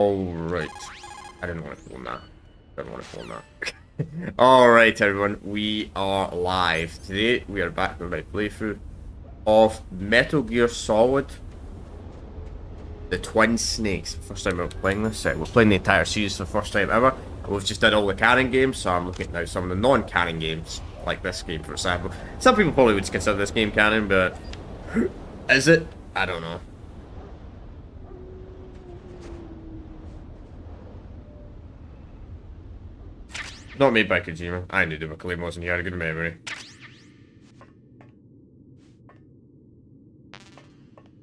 Alright. I didn't want to film that. Didn't want to film that. Alright, everyone. We are live. Today, we are back with my playthrough of Metal Gear Solid The Twin Snakes. First time we're playing this. We're playing the entire series for the first time ever. We've just did all the canon games, so I'm looking at now some of the non-canon games. Like this game, for example. Some people probably would consider this game canon, but... is it? I don't know. Not made by Kojima. I knew they were Claymores and he had a good memory.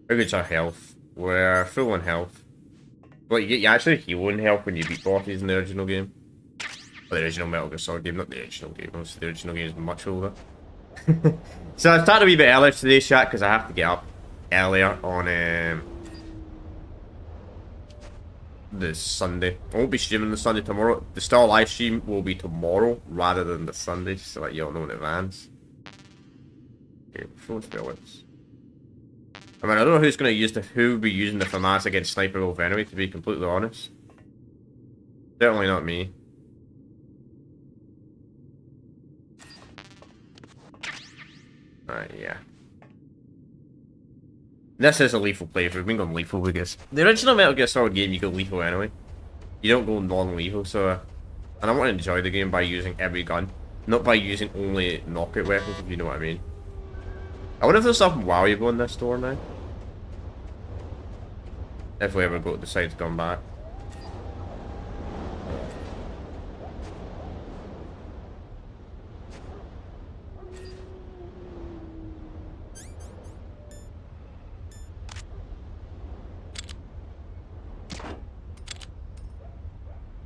How good's our health? We're full on health. Well, you actually heal in health when you beat bosses in the original game. Well, the original Metal Gear Solid game, not the original game. Obviously, the original game is much older. So I started a wee bit earlier today, chat, because I have to get up earlier on the Sunday. I won't be streaming the Sunday tomorrow. The Star live stream will be tomorrow rather than the Sunday, just to let you all know in advance. Okay, phone spellings. I mean, I don't know who's going to use who will be using the FAMAS against Sniper Wolf anyway, to be completely honest. Certainly not me. Alright, yeah. This is a lethal playthrough. We've been going lethal because the original Metal Gear Solid game, you go lethal anyway. You don't go non-lethal, so... and I want to enjoy the game by using every gun. Not by using only knockout weapons, if you know what I mean. I wonder if there's something valuable in this store now. If we ever decide to come back.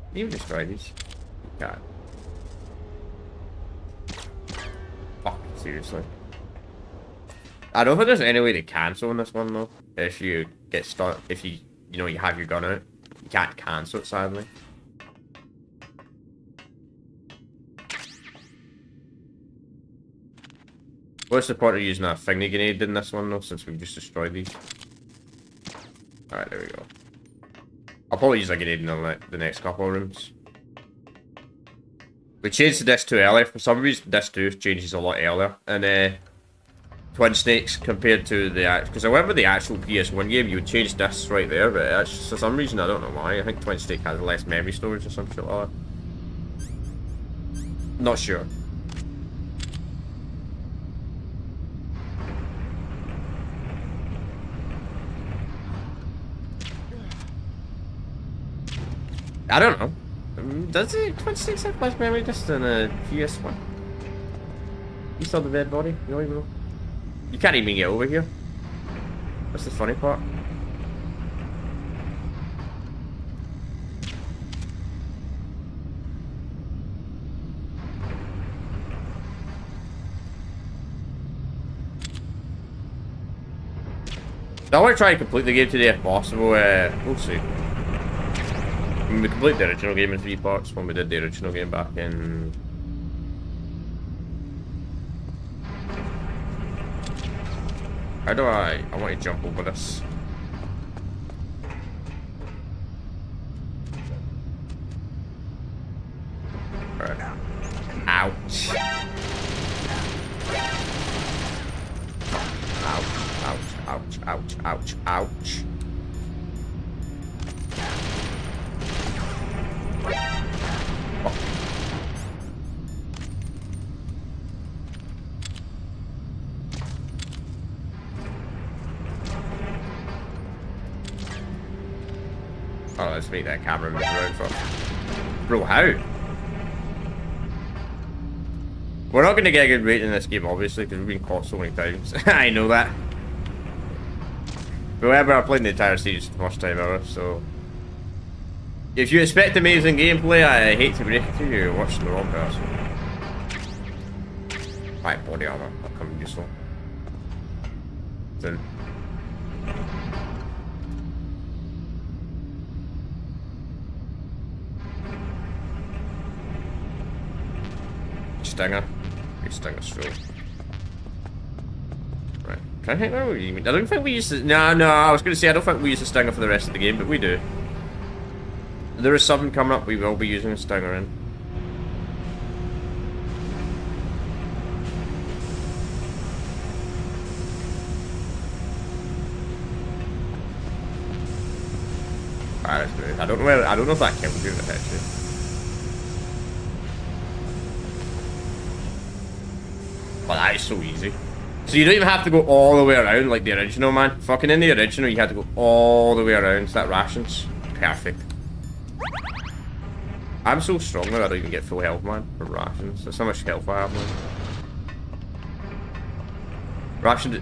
Can you even destroy these? God. Fuck, seriously. I don't think there's any way to cancel in this one though. If you get stuck, if you know, you have your gun out, you can't cancel it, sadly. What's the point of using a thingy grenade in this one though, since we've just destroyed these? Alright, there we go. I'll probably use a grenade in the next couple of rooms. We changed the disc 2 earlier. For some reason, disc 2 changes a lot earlier. And Twin Snakes compared to the... because I remember the actual PS1 game, you would change discs right there. But for some reason, I don't know why. I think Twin Snake has less memory storage or some shit like that. Not sure. I don't know. Does the Twin Snakes have less memory discs than a PS1? You saw the dead body? You don't even know. You can't even get over here. That's the funny part. I want to try and complete the game today if possible. We'll see. We completed the original game in 3 parts when we did the original game back in... how do I want to jump over this. Alright. Ouch. Ouch. Oh, let's make that camera move around first. Bro, how? We're not going to get a good rating in this game, obviously, because we've been caught so many times. I know that. However, I played the entire series for the first time ever, so... if you expect amazing gameplay, I hate to break it to you, you're watching the wrong person. Right, body armor, that'll come useful. Soon. Stinger. Your Stinger's full. Right. Can I think I don't think we use the... No, I was going to say I don't think we use the Stinger for the rest of the game, but we do. There is something coming up. We will be using a stinger in. Alright, let's move. I don't know if that kills you actually. But that is so easy. So you don't even have to go all the way around like the original, man. Fucking in the original, you had to go all the way around. So that rations. Perfect. I'm so strong that I don't even get full health, man, for rations. That's how much health I have, man.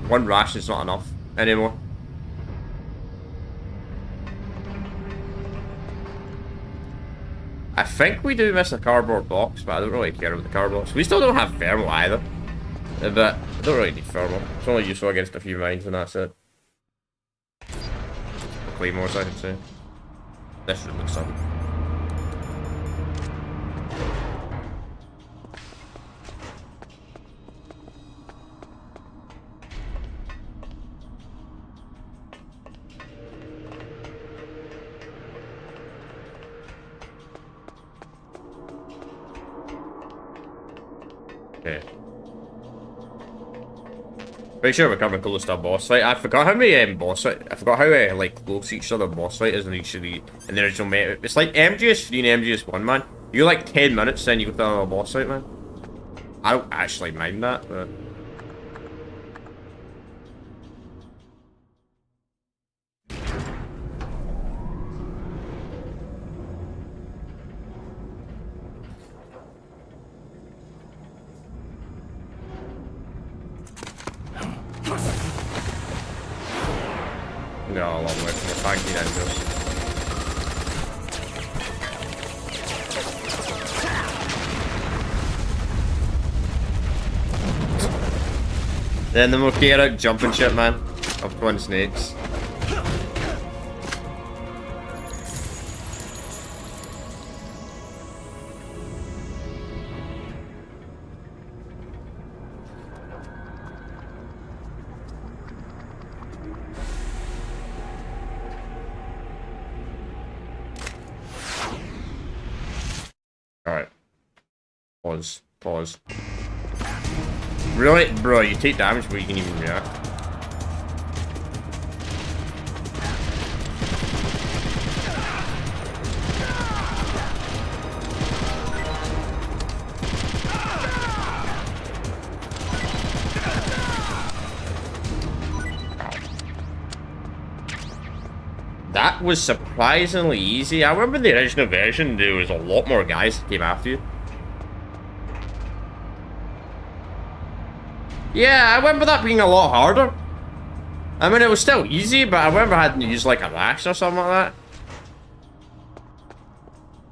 One ration is not enough anymore. I think we do miss a cardboard box, but I don't really care about the cardboard box. We still don't have thermal either. But I don't really need thermal. It's only useful against a few mines and that's it. Claymores, I should say. This should look something. Okay. Pretty sure we're coming close to a boss fight. I forgot how many boss fight. I forgot how like close each other boss fight is in each of the original meta. It's like MGS3 and MGS1, man. You're like 10 minutes, then you go to another boss fight, man. I don't actually mind that, but. No, a long way from the tanky ninjas. Then the Mokera jumping shit, man. Of twin snakes. Alright. Pause. Pause. Really? Bro, you take damage but you can even react. That was surprisingly easy. I remember the original version, there was a lot more guys that came after you. Yeah, I remember that being a lot harder. I mean, it was still easy, but I remember having to use like a lash or something like that.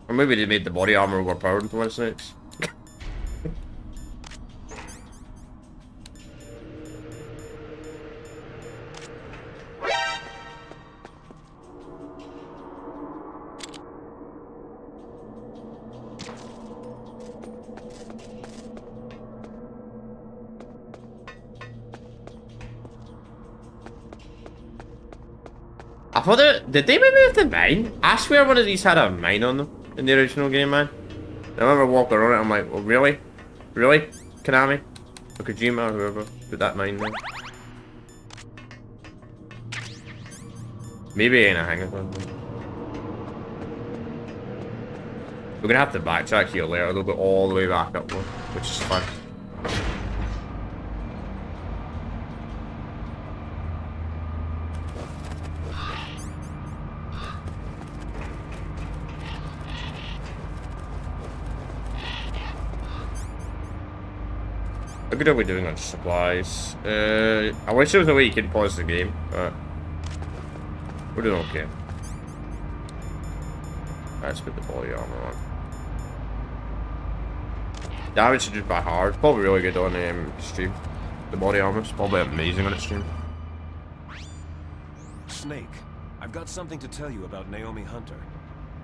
Or maybe they made the body armor overpowered in Twin Snakes. I thought did they remove the mine? I swear one of these had a mine on them in the original game, man. I remember walking around it, I'm like, well, really? Really? Konami? Or Kojima or whoever put that mine there? Maybe it ain't a hanger one. We're gonna have to backtrack here later, they'll go all the way back up one, which is fun. How good are we doing on supplies? I wish there was a way you could pause the game, but we're doing okay. Let's put the body armor on. Damage reduced by hard. Probably really good on stream. The body armor is probably amazing on its stream. Snake, I've got something to tell you about Naomi Hunter.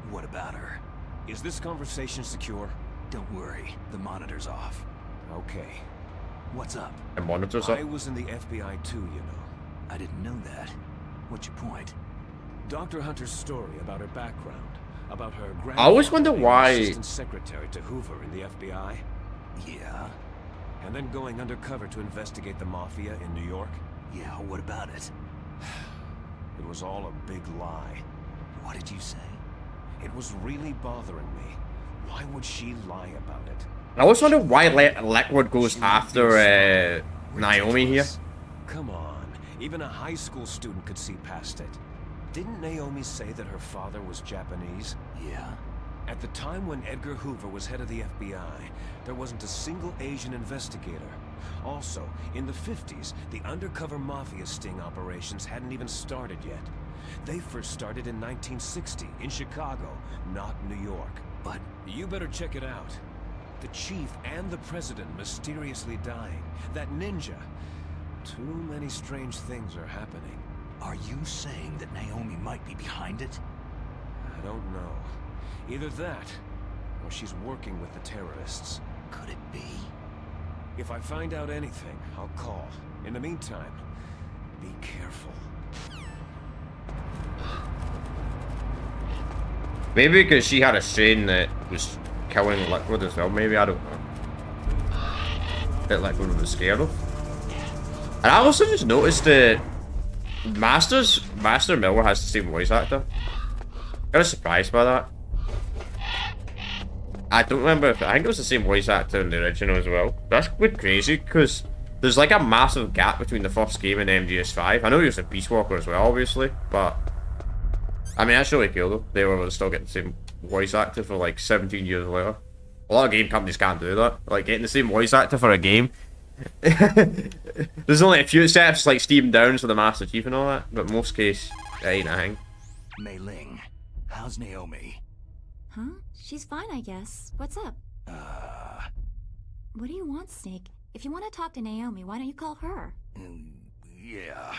What about her? Is this conversation secure? Don't worry, the monitor's off. Okay. What's up? The monitor's up? I was in the FBI too, you know. I didn't know that. What's your point? Dr. Hunter's story about her background. About her grandfather I always wonder being why. assistant secretary to Hoover in the FBI, Yeah? and then going undercover to investigate the mafia in New York. Yeah, what about it? It was all a big lie. What did you say? It was really bothering me. Why would she lie about it? I always wonder why Liquid goes after Naomi here. Come on, even a high school student could see past it. Didn't Naomi say that her father was Japanese? Yeah? At the time when Edgar Hoover was head of the FBI, there wasn't a single Asian investigator. Also, in the 50s, the undercover mafia sting operations hadn't even started yet. They first started in 1960, in Chicago, not New York. But You better check it out. The chief and the president mysteriously dying. That ninja. Too many strange things are happening. are you saying that Naomi might be behind it? I don't know. Either that, or she's working with the terrorists. Could it be? If I find out anything, I'll call. In the meantime, be careful. Maybe because she had a strain that was killing Liquid as well. Maybe, I don't know. That Liquid was scared of. And I also just noticed that Master Miller has the same voice actor. I was surprised by that. I don't remember if I think it was the same voice actor in the original as well. That's quite crazy because there's like a massive gap between the first game and MGS5. I know he was a Peace Walker as well, obviously, but I mean that's really cool though. They were still getting the same voice actor for like 17 years later. A lot of game companies can't do that. Like getting the same voice actor for a game. There's only a few steps like Steam Downs for the Master Chief and all that, but in most case, it ain't a thing. Mei Ling, how's Naomi? Huh? She's fine, I guess. What's up? What do you want, Snake? If you want to talk to Naomi, why don't you call her? Yeah,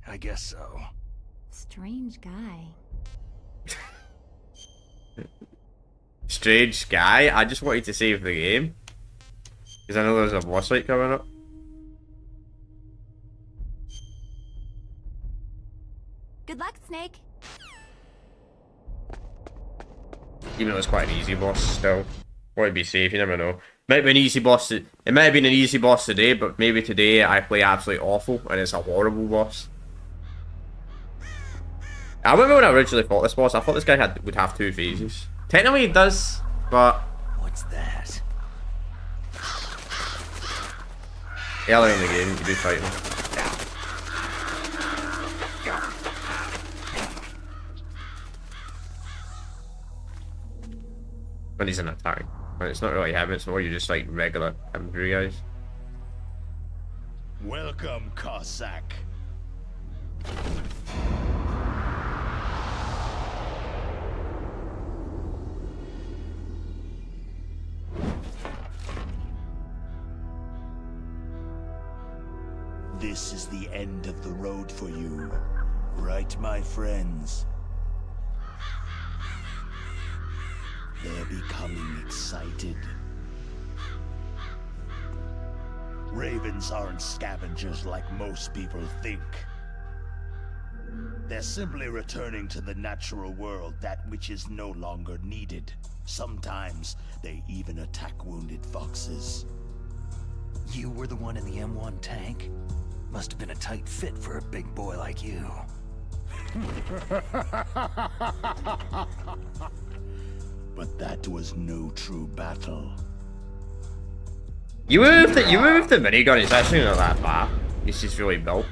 I guess so. Strange guy. Strange guy. I just wanted to save the game because I know there's a boss fight coming up. Good luck, Snake. Even though it's quite an easy boss, still. Want to be safe, you never know. Might be an easy boss. It might have been an easy boss today, but maybe today I play absolutely awful and it's a horrible boss. I remember when I originally fought this boss, I thought this guy would have 2 phases. Technically he does, but What's that? earlier in the game you do fight him. When he's an attack. When it's not really him, it's more you just like regular infantry guys. Welcome, Cossack. This is the end of the road for you, right, my friends? They're becoming excited. Ravens aren't scavengers like most people think. They're simply returning to the natural world, that which is no longer needed. Sometimes they even attack wounded foxes. You were the one in the M1 tank? Must have been a tight fit for a big boy like you. But that was no true battle. You moved the minigun, it's actually not that bad. It's just really built.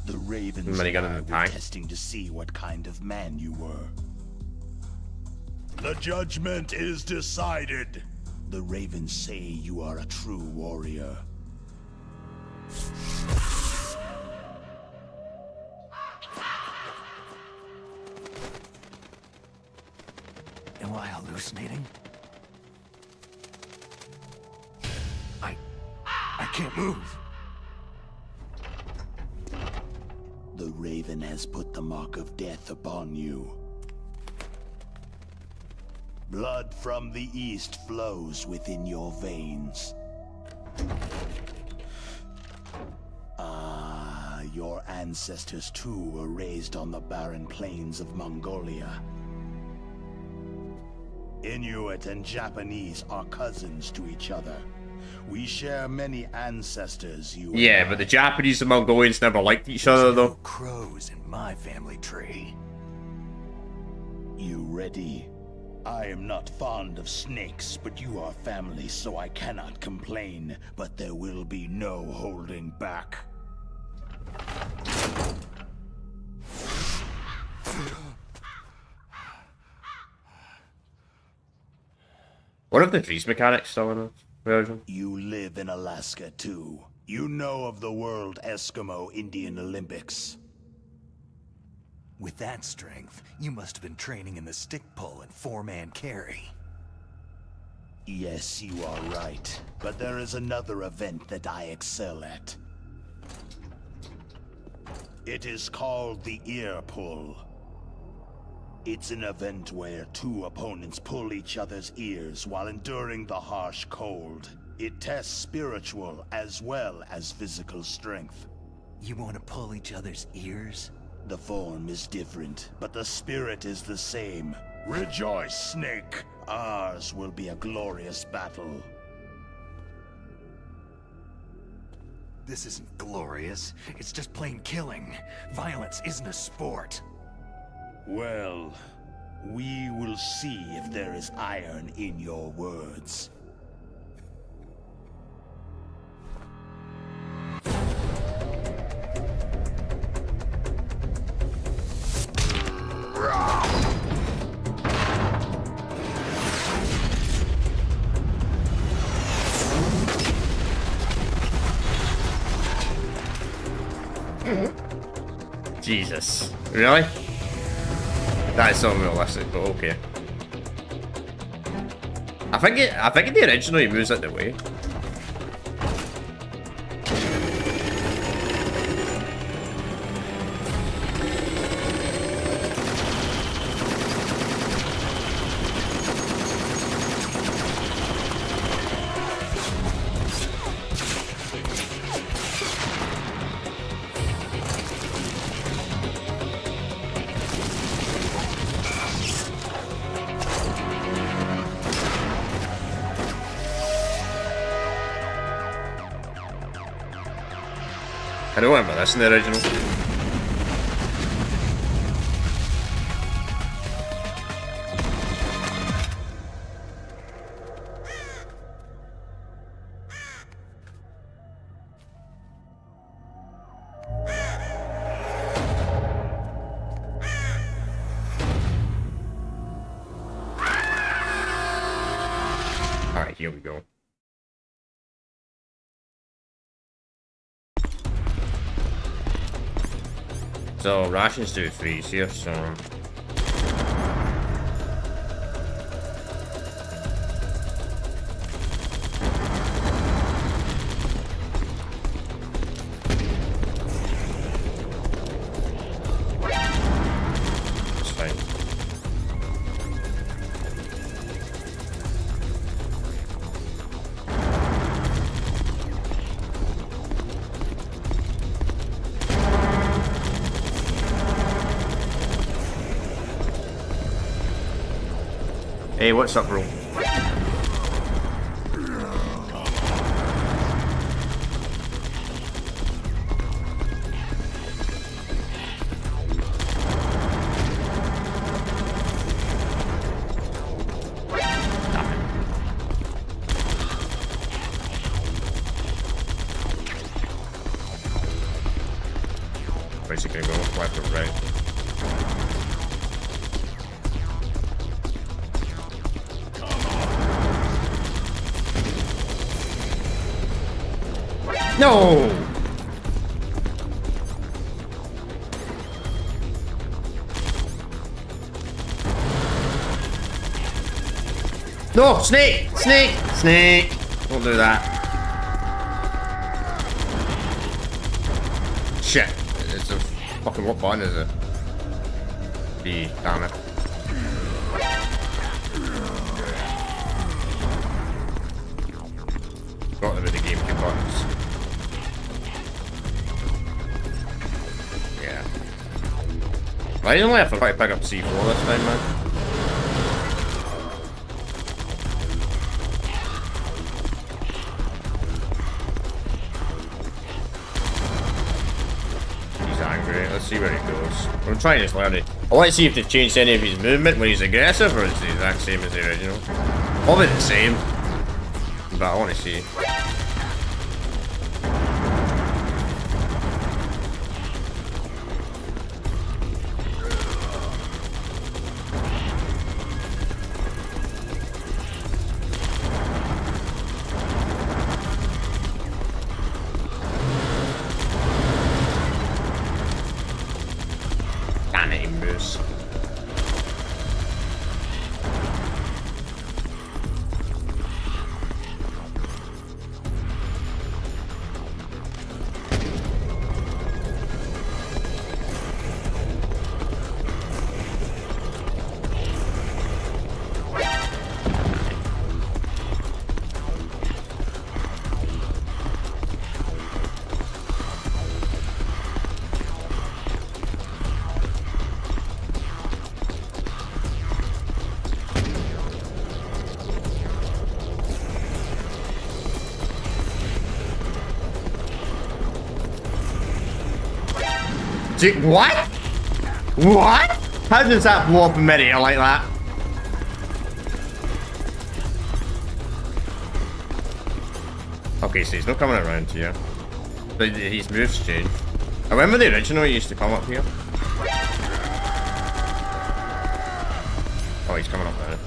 The Ravens Minigun in the were tank. testing to see what kind of man you were. The judgment is decided. The Ravens say you are a true warrior. Am I hallucinating? I can't move. The Raven has put the mark of death upon you. Blood from the east flows within your veins. Ah, your ancestors too were raised on the barren plains of Mongolia. Inuit and Japanese are cousins to each other. We share many ancestors, you and Yeah, I. but the Japanese and Mongolians never liked each other, There's no though. crows in my family tree. You ready? I am not fond of snakes, but you are family, so I cannot complain. But there will be no holding back. What if the freeze mechanics still in the version? You live in Alaska too. You know of the World Eskimo Indian Olympics. With that strength, you must have been training in the stick pull and four-man carry. Yes, you are right. But there is another event that I excel at. It is called the ear pull. It's an event where two opponents pull each other's ears while enduring the harsh cold. It tests spiritual as well as physical strength. You want to pull each other's ears? The form is different, but the spirit is the same. Rejoice, Snake! Ours will be a glorious battle. This isn't glorious. It's just plain killing. Violence isn't a sport. Well, we will see if there is iron in your words. Jesus. Really? That is so unrealistic, but okay. I think in the original he moves out the way. I don't remember this in the original. Alright, here we go. So rations do freeze here, so it's fine. Hey, what's up, bro? Where's he gonna go? Left or right? No! No! Snake! Snake! Snake! Don't do that. Shit. It's a fucking what button is it? B, damn it. Got them in the GameCube buttons. Finally, I forgot to pick up C4 this time, man. He's angry. Let's see where he goes. I'm trying to just learn it. I want to see if they've changed any of his movement when he's aggressive, or it's the exact same as the original. Probably the same. But I want to see. Damn it, he moves. What? What? How does that blow up in midair like that? Okay, so he's not coming around here. But his moves changed. I remember the original he used to come up here. Oh, he's coming up there.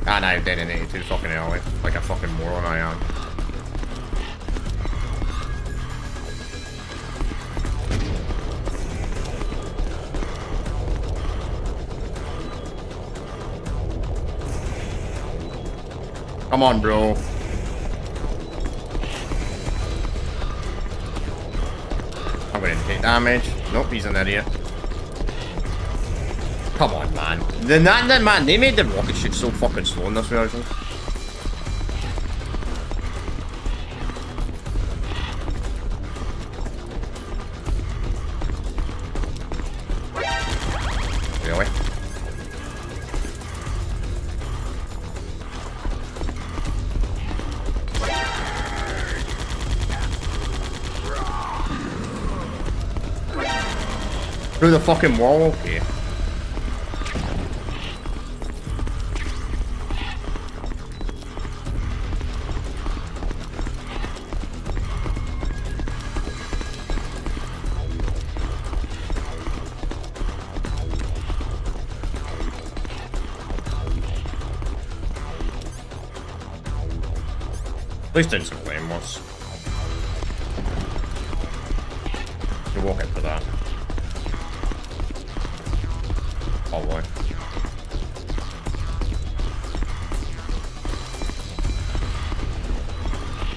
Ah, no, I'm dead in 82 fucking alley. Like a fucking moron I am. Come on, bro. I'm gonna take damage. Nope, he's an idiot. Come on, man. Man, they made the rocket shoot so fucking slow in this version. Really? Through the fucking wall, okay. At least doing some claymores. You walk into that. Probably.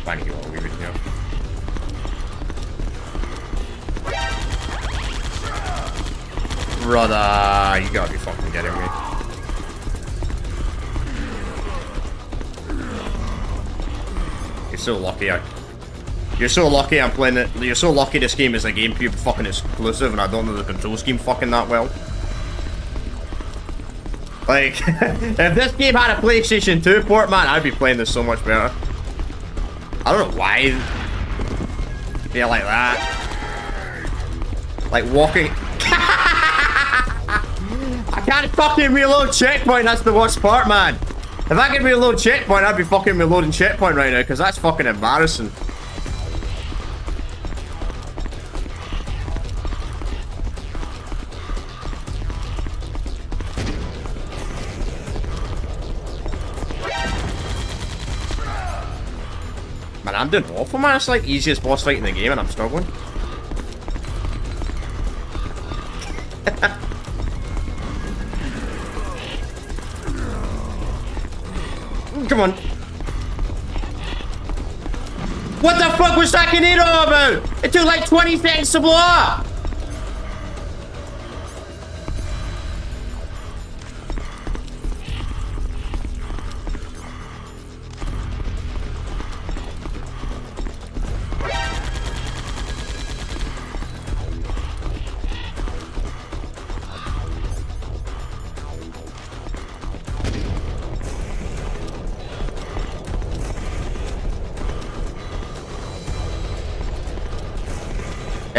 Thank you, I'll leave it here. Brother, you gotta be fucking kidding me. You're so lucky. You're so lucky I'm playing it. You're so lucky this game is a GameCube fucking exclusive and I don't know the control scheme fucking that well. Like, if this game had a PlayStation 2 port, man, I'd be playing this so much better. I don't know why. Yeah, like that. Like walking. I can't fucking reload checkpoint, that's the worst part, man. If I could reload checkpoint, I'd be fucking reloading checkpoint right now, because that's fucking embarrassing. Man, I'm doing awful, man. It's like easiest boss fight in the game and I'm struggling. Come on. What the fuck was that tornado about? It took like 20 seconds to blow up.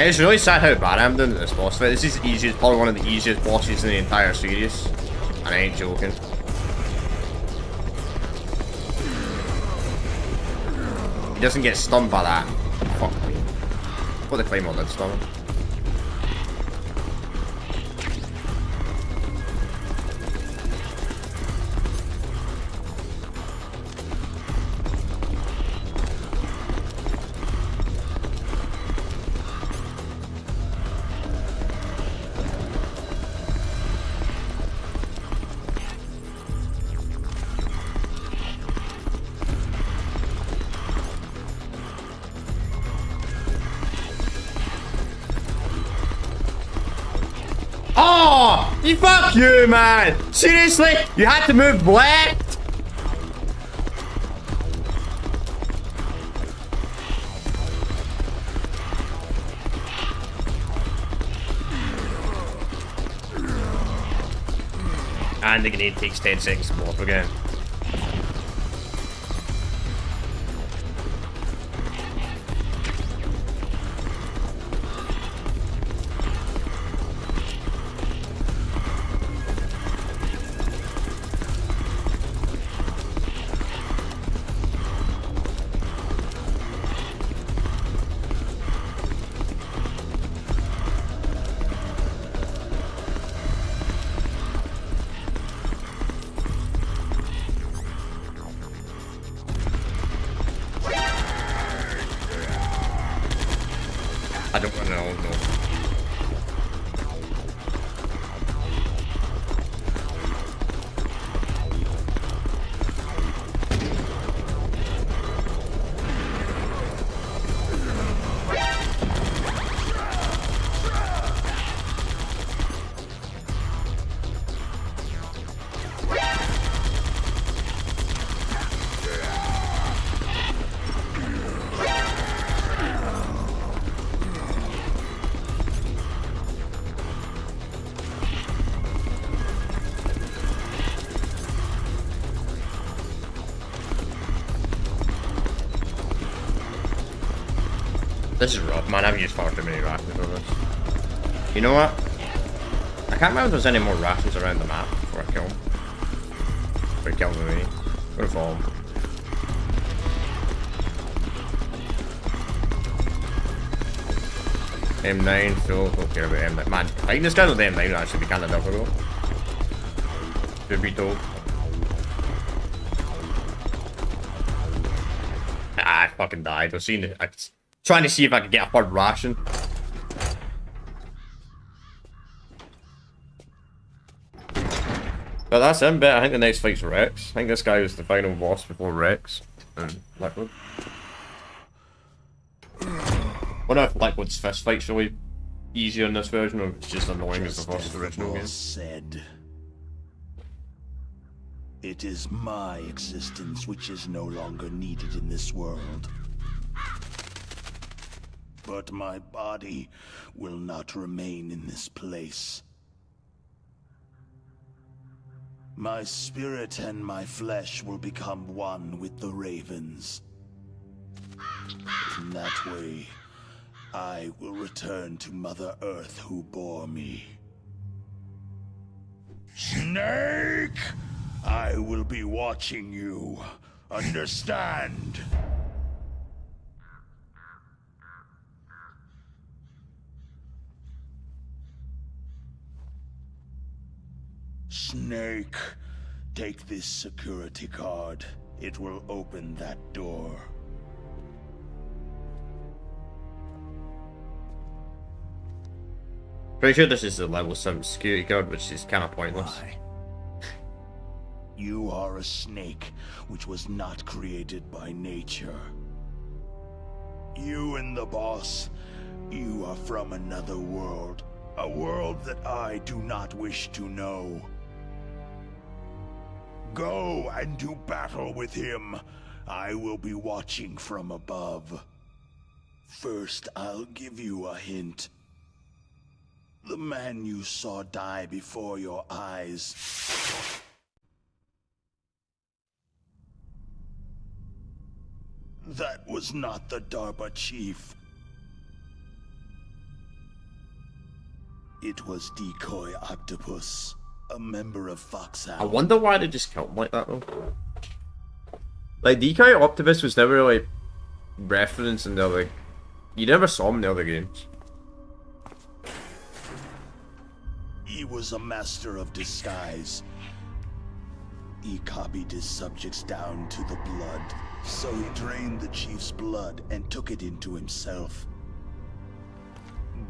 It's really sad how bad I'm doing at this boss fight. This is the easiest, probably one of the easiest bosses in the entire series. And I ain't joking. He doesn't get stunned by that. Fuck me. What the claymore did stun him. Oh! Fuck you, man! Seriously? You had to move left? And the grenade takes 10 seconds to blow up again. I don't know, no. This is rough, man. I've used far too many rations for this. You know what? I can't remember if there's any more rations around the map before I kill him. Before he kills me. I'm gonna follow him. M9, full. Don't care about M9. Man, fighting this guy with the M9 would actually be kind of difficult. Should be told. Ah, I fucking died. I've seen it. I'm trying to see if I could get a third ration. But that's him, but I think the next fight's Rex. I think this guy is the final boss before Rex and Liquid. Wonder if Liquid's fist fight's really easier in this version, or if it's just annoying as the first original game. Said, it is my existence which is no longer needed in this world. But my body will not remain in this place. My spirit and my flesh will become one with the ravens. In that way, I will return to Mother Earth who bore me. Snake! I will be watching you. Understand? Snake, take this security card. It will open that door. Pretty sure this is the level 7 security card, which is kind of pointless. Why? You are a snake which was not created by nature. You and the boss, you are from another world. A world that I do not wish to know. Go and do battle with him. I will be watching from above. First, I'll give you a hint. The man you saw die before your eyes. That was not the DARPA chief. It was Decoy Octopus, a member of Foxhound. I wonder why they just killed him like that though. Like Decoy Octopus was never like referenced in the other. You never saw him in the other games. He was a master of disguise. He copied his subjects down to the blood, so he drained the chief's blood and took it into himself.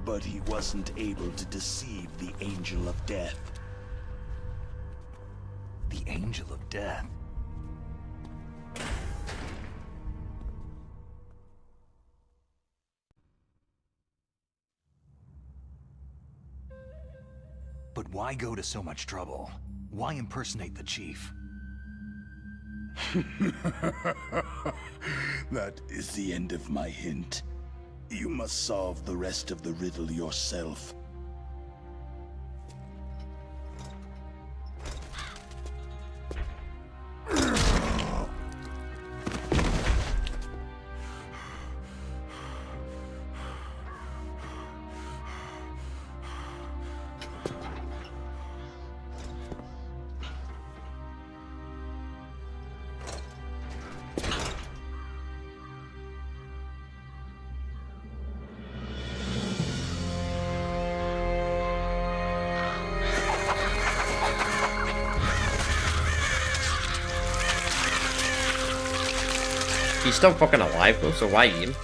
But he wasn't able to deceive the Angel of Death. The Angel of Death? But why go to so much trouble? Why impersonate the chief? That is the end of my hint. You must solve the rest of the riddle yourself. He's still fucking alive though, so why eat him?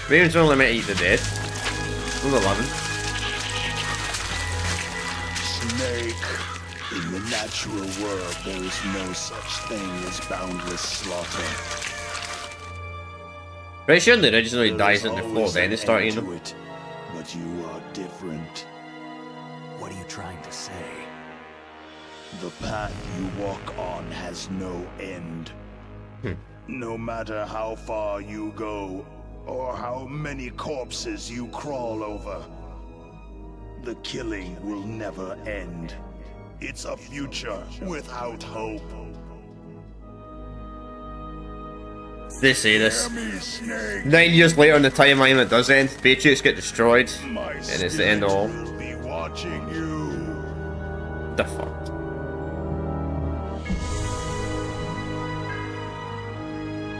Raven's only meant to eat the dead. Rule 11. Snake. In the natural world, there is no such thing as boundless slaughter. Pretty sure in the original he There dies is in the floor, always then an they start end eating to him. it, but you are different. What are you trying to say? The path you walk on has no end. No matter how far you go, or how many corpses you crawl over, the killing will never end. It's a future without hope. They say this. Hear me, Snake. 9 years later in the timeline it does end, Patriots get destroyed, My and it's the end of all. spirit will be watching you. The fuck?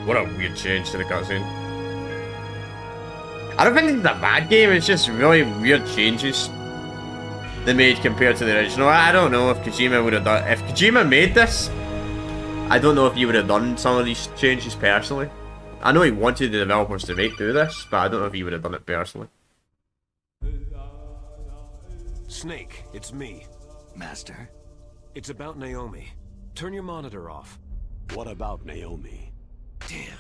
What a weird change to the cutscene. I don't think it's a bad game, it's just really weird changes they made compared to the original. I don't know if Kojima would have done... If Kojima made this, I don't know if he would have done some of these changes personally. I know he wanted the developers to do this, but I don't know if he would have done it personally. Snake, it's me. Master? It's about Naomi. Turn your monitor off. What about Naomi? Damn.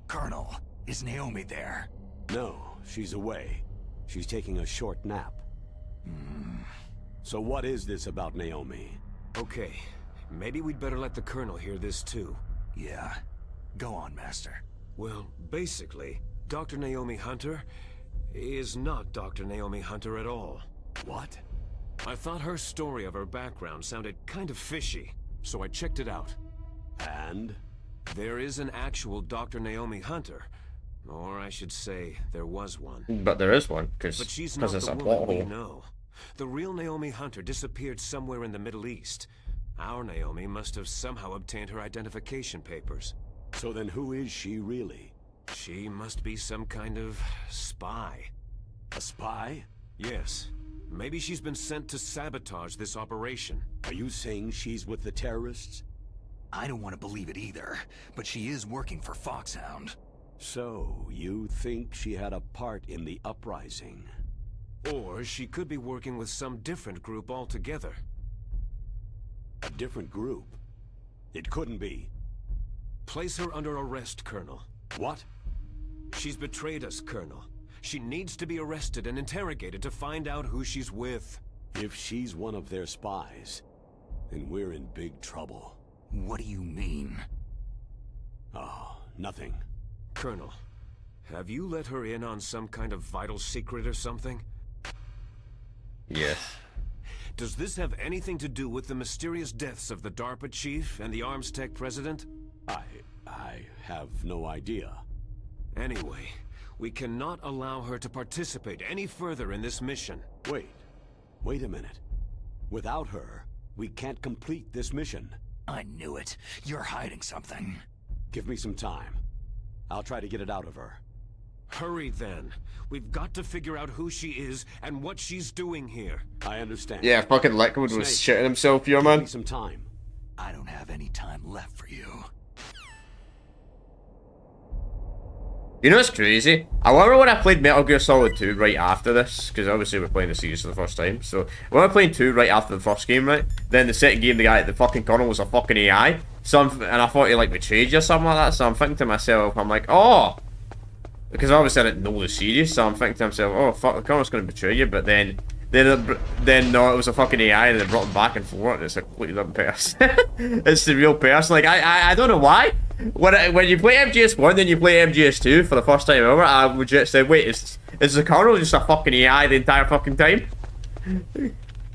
Colonel, is Naomi there? No, she's away. She's taking a short nap. So what is this about Naomi? Okay, maybe we'd better let the Colonel hear this too. Yeah. Go on, Master. Well, basically, Dr. Naomi Hunter is not Dr. Naomi Hunter at all. What? I thought her story of her background sounded kind of fishy, so I checked it out. And? There is an actual Dr. Naomi Hunter. Or I should say, there was one. But there is one, because But she's it's not a the plot woman we hole. know. The real Naomi Hunter disappeared somewhere in the Middle East. Our Naomi must have somehow obtained her identification papers. So then who is she really? She must be some kind of spy. A spy? Yes. Maybe she's been sent to sabotage this operation. Are you saying she's with the terrorists? I don't want to believe it either, but she is working for Foxhound. So, you think she had a part in the uprising? Or she could be working with some different group altogether. A different group? It couldn't be. Place her under arrest, Colonel. What? She's betrayed us, Colonel. She needs to be arrested and interrogated to find out who she's with. If she's one of their spies, then we're in big trouble. What do you mean? Oh, nothing. Colonel, have you let her in on some kind of vital secret or something? Yes. Does this have anything to do with the mysterious deaths of the DARPA chief and the Arms Tech president? I have no idea. Anyway, We cannot allow her to participate any further in this mission. Wait a minute. Without her, we can't complete this mission. I knew it. You're hiding something. Give me some time. I'll try to get it out of her. Hurry then. We've got to figure out who she is and what she's doing here. I understand. Yeah, fucking Liquid was Snake, shitting himself here, Give man. me some time. I don't have any time left for you. You know what's crazy? I remember when I played Metal Gear Solid 2 right after this, because obviously we're playing the series for the first time, so when I played 2 right after the first game, right, then the second game, the fucking colonel was a fucking AI, and I thought he like betrayed you or something like that, so I'm thinking to myself, I'm like, oh, because obviously I didn't know the series, so I'm thinking to myself, oh fuck, the colonel's gonna betray you, but then no, it was a fucking AI and they brought him back and forth, and it's a completely different person. It's the real person. Like, I don't know why. When you play MGS1, then you play MGS2 for the first time ever, I would just say, wait, is the colonel just a fucking AI the entire fucking time?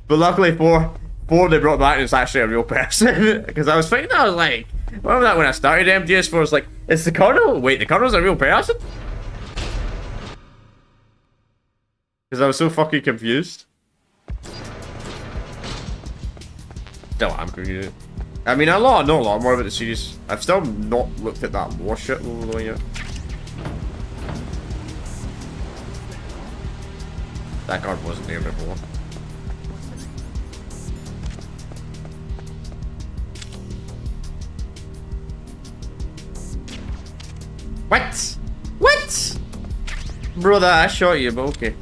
But luckily for they brought back and it's actually a real person. Because I was thinking, I was like, remember that when I started MGS4, I was like, is the colonel? Wait, the colonel's a real person? Because I was so fucking confused. Still, I'm confused. I mean, I know a lot more about the series. I've still not looked at that war shit though yet. That card wasn't there before. What? What? Brother, I shot you, but okay.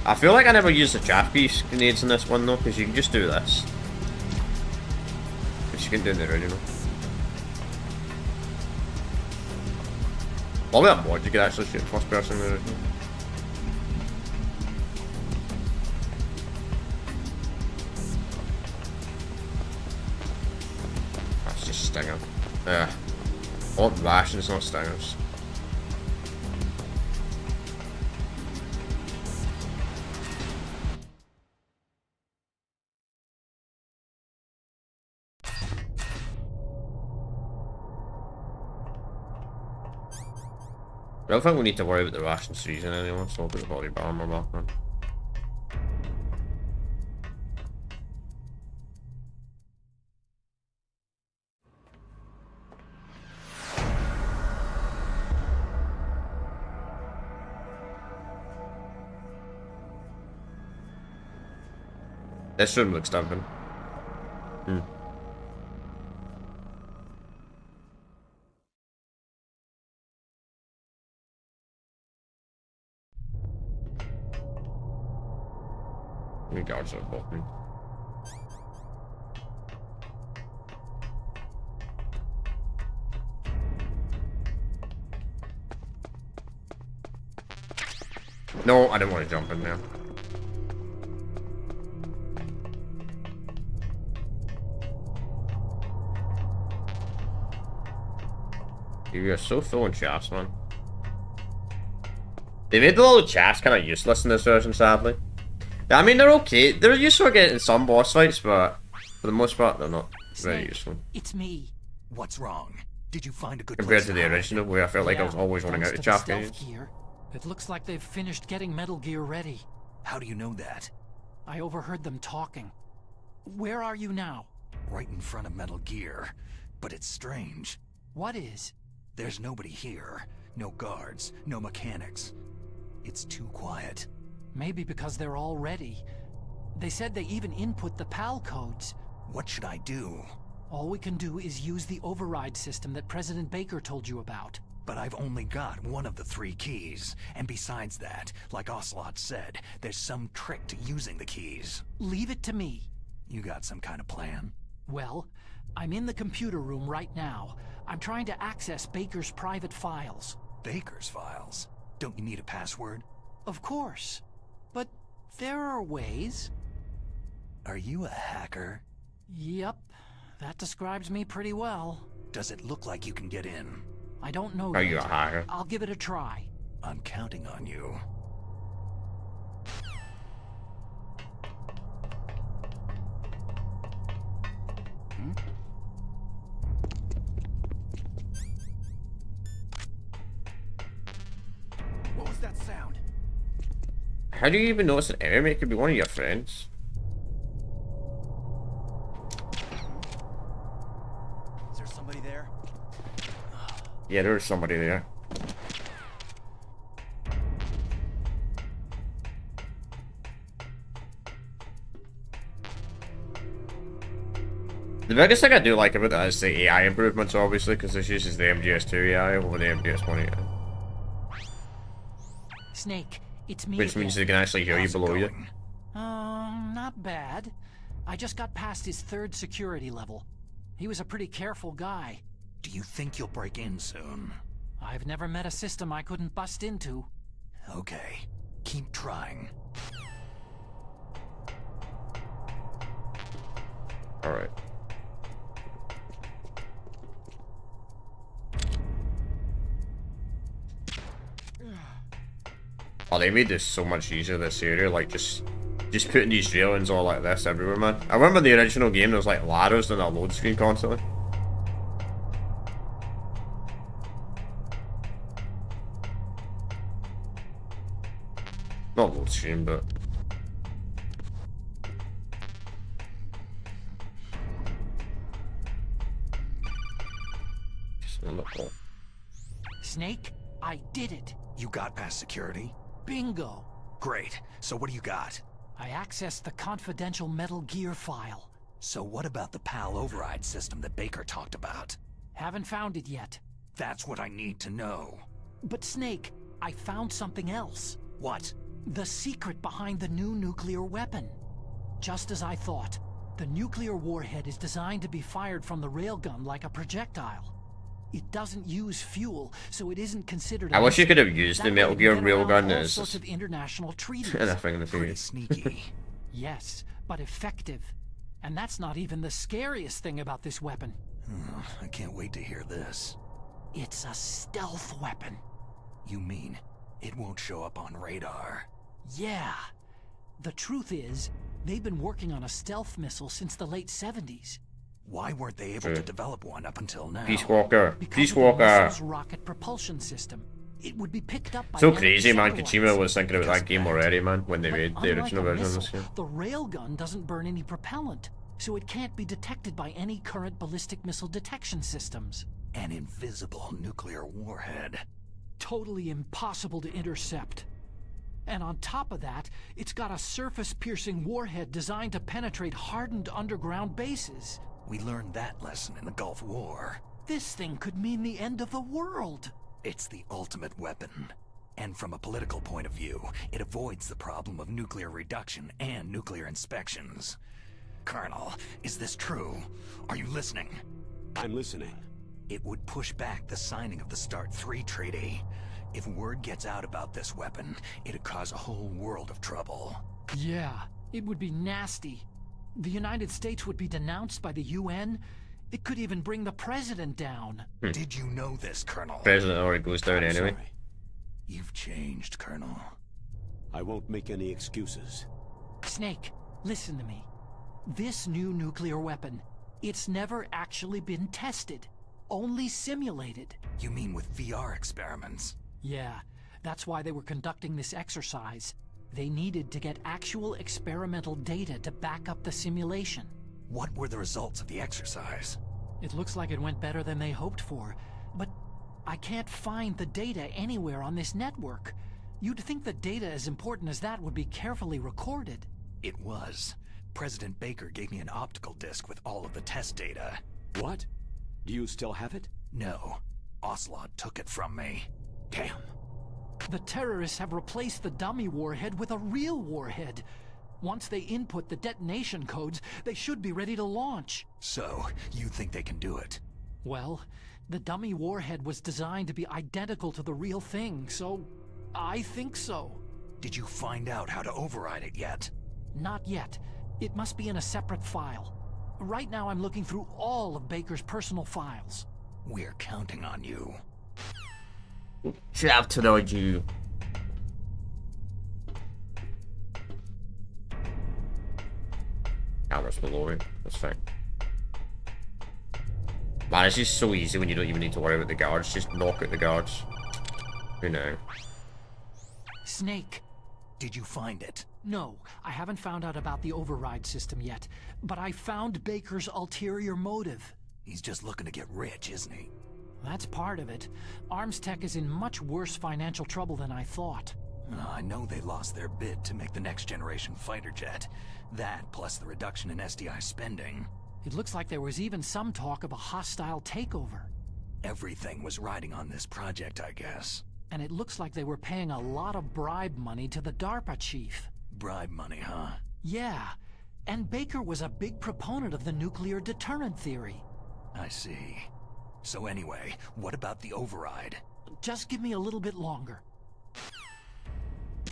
I feel like I never used the chaff piece grenades in this one though, because you can just do this. Which you can do in the original. Probably that mod you could actually shoot first person in the original. That's just stinger. Yeah. I want rations, not stingers. I don't think we need to worry about the ration season anymore, so we'll put the body armor back on. This room looks dumping. We guards are above me. No, I didn't want to jump in there. You are so full in chaps, man. They made the little chaps kind of useless in this version, sadly. I mean, they're okay. They're useful in some boss fights, but for the most part, they're not very useful. It's me. What's wrong? Did you find a good Compared place to the hide? original, where I felt like I was always running out of chaff grenades. Gear. It looks like they've finished getting Metal Gear ready. How do you know that? I overheard them talking. Where are you now? Right in front of Metal Gear. But it's strange. What is? There's nobody here. No guards, no mechanics. It's too quiet. Maybe because they're all ready. They said they even input the PAL codes. What should I do? All we can do is use the override system that President Baker told you about. But I've only got one of the 3 keys. And besides that, like Ocelot said, there's some trick to using the keys. Leave it to me. You got some kind of plan? Well, I'm in the computer room right now. I'm trying to access Baker's private files. Baker's files? Don't you need a password? Of course. But there are ways. Are you a hacker? Yep. That describes me pretty well. Does it look like you can get in? I don't know Are yet. you a hacker? I'll give it a try. I'm counting on you. What was that sound? How do you even know it's an enemy? It could be one of your friends. Is there somebody there? Yeah, there's somebody there. The biggest thing I do like about that is the AI improvements, obviously, because this uses the MGS2 AI over the MGS1 AI. Snake, it's me Which means they again. can actually hear you How's it below you. going? Not bad. I just got past his 3rd security level. He was a pretty careful guy. Do you think you'll break in soon? I've never met a system I couldn't bust into. Okay. Keep trying. Alright. Oh, they made this so much easier this area, like just putting these railings all like this everywhere, man. I remember in the original game there was like ladders on that load screen constantly. Not load screen, but just a little. Snake, I did it. You got past security? Bingo. Great. So what do you got? I accessed the confidential Metal Gear file. So what about the PAL override system that Baker talked about? Haven't found it yet. That's what I need to know. But Snake, I found something else. What? The secret behind the new nuclear weapon. Just as I thought, the nuclear warhead is designed to be fired from the railgun like a projectile. It doesn't use fuel, so it isn't considered. I wish you could have used That the way Metal it Gear can get around railgun all as sorts of international treaties. anything in the Pretty face. sneaky. Yes, but effective. And that's not even the scariest thing about this weapon. I can't wait to hear this. It's a stealth weapon. You mean it won't show up on radar? Yeah. The truth is, they've been working on a stealth missile since the late 70s. Why weren't they able to develop one up until now? Peace Walker. Because Peace of the Walker. missile's rocket propulsion system. It would be picked up by So enemy crazy, man. satellites. Kojima was thinking about Because that game of that. already, man, when they But made the unlike original a version of this missile, game. the railgun doesn't burn any propellant, so it can't be detected by any current ballistic missile detection systems. An invisible nuclear warhead. Totally impossible to intercept. And on top of that, it's got a surface-piercing warhead designed to penetrate hardened underground bases. We learned that lesson in the Gulf War. This thing could mean the end of the world. It's the ultimate weapon. And from a political point of view, it avoids the problem of nuclear reduction and nuclear inspections. Colonel, is this true? Are you listening? I'm listening. It would push back the signing of the START 3 treaty. If word gets out about this weapon, it'd cause a whole world of trouble. Yeah, it would be nasty. The United States would be denounced by the UN. It could even bring the president down. Did you know this, Colonel? President already goes down I'm anyway. sorry. You've changed, Colonel. I won't make any excuses. Snake, listen to me. This new nuclear weapon, it's never actually been tested. Only simulated. You mean with VR experiments? Yeah, that's why they were conducting this exercise. They needed to get actual experimental data to back up the simulation. What were the results of the exercise? It looks like it went better than they hoped for, but I can't find the data anywhere on this network. You'd think the data as important as that would be carefully recorded. It was. President Baker gave me an optical disc with all of the test data. What? Do you still have it? No. Ocelot took it from me. Damn. The terrorists have replaced the dummy warhead with a real warhead. Once they input the detonation codes, they should be ready to launch. So, you think they can do it? Well, the dummy warhead was designed to be identical to the real thing, so I think so. Did you find out how to override it yet? Not yet. It must be in a separate file. Right now I'm looking through all of Baker's personal files. We're counting on you. Should have told you. Camera's below it. That's fine. Man, it's just so easy when you don't even need to worry about the guards. Just knock out the guards. You know. Snake. Did you find it? No, I haven't found out about the override system yet, but I found Baker's ulterior motive. He's just looking to get rich, isn't he? That's part of it. Arms Tech is in much worse financial trouble than I thought. I know they lost their bid to make the next generation fighter jet. That, plus the reduction in SDI spending. It looks like there was even some talk of a hostile takeover. Everything was riding on this project, I guess. And it looks like they were paying a lot of bribe money to the DARPA chief. Bribe money, huh? Yeah, and Baker was a big proponent of the nuclear deterrent theory. I see. So anyway, what about the override? Just give me a little bit longer.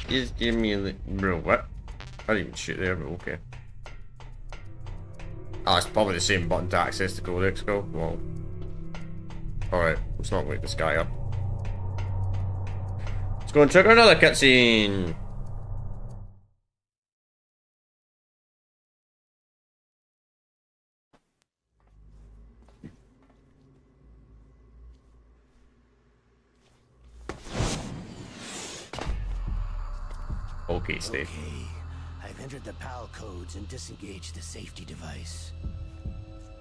Just give me a little... Bro, what? I didn't even shoot there, but okay. Ah, it's probably the same button to access the codex, go. Well... Alright, let's not wake this guy up. Let's go and check out another cutscene! Okay, Steve. Okay, I've entered the PAL codes and disengaged the safety device.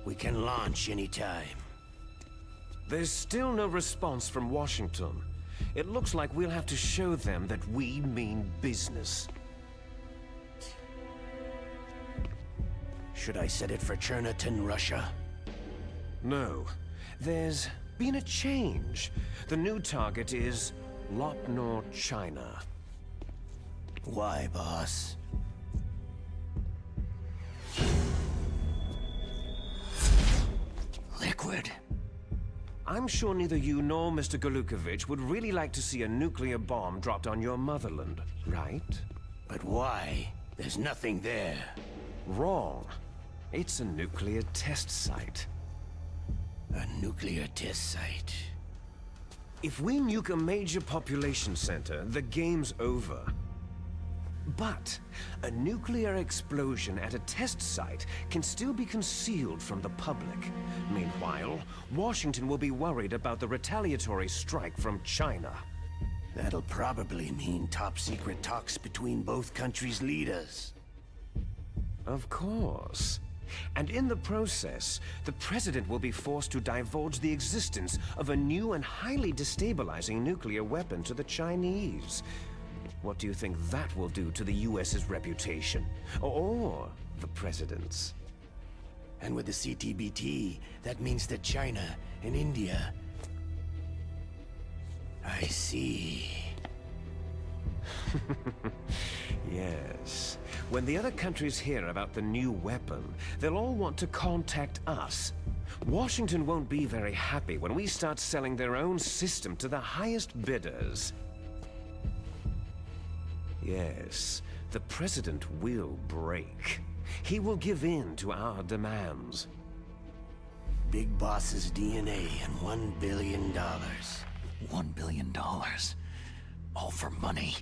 We can launch anytime. There's still no response from Washington. It looks like we'll have to show them that we mean business. Should I set it for Cherniton, Russia? No. There's been a change. The new target is Lopnor, China. Why, boss? Liquid. I'm sure neither you nor Mr. Golukovich would really like to see a nuclear bomb dropped on your motherland, right? But why? There's nothing there. Wrong. It's a nuclear test site. A nuclear test site. If we nuke a major population center, the game's over. But a nuclear explosion at a test site can still be concealed from the public. Meanwhile, Washington will be worried about the retaliatory strike from China. That'll probably mean top-secret talks between both countries' leaders. Of course. And in the process, the president will be forced to divulge the existence of a new and highly destabilizing nuclear weapon to the Chinese. What do you think that will do to the US's reputation? Or the president's? And with the CTBT, that means that China and India... I see. Yes. When the other countries hear about the new weapon, they'll all want to contact us. Washington won't be very happy when we start selling their own system to the highest bidders. Yes, the president will break. He will give in to our demands. Big Boss's DNA and $1 billion. $1 billion. All for money.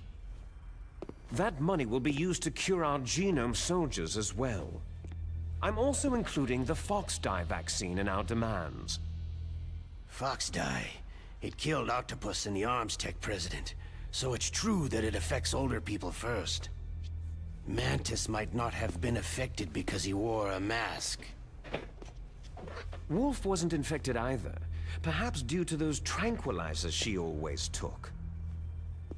That money will be used to cure our genome soldiers as well. I'm also including the Fox dye vaccine in our demands. Fox dye. It killed Octopus and the Arms Tech president. So it's true that it affects older people first. Mantis might not have been affected because he wore a mask. Wolf wasn't infected either. Perhaps due to those tranquilizers she always took.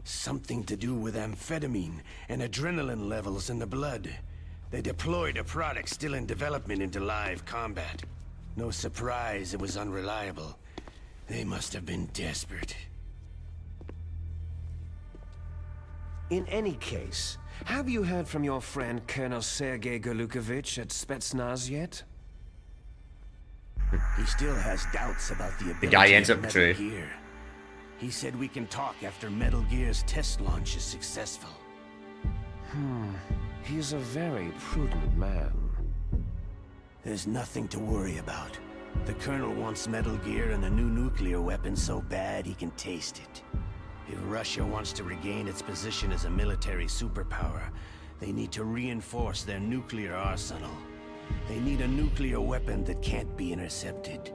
Something to do with amphetamine and adrenaline levels in the blood. They deployed a product still in development into live combat. No surprise it was unreliable. They must have been desperate. In any case, have you heard from your friend Colonel Sergei Golukovich at Spetsnaz yet? He still has doubts about the ability The guy ends of up Metal true. Gear. He said we can talk after Metal Gear's test launch is successful. He's a very prudent man. There's nothing to worry about. The Colonel wants Metal Gear and a new nuclear weapon so bad he can taste it. If Russia wants to regain its position as a military superpower, they need to reinforce their nuclear arsenal. They need a nuclear weapon that can't be intercepted.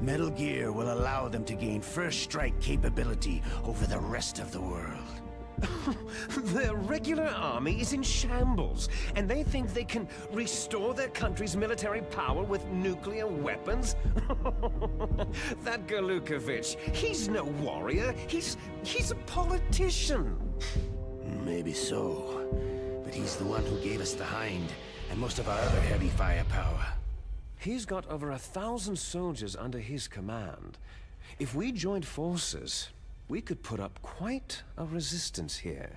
Metal Gear will allow them to gain first strike capability over the rest of the world. Their regular army is in shambles, and they think they can restore their country's military power with nuclear weapons? That Galukovich, he's no warrior. He's a politician. Maybe so, but he's the one who gave us the Hind and most of our other heavy firepower. He's got over 1,000 soldiers under his command. If we joined forces, we could put up quite a resistance here.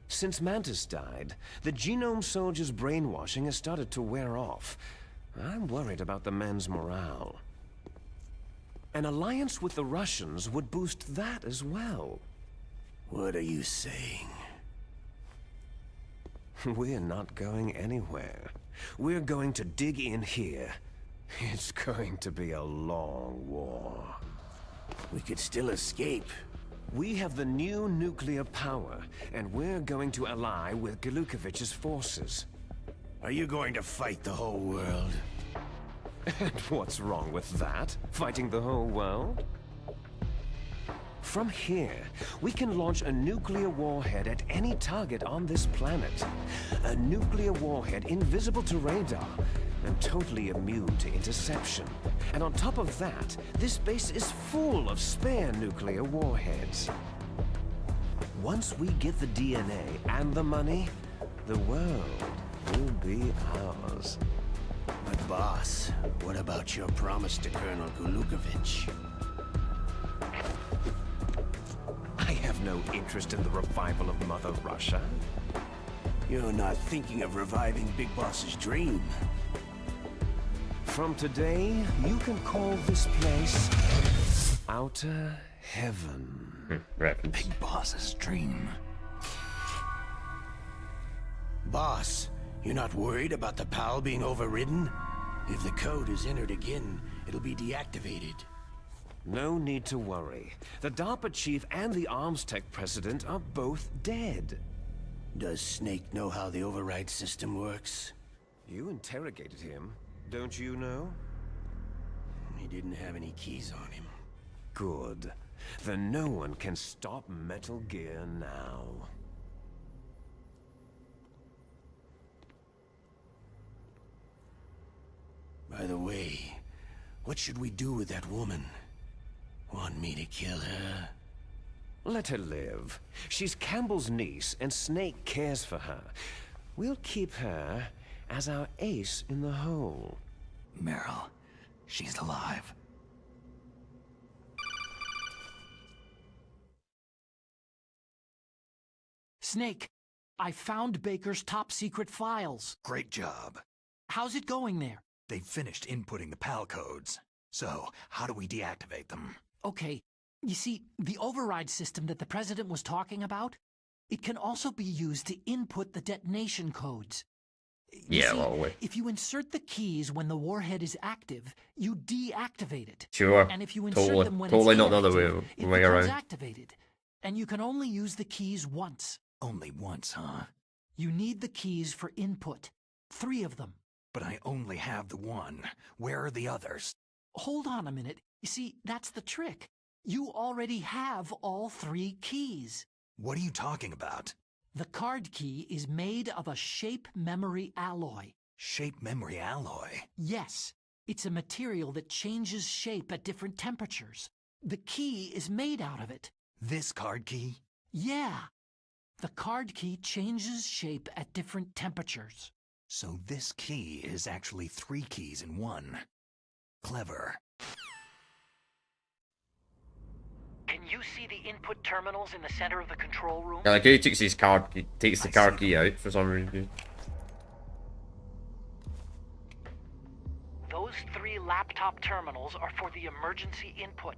Since Mantis died, the Genome Soldiers' brainwashing has started to wear off. I'm worried about the men's morale. An alliance with the Russians would boost that as well. What are you saying? We're not going anywhere. We're going to dig in here. It's going to be a long war. We could still escape. We have the new nuclear power, and we're going to ally with Galukovich's forces. Are you going to fight the whole world? And what's wrong with that? Fighting the whole world? From here, we can launch a nuclear warhead at any target on this planet. A nuclear warhead invisible to radar and totally immune to interception. And on top of that, this base is full of spare nuclear warheads. Once we get the DNA and the money, the world will be ours. But boss, what about your promise to Colonel Galukovich? I have no interest in the revival of Mother Russia. You're not thinking of reviving Big Boss's dream. From today, you can call this place Outer Heaven. Reference. Big Boss's dream. Boss, you're not worried about the PAL being overridden? If the code is entered again, it'll be deactivated. No need to worry. The DARPA chief and the arms tech president are both dead. Does Snake know how the override system works? You interrogated him, don't you know? He didn't have any keys on him. Good. Then no one can stop Metal Gear now. By the way, what should we do with that woman? Want me to kill her? Let her live. She's Campbell's niece, and Snake cares for her. We'll keep her as our ace in the hole. Meryl, she's alive. Snake, I found Baker's top-secret files. Great job. How's it going there? They've finished inputting the PAL codes. So, how do we deactivate them? Okay, you see, the override system that the President was talking about, it can also be used to input the detonation codes. You see, well, if you insert the keys when the warhead is active, you deactivate it. Sure. And if you insert Totally, them when totally it's not the other way, inactive, it way becomes around. activated. And you can only use the keys once. Only once, huh? You need the keys for input. 3 of them. But I only have the one. Where are the others? Hold on a minute. You see, that's the trick. You already have all 3 keys. What are you talking about? The card key is made of a shape memory alloy. Shape memory alloy? Yes, it's a material that changes shape at different temperatures. The key is made out of it. This card key? Yeah. The card key changes shape at different temperatures. So this key is actually 3 keys in one. Clever. Can you see the input terminals in the center of the control room? Yeah, like he takes his card, he takes the card key out for some reason. Those 3 laptop terminals are for the emergency input.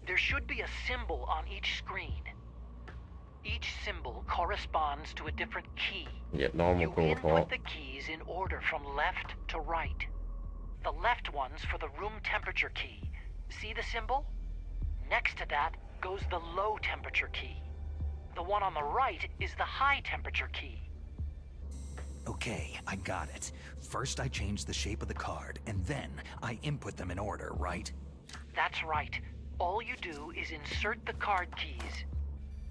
There should be a symbol on each screen. Each symbol corresponds to a different key. Yeah, normal You cold input hot. the keys in order from left to right. The left one's for the room temperature key. See the symbol? Next to that goes the low temperature key. The one on the right is the high temperature key. Okay, I got it. First I change the shape of the card, and then I input them in order, right? That's right. All you do is insert the card keys.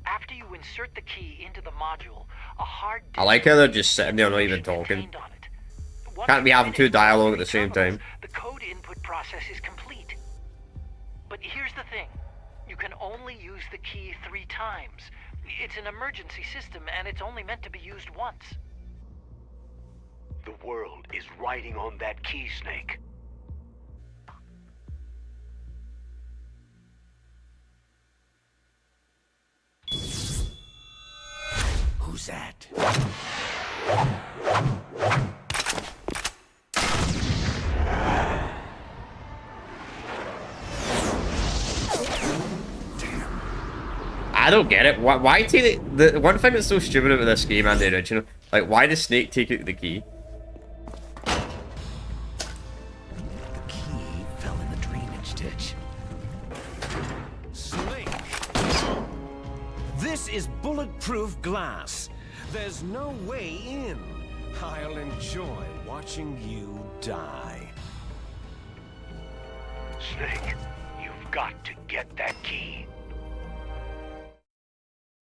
After you insert the key into the module, a hard disk I like how they're just sitting there not even is talking. contained on it. Once Can't be you having two finish dialogue at the the same terminals, time. The code input process is complete. But here's the thing. You can only use the key 3 times. It's an emergency system, and it's only meant to be used once. The world is riding on that key, Snake. Who's that? I don't get it. Why take it? The one thing that's so stupid about this game and the original, like, why does Snake take out the key? The key fell in the drainage ditch. Snake! This is bulletproof glass. There's no way in. I'll enjoy watching you die. Snake, you've got to get that key.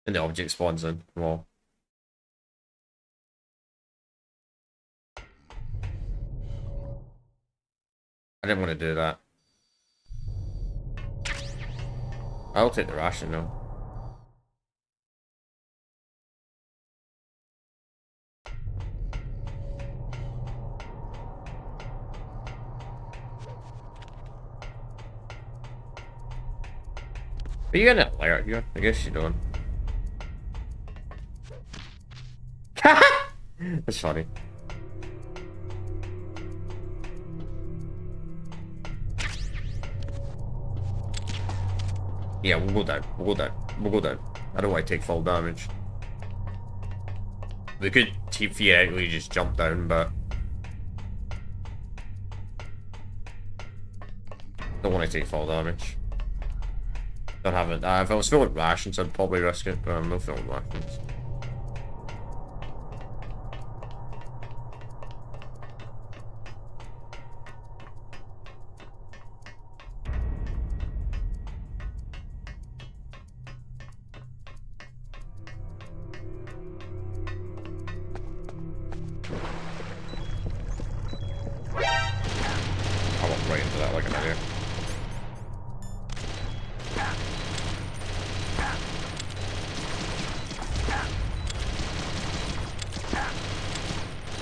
And the object spawns in. Well, I didn't want to do that. I'll take the ration though. Are you gonna alert here? I guess you don't. That's funny. Yeah, we'll go down. We'll go down. We'll go down. I don't want to take full damage. We could theoretically just jump down, but don't want to take full damage. Don't have it. If I was filling rations, I'd probably risk it, but I'm not filling rations. I walked right into that like an idiot.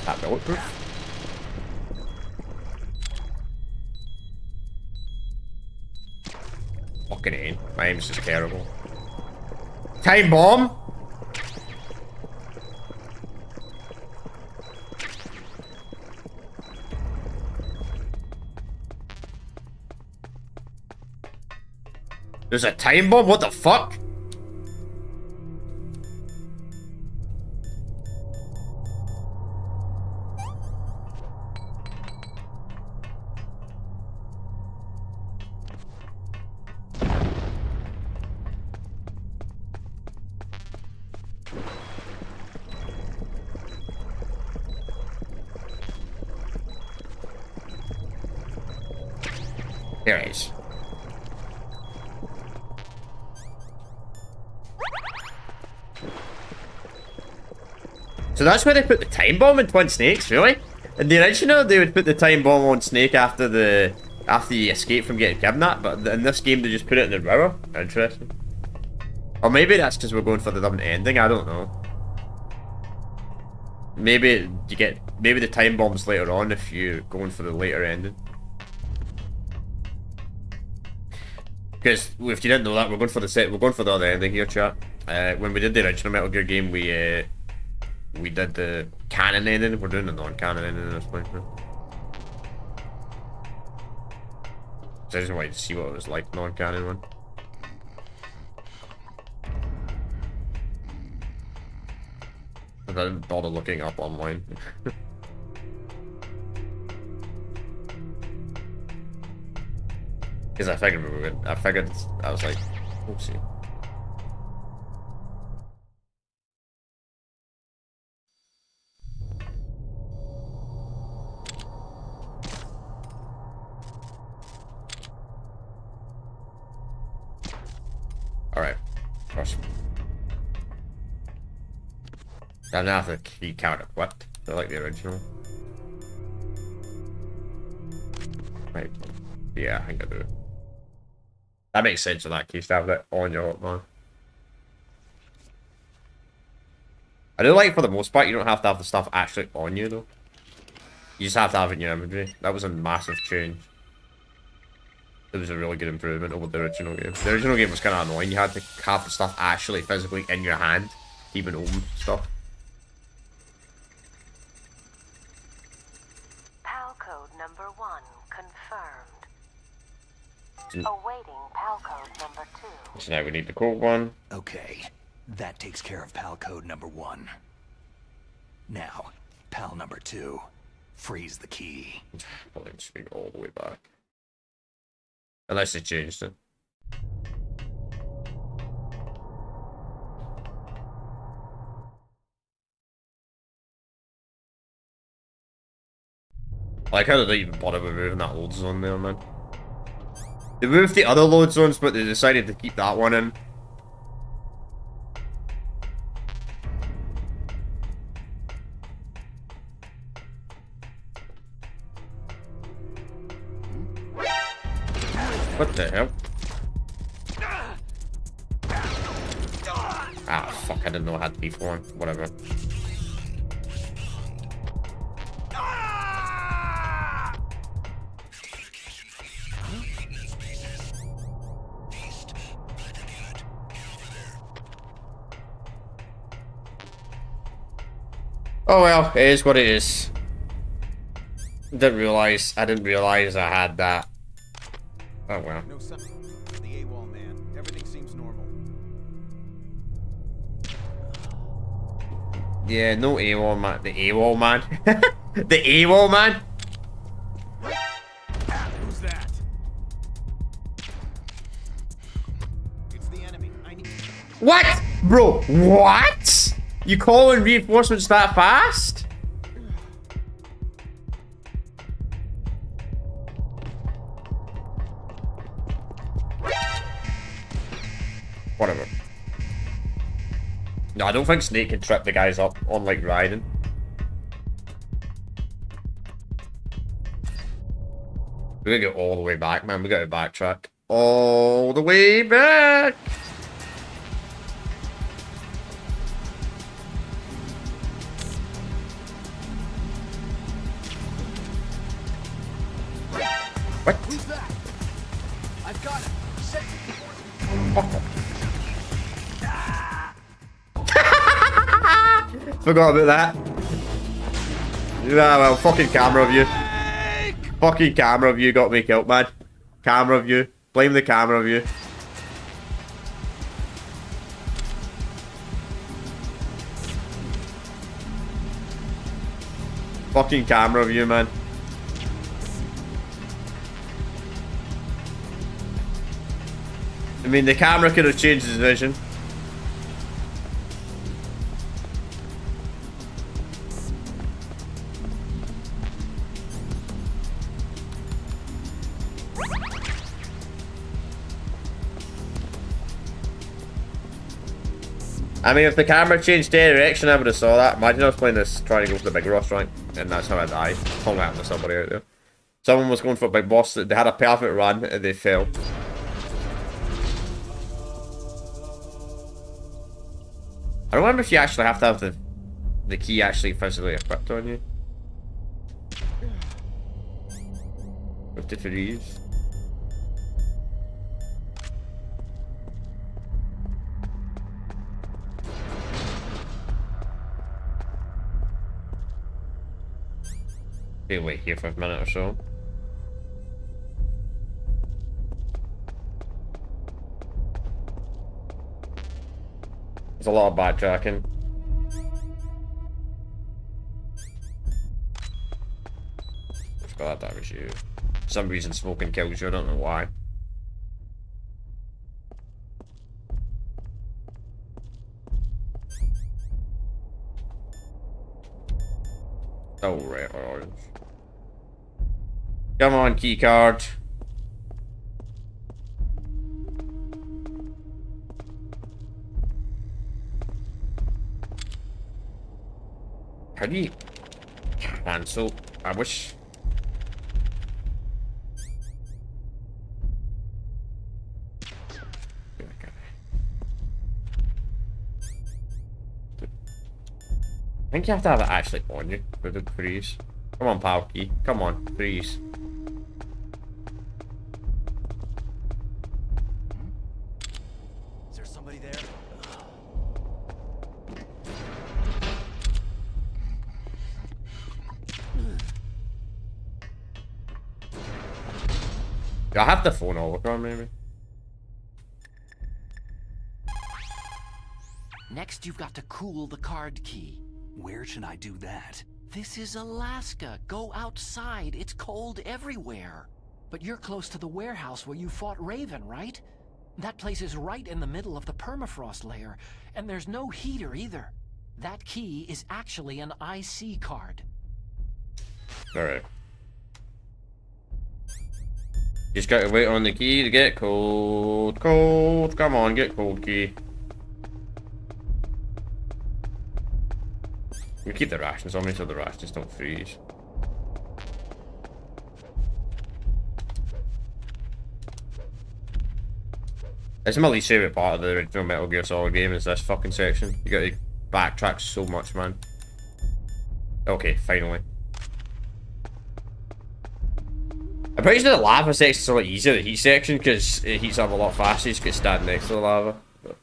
That bulletproof? Fucking aim. My aim's just terrible. Time bomb! There's a time bomb? What the fuck? There it is. So that's where they put the time bomb in Twin Snakes, really? In the original, they would put the time bomb on Snake after you escape from getting kidnapped, but in this game they just put it in the river. Interesting. Or maybe that's because we're going for the different ending. I don't know. Maybe the time bomb's later on if you're going for the later ending. Because if you didn't know that, we're going for the other ending here, chat. When we did the original Metal Gear game, we did the canon ending. We're doing the non-canon ending at this point now. So I just wanted to see what it was like, non-canon one. I didn't bother looking up online. Because I figured we would. I was like, we'll see. Alright. First. I now have the key card equipped. I like the original. Right. Yeah, I think I do. That makes sense in that case to have that on your man. I do like for the most part you don't have to have the stuff actually on you though. You just have to have it in your inventory. That was a massive change. It was a really good improvement over the original game. The original game was kind of annoying. You had to have the stuff actually physically in your hand, even open stuff. PAL code number 1 confirmed. Awaiting PAL code number 2. So now we need the code one. Okay, that takes care of PAL code number 1. Now, PAL number 2. Freeze the key. Probably just go all the way back. Unless they changed it. I like how they didn't even bother with moving that load zone there, man. They moved the other load zones, but they decided to keep that one in. What the hell? Ah, fuck, I didn't know I had B4. Whatever. Oh well, it is what it is. I didn't realize I had that. Oh well. No sign of the AWOL man. Everything seems normal. Yeah, no AWOL man. The AWOL man. The AWOL man. Who's that? It's the enemy. I need. What, bro? What? You calling reinforcements that fast? Whatever. No, I don't think Snake can trip the guys up, unlike Raiden. We gotta go all the way back, man. We gotta backtrack. All the way back! What? Who's that? I've got it. Set Forgot about that. Yeah, well, fucking camera view. Fucking camera view got me killed, man. Camera view. Blame the camera view. Fucking camera view, man. I mean, the camera could have changed his vision. I mean, if the camera changed direction, I would have saw that. Imagine I was playing this, trying to go for the big restaurant, and that's how I died. Probably happened to somebody out there. Someone was going for a big boss, they had a perfect run, and they failed. I don't remember if you actually have to have the key actually physically equipped on you. 53s. Okay, wait here for a minute or so. There's a lot of backtracking. God, that was you. For some reason smoking kills you, I don't know why. Oh, red or orange. Come on, keycard. How do you cancel? I wish. I think you have to have it actually on you for the freeze. Come on, Palky. Come on, freeze. Is there somebody there? Do I have the phone hologram, maybe? Next, you've got to cool the card key. Where should I do that? This is Alaska. Go outside. It's cold everywhere. But you're close to the warehouse where you fought Raven, right? That place is right in the middle of the permafrost layer, and there's no heater either. That key is actually an IC card. Alright. Just gotta wait on the key to get cold. Cold. Come on, get cold key. We keep the rations on me so the rations don't freeze. It's my least favourite part of the original Metal Gear Solid game is this fucking section. You gotta backtrack so much, man. Okay, finally. I'm pretty sure the lava section's a lot easier than the heat section because it heats up a lot faster. You just get stand next to the lava. But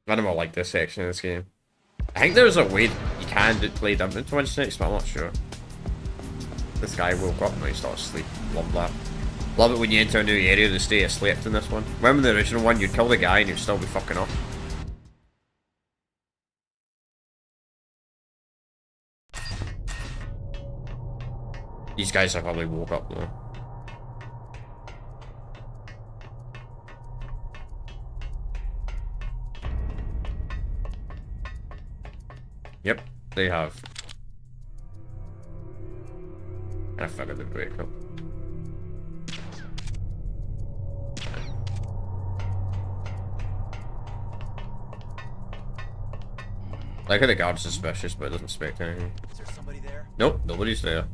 I don't like this section of this game. I think there's a way you can play them into one snakes, but I'm not sure. This guy woke up and he started asleep. Love that. Love it when you enter a new area to stay asleep in this one. Remember the original one, you'd kill the guy and you'd still be fucking up. These guys have probably woke up though. Yep, they have. I figured they'd wake up. Like how the guard's suspicious, but it doesn't expect anything. Is there somebody there? Nope, nobody's there.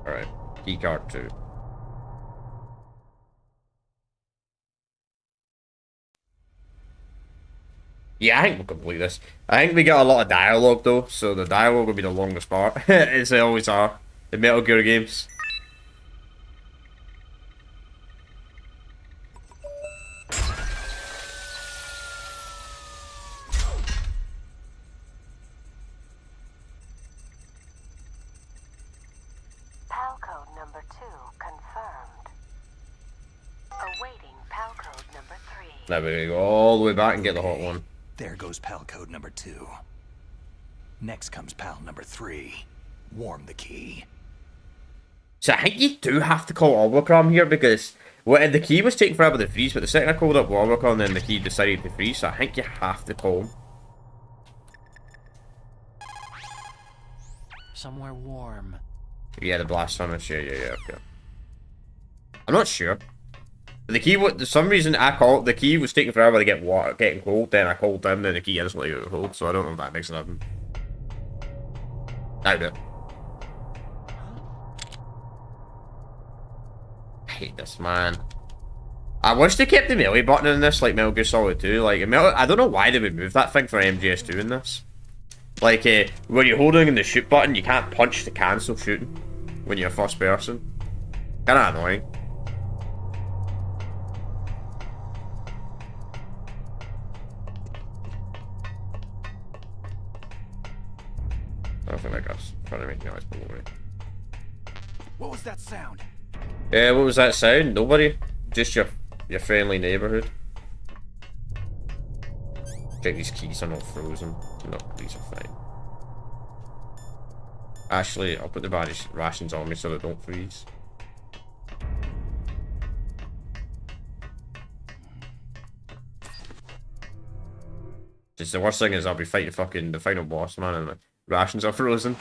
Alright, keycard 2. Yeah, I think we'll complete this. I think we got a lot of dialogue though, so the dialogue will be the longest part, as they always are in Metal Gear games. PAL code number 2 confirmed. Awaiting PAL code number 3. Now we go all the way back and get the hot one. There goes PAL code number 2. Next comes PAL number 3. Warm the key. So I think you do have to call Overcom here because the key was taking forever to freeze, but the second I called up Overcom, then the key decided to freeze, so I think you have to call him. Somewhere warm. Yeah, the blast furnace, yeah, okay. I'm not sure. The key, for some reason, the key was taking forever to get water, getting cold, then I called him, then the key instantly got cold, so I don't know if that makes it happen. Doubt it. I hate this, man. I wish they kept the melee button in this, like Metal Gear Solid 2. Like, I don't know why they would move that thing for MGS2 in this. Like, when you're holding the shoot button, you can't punch to cancel shooting when you're first person. Kinda annoying. I don't think that guy's trying to make noise below me. What was that sound? Yeah, what was that sound? Nobody? Just your friendly neighborhood. Check these keys are not frozen. No, these are fine. Actually, I'll put the rations on me so they don't freeze. Just the worst thing is I'll be fighting fucking the final boss, man, and the rations are frozen.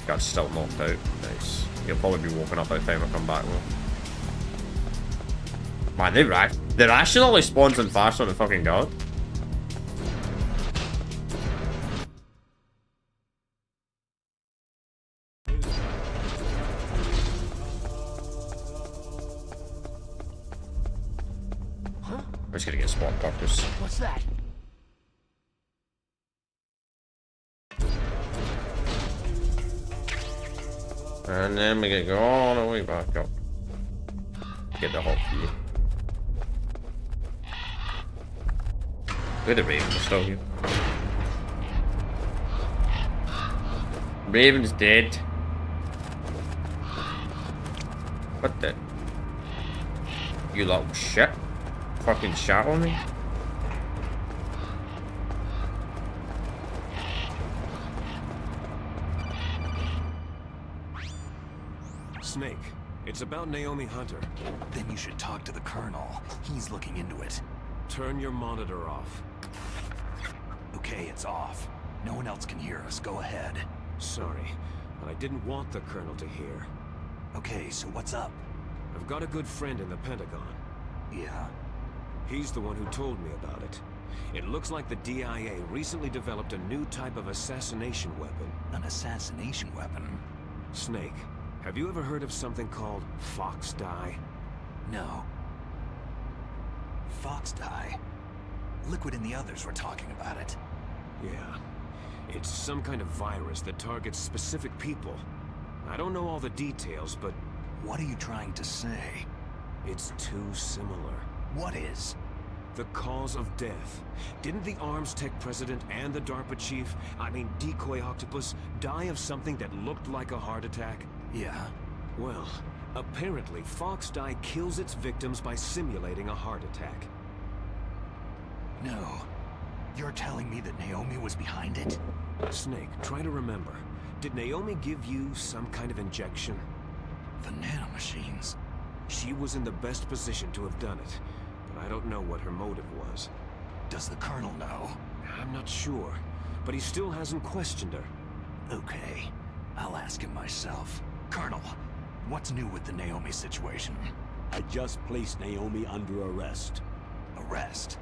Got still knocked out. Nice. He'll probably be woken up by the time I come back though. Man, the ration always spawns in faster than the fucking guard. I'm just gonna get spot purpose. What's that? And then we get go all the way back up. Get the hot key. Look at the Raven, they're still here. Raven's dead. What the? You little shit. Fucking shot on me. Snake, it's about Naomi Hunter. Then you should talk to the Colonel. He's looking into it. Turn your monitor off. Okay, it's off. No one else can hear us. Go ahead. Sorry, but I didn't want the Colonel to hear. Okay, so what's up? I've got a good friend in the Pentagon. Yeah? He's the one who told me about it. It looks like the DIA recently developed a new type of assassination weapon. An assassination weapon? Snake, have you ever heard of something called Fox Dye? No. Fox Dye? Liquid and the others were talking about it. Yeah. It's some kind of virus that targets specific people. I don't know all the details, but... What are you trying to say? It's too similar. What is? The cause of death. Didn't the Arms Tech president and the DARPA chief, I mean Decoy Octopus, die of something that looked like a heart attack? Yeah. Well, apparently Fox Dye kills its victims by simulating a heart attack. No. You're telling me that Naomi was behind it? Snake, try to remember. Did Naomi give you some kind of injection? The nanomachines. She was in the best position to have done it, but I don't know what her motive was. Does the Colonel know? I'm not sure, but he still hasn't questioned her. Okay, I'll ask him myself. Colonel, what's new with the Naomi situation? I just placed Naomi under arrest. Arrest?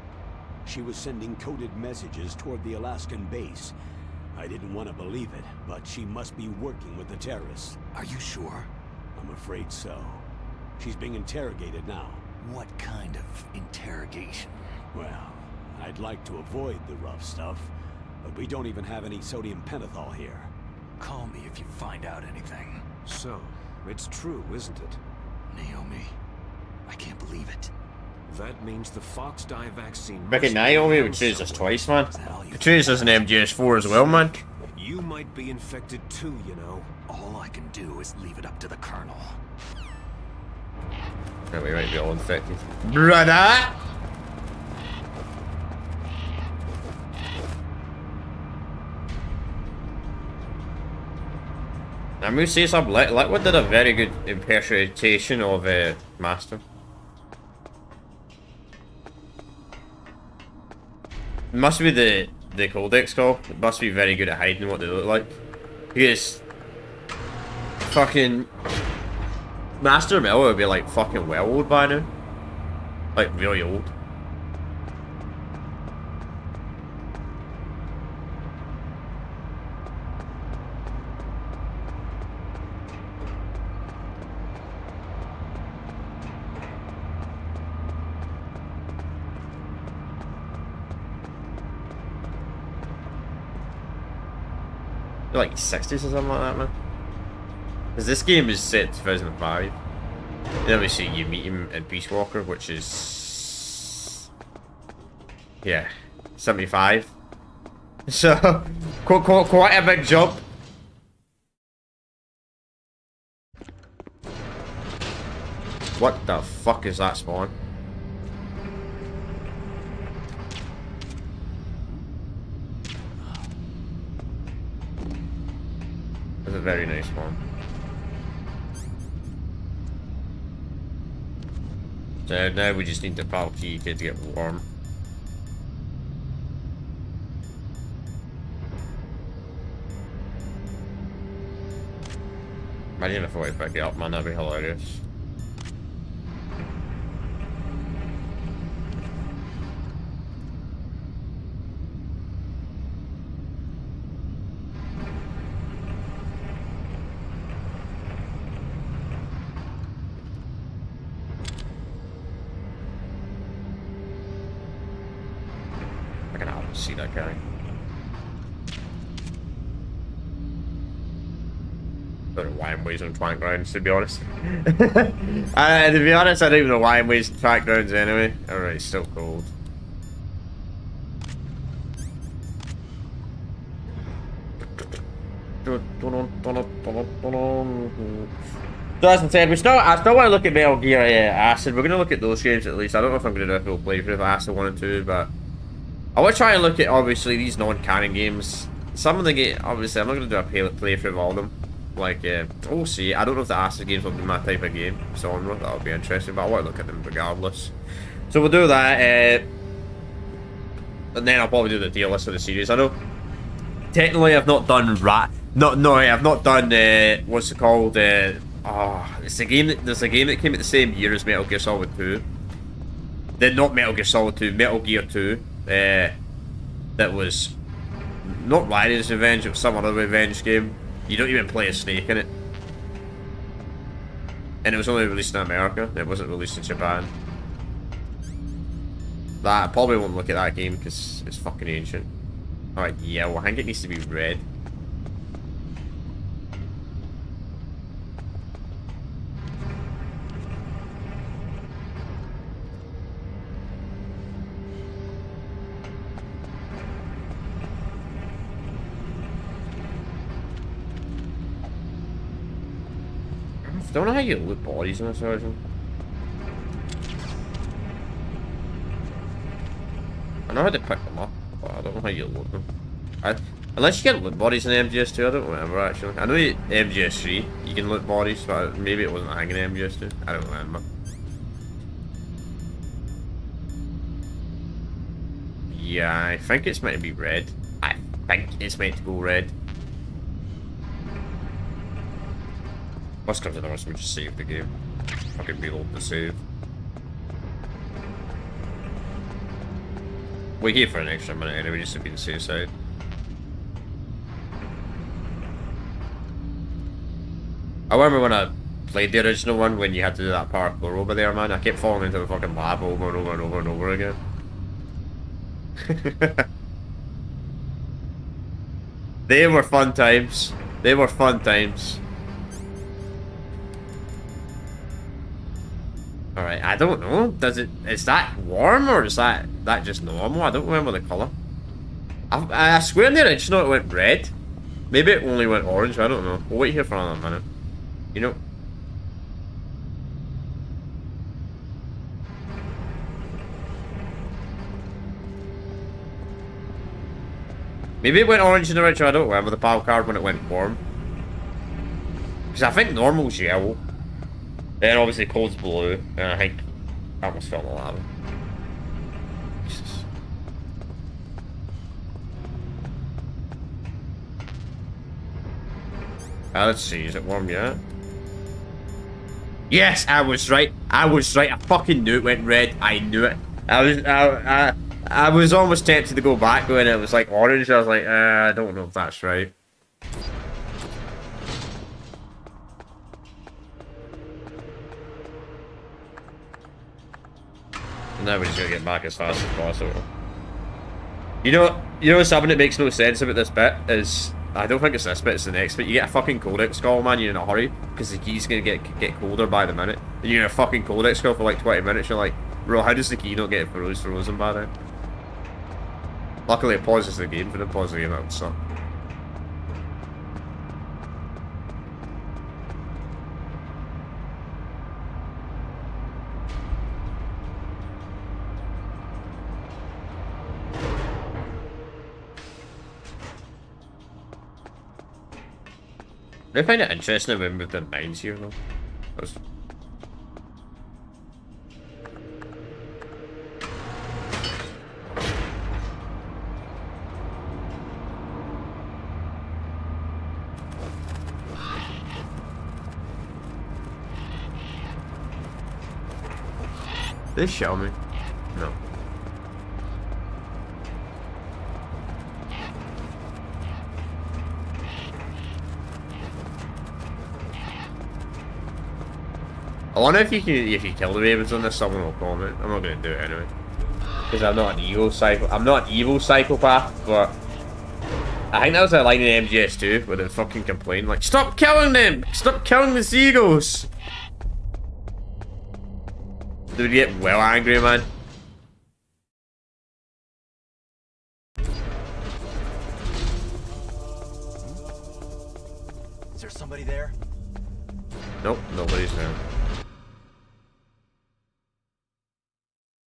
She was sending coded messages toward the Alaskan base. I didn't want to believe it, but she must be working with the terrorists. Are you sure? I'm afraid so. She's being interrogated now. What kind of interrogation? Well, I'd like to avoid the rough stuff, but we don't even have any sodium pentothal here. Call me if you find out anything. So, it's true, isn't it? Naomi, I can't believe it. That means the Fox Dye vaccine... Becky Naomi betrays us twice, man. Betrays us in MGS4 as well, man. You might be infected too, you know. All I can do is leave it up to the Colonel. No, we might be all infected. Brother! I must say something. Liquid did a very good impersonation of Master. It must be the codex call. It must be very good at hiding what they look like. Because fucking Master Miller would be like fucking well old by now. Like really old. Like 60s or something like that, man. Because this game is set 2005. Then we see you meet him in Peace Walker, which is... yeah, 75. So, quite a big jump. What the fuck is that spawn? That's a very nice one. So now we just need the PAL key to get warm. Imagine if I pick it up, man, that'd be hilarious. I can hardly see that guy. I don't know why I'm wasting track grounds, to be honest. To be honest, I don't even know why I'm wasting track grounds anyway. Alright, it's still cold. So as I said, I still want to look at Metal Gear Acid. We're going to look at those games at least. I don't know if I'm going to do a full playthrough of Acid 1 and 2, but I want to try and look at, obviously, these non-canon games. Some of the games, obviously, I'm not going to do a playthrough of all of them. Like, we'll see. I don't know if the Acid games will be my type of game, so I don't know if that'll be interesting, but I want to look at them regardless. So we'll do that, and then I'll probably do the tier list of the series. I know, technically, I've not done I've not done, what's it called, it's a game there's a game that came at the same year as Metal Gear Solid 2. Then not Metal Gear Solid 2, Metal Gear 2, that was not Ryan's Revenge, it was some other revenge game. You don't even play a Snake in it. And it was only released in America, it wasn't released in Japan. I probably won't look at that game because it's fucking ancient. Alright, yeah, well I think it needs to be red. I don't know how you loot bodies in this version. I know how to pick them up, but I don't know how you loot them. Unless you can loot bodies in MGS2, I don't remember actually. I know MGS3 you can loot bodies, but maybe it wasn't hanging in MGS2. I don't remember. Yeah, I think it's meant to be red. I think it's meant to go red. Worst comes to the worst, we just save the game. Fucking reload the save. We're here for an extra minute anyway, just to be on the safe side. I remember when I played the original one, when you had to do that parkour over there, man. I kept falling into the fucking lava over and over and over and over again. They were fun times. They were fun times. Alright, I don't know. Is that warm or is that just normal? I don't remember the colour. I swear in the original it went red. Maybe it only went orange, I don't know. We'll wait here for another minute. You know? Maybe it went orange in the original, I don't remember the PAL card when it went warm. Because I think normal's yellow. Then obviously cold's blue, and I think I almost fell in the lava. Jesus. Let's see, is it warm yet? Yes, I was right. I was right. I fucking knew it went red. I knew it. I was almost tempted to go back when it was like orange. I was like, I don't know if that's right. Now we just gotta get back as fast as possible. You know something that makes no sense about this bit is, I don't think it's this bit, it's the next bit. You get a fucking codex call, man, you're in a hurry, because the key's gonna get colder by the minute. And you're in a fucking codex call for like 20 minutes, you're like, bro, how does the key not get frozen by then? Luckily it pauses the game, but it pauses the game out, so. I find it interesting when with the mines here though. Did they show me? No. I wonder if you kill the ravens on this, someone will comment. I'm not gonna do it anyway. Because I'm not an evil psychopath, but I think that was a line in MGS2 where they fucking complain like, stop killing them! Stop killing the seagulls! They would get well angry, man. Is there somebody there? Nope, nobody's there.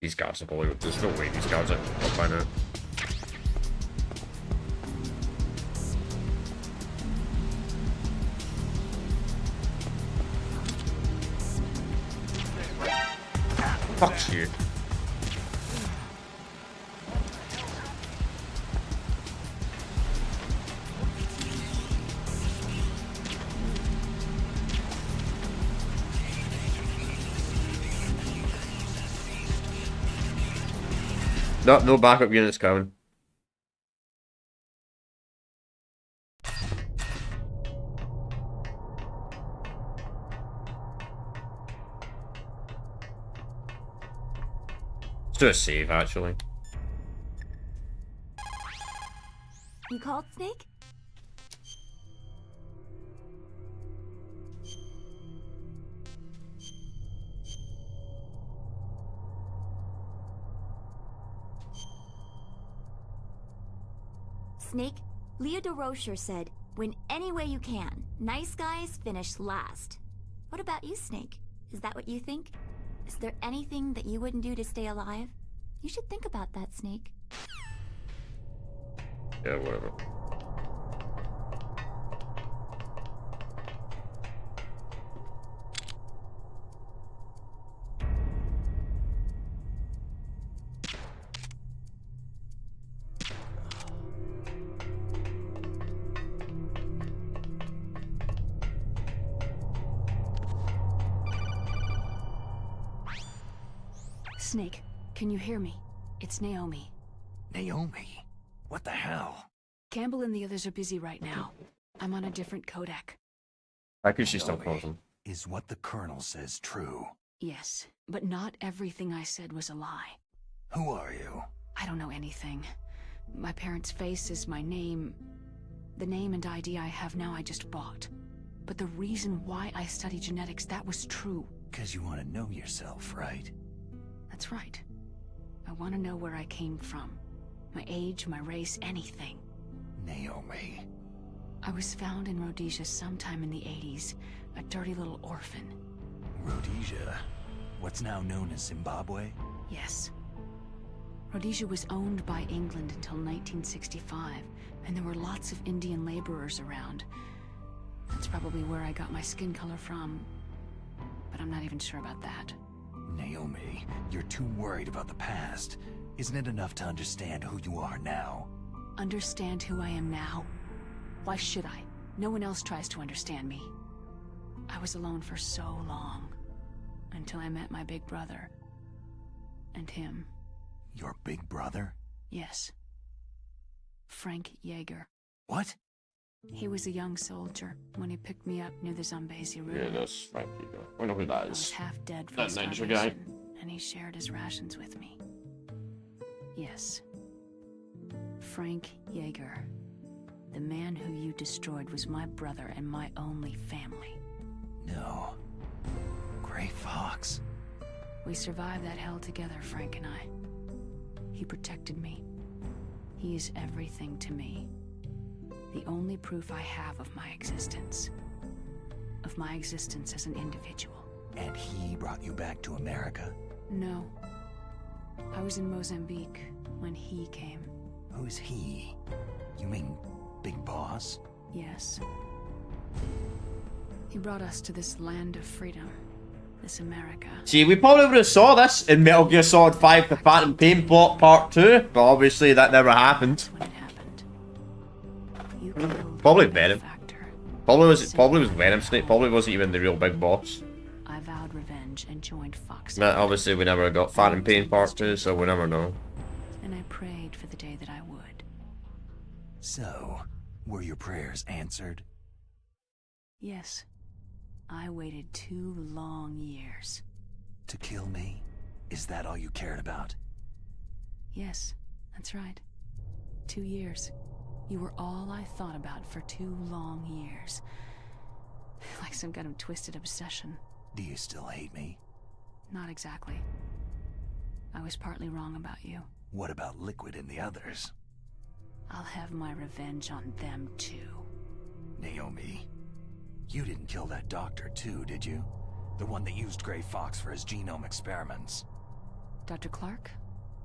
These guards are probably... There's no way these guards are up by now. Fuck you. No backup units coming. Let's do a save, actually. You called, Snake? Snake, Leah DeRocher said, win any way you can. Nice guys finish last. What about you, Snake? Is that what you think? Is there anything that you wouldn't do to stay alive? You should think about that, Snake. Yeah, whatever. Snake, can you hear me? It's Naomi. Naomi? What the hell? Campbell and the others are busy right now. I'm on a different codec. How could she still close them? Is what the Colonel says true? Yes, but not everything I said was a lie. Who are you? I don't know anything. My parents' face is my name. The name and ID I have now I just bought. But the reason why I study genetics, that was true. 'Cause you want to know yourself, right? That's right. I want to know where I came from. My age, my race, anything. Naomi. I was found in Rhodesia sometime in the 80s. A dirty little orphan. Rhodesia? What's now known as Zimbabwe? Yes. Rhodesia was owned by England until 1965, and there were lots of Indian laborers around. That's probably where I got my skin color from, but I'm not even sure about that. Naomi, you're too worried about the past. Isn't it enough to understand who you are now? Understand who I am now? Why should I? No one else tries to understand me. I was alone for so long, until I met my big brother. And him. Your big brother? Yes. Frank Yeager. What? He was a young soldier when he picked me up near the Zambezi River. Yeah, that's Frank Yeager. I know who that I was is. half dead from That ninja guy. starvation, and he shared his rations with me. Yes. Frank Yeager. The man who you destroyed was my brother and my only family. No. Gray Fox. We survived that hell together, Frank and I. He protected me. He is everything to me. The only proof I have of my existence. Of my existence as an individual. And he brought you back to America? No. I was in Mozambique when he came. Who's he? You mean Big Boss? Yes. He brought us to this land of freedom. This America. See, we probably would have saw this in Metal Gear Solid 5 The Phantom Pain Plot Part 2, but obviously that never happened. When it happened. You killed Probably the Venom. factor. Probably was Venom Snake, probably wasn't even the real big boss. I vowed revenge and joined Fox. But obviously we never got Phantom Pain Part 2, so we never know. And I prayed for the day that I would. So, were your prayers answered? Yes. I waited 2 long years. To kill me? Is that all you cared about? Yes, that's right. 2 years. You were all I thought about for 2 long years. Like some kind of twisted obsession. Do you still hate me? Not exactly. I was partly wrong about you. What about Liquid and the others? I'll have my revenge on them too. Naomi, you didn't kill that doctor too, did you? The one that used Gray Fox for his genome experiments. Dr. Clark?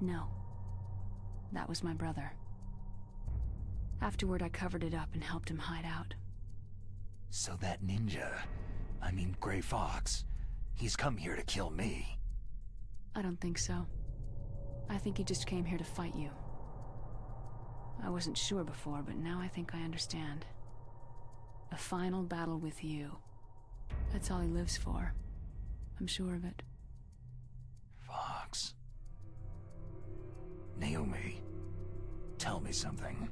No. That was my brother. Afterward, I covered it up and helped him hide out. So that ninja, I mean Gray Fox, he's come here to kill me. I don't think so. I think he just came here to fight you. I wasn't sure before, but now I think I understand. A final battle with you. That's all he lives for. I'm sure of it. Fox. Naomi, tell me something.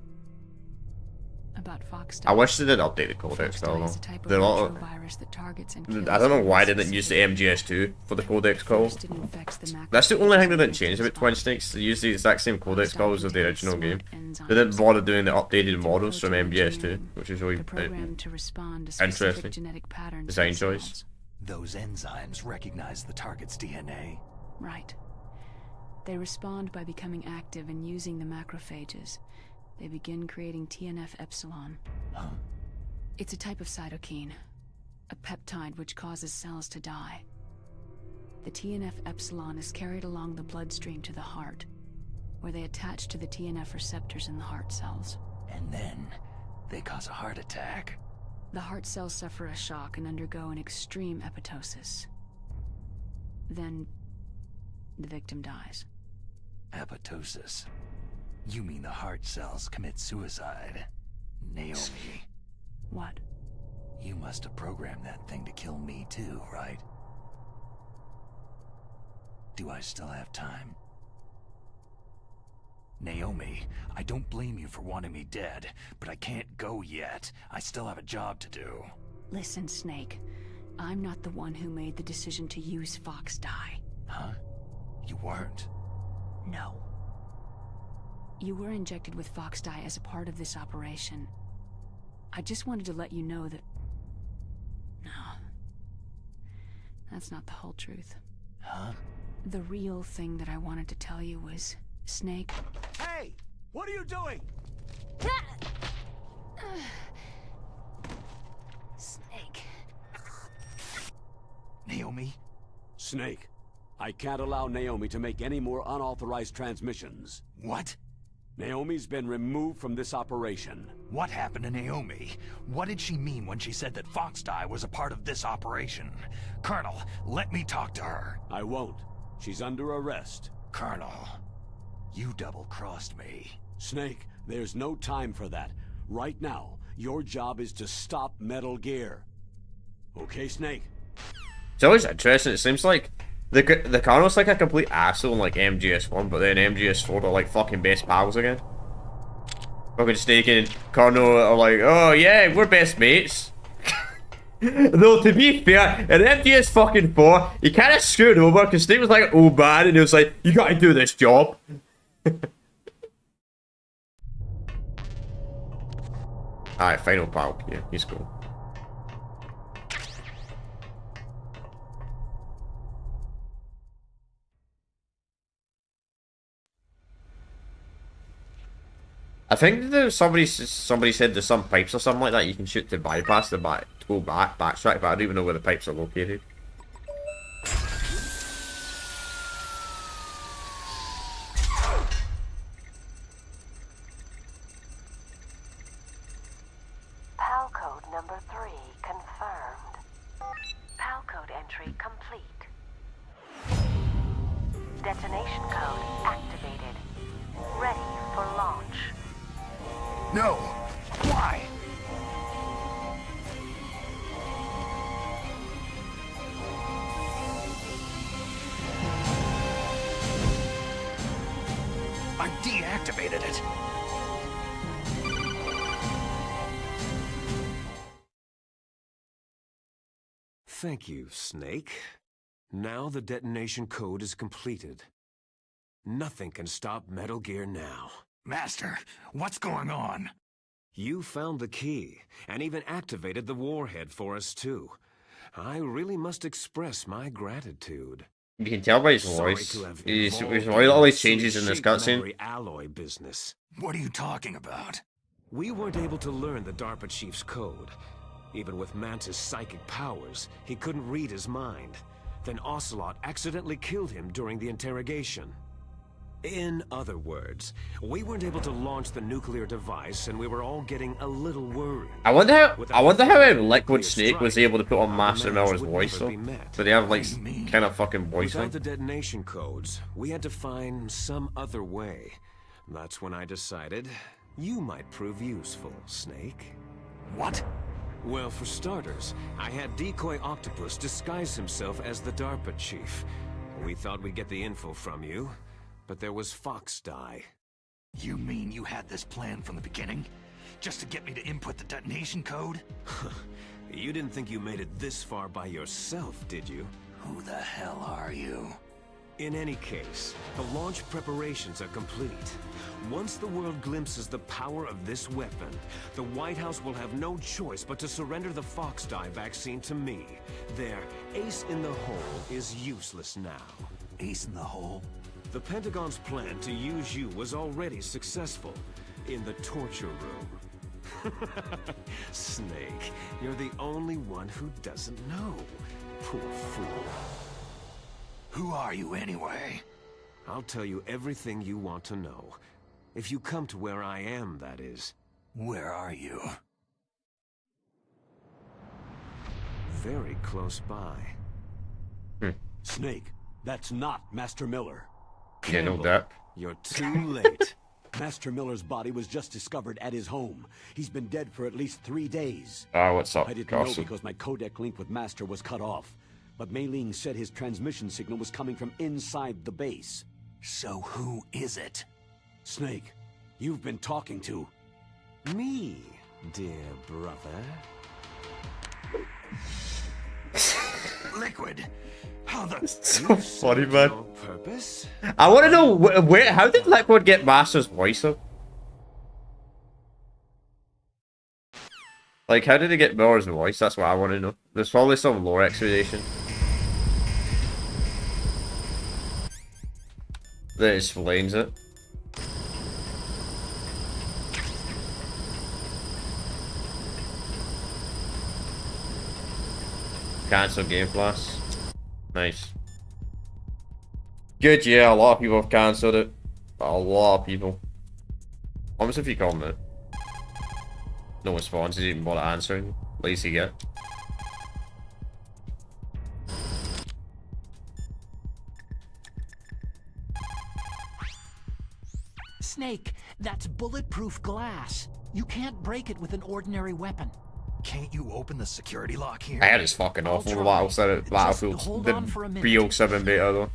About Fox. I wish they did update the codex though. They're not. I don't know why they didn't use the MGS2 for the codex call. That's the only thing they didn't change about Twin Snakes. They used the exact same codex calls as the original game. They didn't bother doing the updated models from MGS2, which is really interesting. Design choice. Those enzymes recognize the target's DNA. Right. They respond by becoming active and using the macrophages. They begin creating TNF-epsilon. Huh? It's a type of cytokine, a peptide which causes cells to die. The TNF-epsilon is carried along the bloodstream to the heart, where they attach to the TNF receptors in the heart cells. And then, they cause a heart attack. The heart cells suffer a shock and undergo an extreme apoptosis. Then, the victim dies. Apoptosis? You mean the heart cells commit suicide? Naomi. What? You must have programmed that thing to kill me too, right? Do I still have time? Naomi, I don't blame you for wanting me dead, but I can't go yet. I still have a job to do. Listen, Snake. I'm not the one who made the decision to use Fox dye. Huh? You weren't? No. You were injected with Fox dye as a part of this operation. I just wanted to let you know that... No. That's not the whole truth. Huh? The real thing that I wanted to tell you was... Snake... Hey! What are you doing? Snake... Naomi? Snake, I can't allow Naomi to make any more unauthorized transmissions. What? Naomi's been removed from this operation. What happened to Naomi? What did she mean when she said that Fox dye was a part of this operation? Colonel, let me talk to her. I won't. She's under arrest. Colonel, you double-crossed me. Snake, there's no time for that. Right now, your job is to stop Metal Gear. Okay, Snake? It's always interesting. It seems like the Colonel's like a complete asshole in like MGS1, but then MGS4 are like fucking best pals again. Fucking Snake and Colonel are like, oh yeah, we're best mates. Though to be fair, in MGS fucking 4, he kind of screwed over because Snake was like an old man and he was like, you gotta do this job. Alright, final pal. Yeah, he's cool. I think somebody said there's some pipes or something like that you can shoot to bypass the back, to go backtrack, but I don't even know where the pipes are located. PAL code number 3 confirmed. PAL code entry complete. Detonation code activated. Ready for launch. No! Why? I deactivated it. Thank you, Snake. Now the detonation code is completed. Nothing can stop Metal Gear now. Master, what's going on? You found the key, and even activated the warhead for us too. I really must express my gratitude. You can tell by his voice. His voice always changes in this cutscene. Alloy business. What are you talking about? We weren't able to learn the DARPA chief's code. Even with Mantis' psychic powers, he couldn't read his mind. Then Ocelot accidentally killed him during the interrogation. In other words, we weren't able to launch the nuclear device, and we were all getting a little worried. I wonder how Liquid Snake was able to put on Master Miller's voice though. But they have like kind of fucking voice Without thing. the detonation codes, we had to find some other way. That's when I decided you might prove useful, Snake. What? Well, for starters, I had Decoy Octopus disguise himself as the DARPA chief. We thought we'd get the info from you, but there was Fox Die. You mean you had this plan from the beginning? Just to get me to input the detonation code? You didn't think you made it this far by yourself, did you? Who the hell are you? In any case, the launch preparations are complete. Once the world glimpses the power of this weapon, the White House will have no choice but to surrender the Fox Die vaccine to me. Their ace in the hole is useless now. Ace in the hole? The Pentagon's plan to use you was already successful in the torture room. Snake, you're the only one who doesn't know. Poor fool. Who are you anyway? I'll tell you everything you want to know. If you come to where I am, that is. Where are you? Very close by. Snake, that's not Master Miller. Yeah, no doubt. You're too late. Master Miller's body was just discovered at his home. He's been dead for at least 3 days. Ah, what's up, I didn't know Carson? because my codec link with Master was cut off. But Mei Ling said his transmission signal was coming from inside the base. So who is it? Snake, you've been talking to... Me, dear brother. Liquid! How the... So funny, man. On purpose? I want to know where. How did Liquid get Master's voice up? Like, how did he get Miller's voice? That's what I want to know. There's probably some lore explanation that explains it. Cancel Game Plus. Nice. Good, yeah, a lot of people have cancelled it. A lot of people. Almost if you comment. No responses, even bother answering. Lazy get. Snake, that's bulletproof glass. You can't break it with an ordinary weapon. Can't you open the security lock here? That is fucking awful. Battlefield, the real 7 beta though.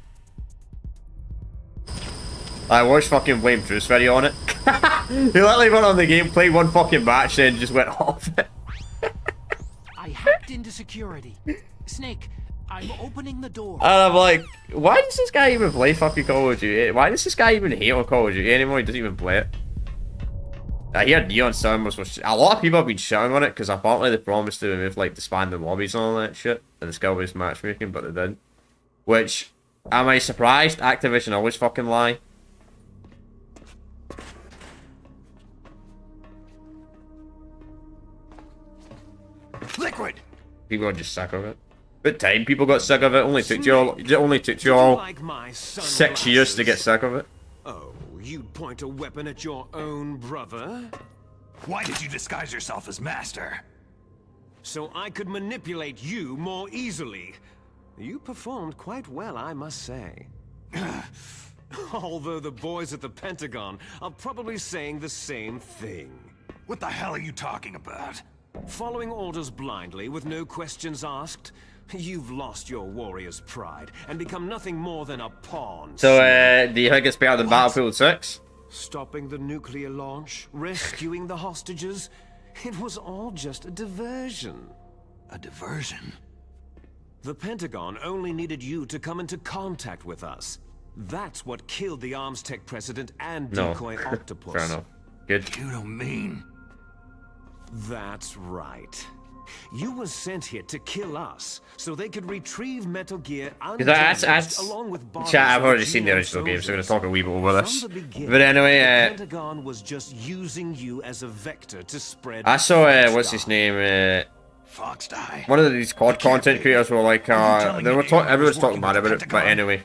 I watched fucking Blame Truth's video on it. He literally went on the game, played one fucking match, then just went off it. I hacked into security. Snake, I'm opening the door. And I'm like, why does this guy even play fucking Call of Duty? Why does this guy even hate on Call of Duty anymore? He doesn't even play it. I hear Neon Summers was... A lot of people have been shouting on it, because apparently they promised to remove, like, disbanded lobbies and all that shit, and the skill-based matchmaking, but they didn't. Which, am I surprised? Activision always fucking lie. People are just sick of it. But time people got sick of it. It only took you all Like my 6 years to get sick of it. Oh, you'd point a weapon at your own brother? Why did you disguise yourself as Master? So I could manipulate you more easily. You performed quite well, I must say. Although the boys at the Pentagon are probably saying the same thing. What the hell are you talking about? Following orders blindly with no questions asked, you've lost your warrior's pride and become nothing more than a pawn. So, do you think it's better than Battlefield 6? Stopping the nuclear launch, rescuing the hostages, it was all just a diversion. A diversion? The Pentagon only needed you to come into contact with us. That's what killed the Arms Tech president and Decoy Octopus. Fair enough. Good. You don't mean... That's right. You were sent here to kill us, so they could retrieve Metal Gear undamaged, along with Chat, I've already seen the original game, so I'm going to talk a wee bit over this. But anyway, the Pentagon was just using you as a vector to spread. I saw, what's his name, Foxdie. One of these COD content creators were like, everyone's talking bad about it, but anyway.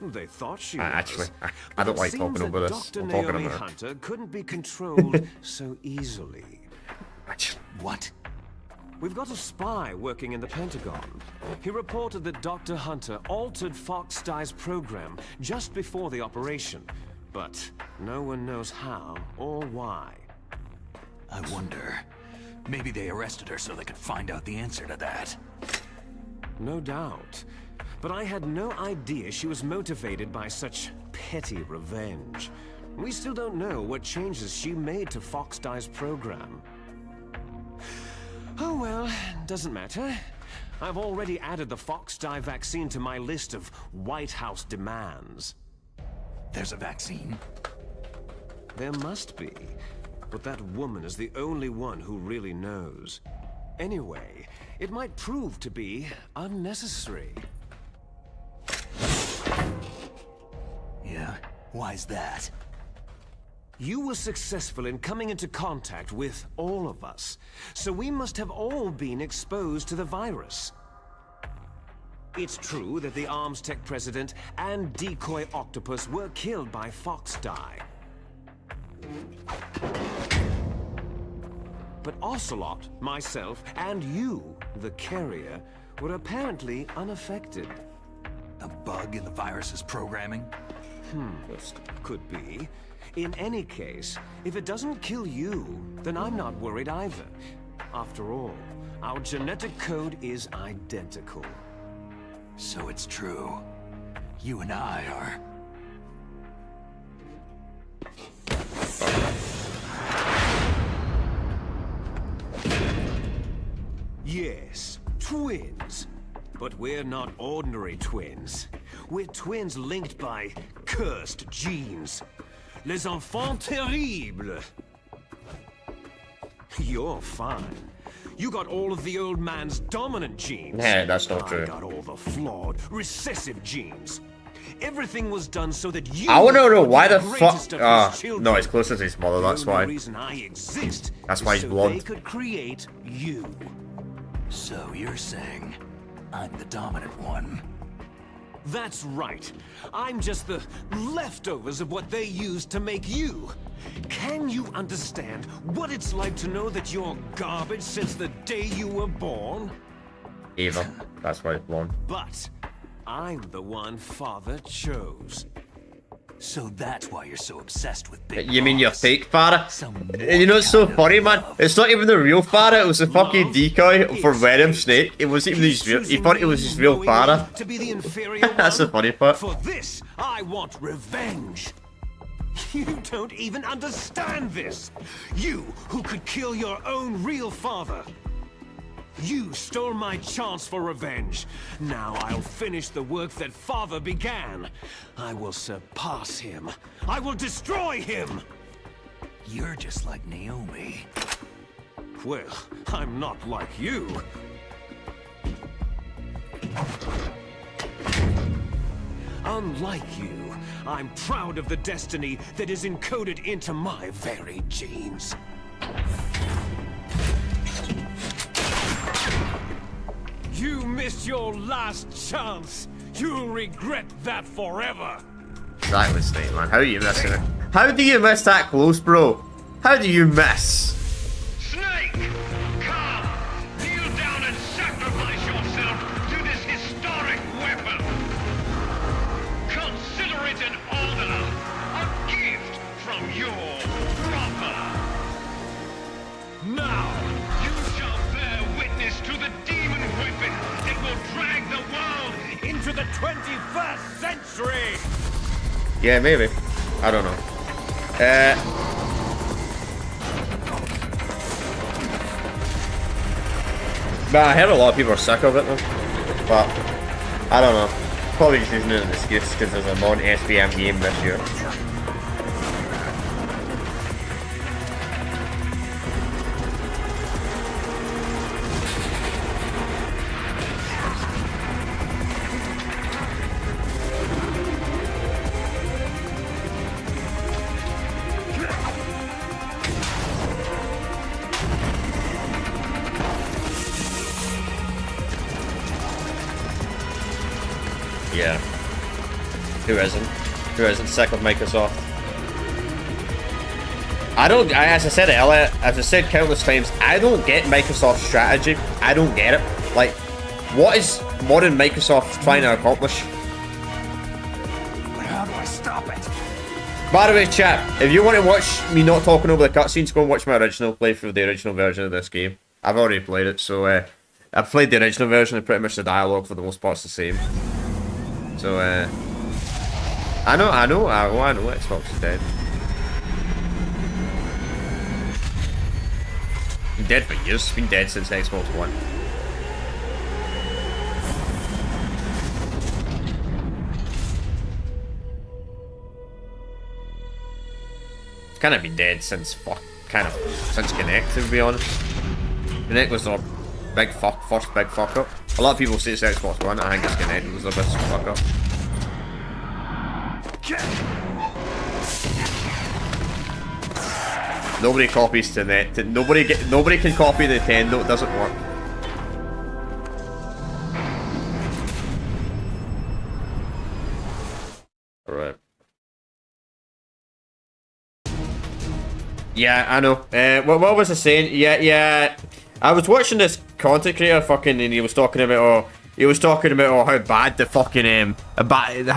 They thought she actually, I don't like talking over this. I'm talking about it. Hunter couldn't be controlled so easily. What? We've got a spy working in the Pentagon. He reported that Dr. Hunter altered Foxdie's program just before the operation, but no one knows how or why. I wonder. Maybe they arrested her so they could find out the answer to that. No doubt. But I had no idea she was motivated by such petty revenge. We still don't know what changes she made to Foxdie's program. Oh well, doesn't matter. I've already added the Foxdie vaccine to my list of White House demands. There's a vaccine? There must be. But that woman is the only one who really knows. Anyway, it might prove to be unnecessary. Yeah? Why's that? You were successful in coming into contact with all of us, so we must have all been exposed to the virus. It's true that the Arms Tech president and Decoy Octopus were killed by Foxdie. But Ocelot, myself, and you, the carrier, were apparently unaffected. A bug in the virus's programming? Could be. In any case, if it doesn't kill you, then I'm not worried either. After all, our genetic code is identical. So it's true. You and I are... Yes, twins. But we're not ordinary twins. We're twins linked by cursed genes. Les enfants terribles. You're fine. You got all of the old man's dominant genes. Nah, that's not true. I got all the flawed, recessive genes. Everything was done so that you... I want to know why the greatest fuck... of his children. no, it's closer to his mother, that's The only why. reason I exist That's is why he's so blonde. they could create you. So you're saying I'm the dominant one? That's right. I'm just the leftovers of what they used to make you. Can you understand what it's like to know that you're garbage since the day you were born? Ava, that's why he's blonde. But I'm the one Father chose. So that's why you're so obsessed with Big You mean your Boss. fake father? Some You know what's so kind of funny, man? love. It's not even the real father, it was a fucking Love decoy for is Venom hate. Snake. It wasn't even his real... He Choosing thought it was me his real knowingly father. To be the inferior That's the one? funny part. For this, I want revenge. You don't even understand this. You who could kill your own real father. You stole my chance for revenge. Now I'll finish the work that Father began. I will surpass him. I will destroy him. You're just like Naomi. Well, I'm not like you. Unlike you, I'm proud of the destiny that is encoded into my very genes. You missed your last chance. You'll regret that forever. Exactly, Snake, man. How are you missing it? How do you miss that close, bro? How do you miss? Snake! Come! Kneel down and sacrifice yourself to this historic weapon! Consider it an honor, a gift from your brother! Now! You shall bear witness to the demon weapon that will drag the world Into the 21st century! Yeah, maybe. I don't know. But I heard a lot of people are sick of it though. But I don't know. Probably just using it as an excuse because there's a non-SBM game this year. Yeah. Who isn't? Who isn't sick of Microsoft? As I said earlier, as I said countless times, I don't get Microsoft's strategy. I don't get it. Like, what is modern Microsoft trying to accomplish? How do I stop it? By the way, chat, if you want to watch me not talking over the cutscenes, go and watch my original playthrough of the original version of this game. I've already played it, so I've played the original version and pretty much the dialogue for the most part is the same. So, I know, Xbox is dead. Been dead for years, it's been dead since Xbox One. It's kind of been dead since, since Kinect, to be honest. Kinect was their big first big fuck up. A lot of people say it's Xbox One, I think it's Kinect was their best fuck up. Nobody copies to net. Nobody can copy the Nintendo. It doesn't work. Alright. Yeah, I know. What was I saying? Yeah. I was watching this content creator and he was talking about how bad the fucking how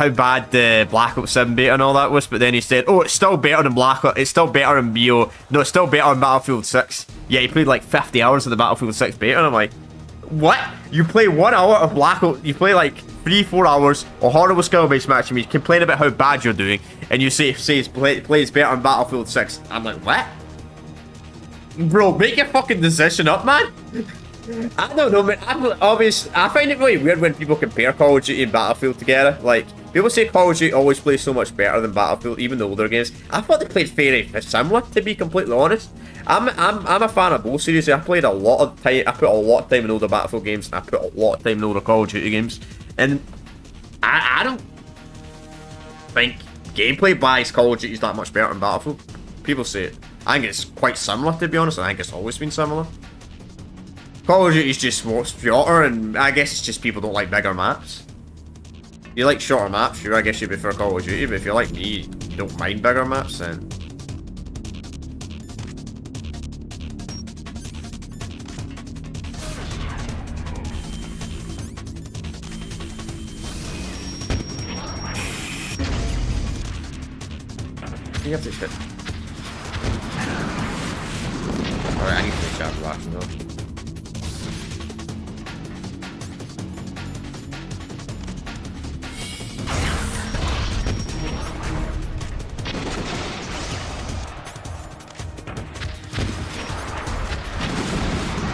bad the Black Ops 7 beta and all that was, but then he said, oh, it's still better than it's still better than it's still better than Battlefield 6. Yeah, he played like 50 hours of the Battlefield 6 beta, and I'm like, what? You play 1 hour of Black Ops, you play like 3-4 hours of horrible skill-based matching, you complain about how bad you're doing, and you say it plays better than Battlefield 6. I'm like, what? Bro, make your fucking decision up, man. I don't know, man. I find it really weird when people compare Call of Duty and Battlefield together. Like, people say Call of Duty always plays so much better than Battlefield, even the older games. I thought they played very similar, to be completely honest. I'm a fan of both series. I played a lot of time. I put a lot of time in older Battlefield games, and I put a lot of time in older Call of Duty games. And I don't think gameplay-wise Call of Duty is that much better than Battlefield. People say it. I think it's quite similar, to be honest. I think it's always been similar. Call of Duty is just shorter, and I guess it's just people don't like bigger maps. If you like shorter maps, sure, I guess you prefer Call of Duty, but if you're like me, you don't mind bigger maps, then... You have to shit. Alright, I need to shot blocks though.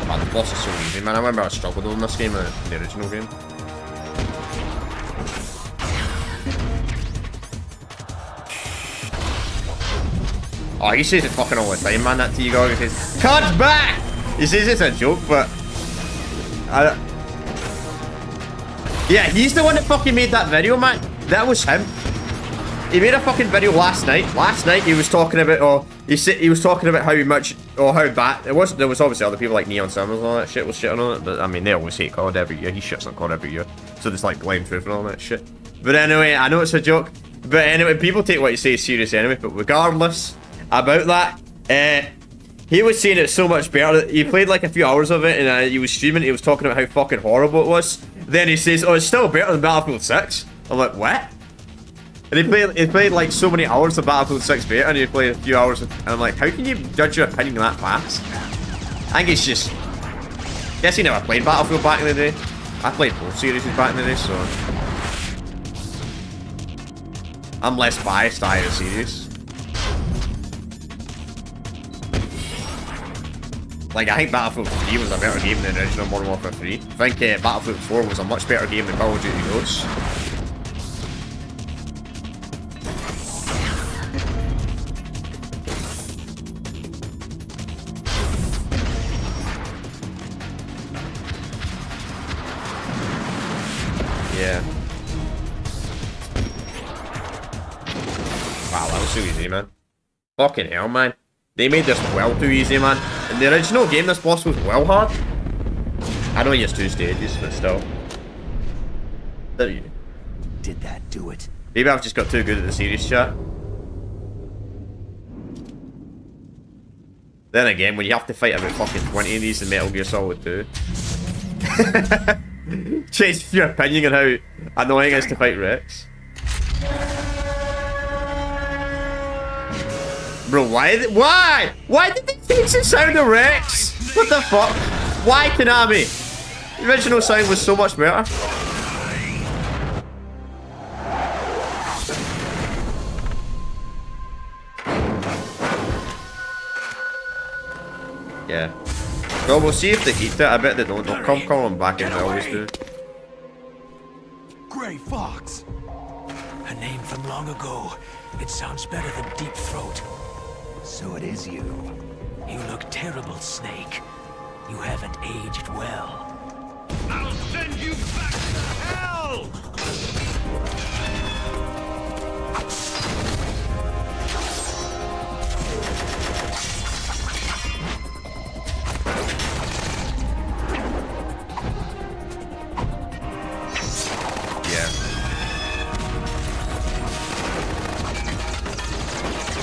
Man, the boss is so easy, man. I remember I struggled on this game in the original game. Oh, he says it fucking all the time, man, that T-Gog. He says, "Cut back!" He says it's a joke, but... Yeah, he's the one that fucking made that video, man. That was him. he made a fucking video last night. Last night he was talking about, he was talking about how much, or how bad, there was obviously other people like Neon Summers and all that shit was shitting on it, but I mean, they always hate COD every year. He shits on COD every year. So there's like blind truth and all that shit. But anyway, I know it's a joke, but anyway, people take what you say serious anyway, but regardless about that, he was saying it's so much better. He played like a few hours of it, and he was streaming, he was talking about how fucking horrible it was. Then he says, oh, it's still better than Battlefield 6. I'm like, what? And he played like so many hours of Battlefield 6 beta, and he played a few hours, and I'm like, how can you judge your opinion that fast? I think it's just, I guess he never played Battlefield back in the day. I played both series back in the day, so I'm less biased to either series. Like, I think Battlefield 3 was a better game than the original Modern Warfare 3. I think Battlefield 4 was a much better game than Call of Duty Ghosts. Yeah. Wow, that was so easy, man. Fucking hell, man. They made this well too easy, man. In the original game, this boss was well hard. I know he has 2 stages, but still. Did that do it? Maybe I've just got too good at the series chat. Then again, when you have to fight about fucking 20 of these in Metal Gear Solid 2. Change your opinion on how annoying it is to fight Rex. Bro, why? Why did they change the sound of Rex? What the fuck? Why Konami? The original sound was so much better. Yeah. Well, we'll see if they eat it. I bet they don't. They'll come calling back as they always do. Gray Fox. A name from long ago. It sounds better than Deep Throat. So it is you. You look terrible, Snake. You haven't aged well. I'll send you back to hell!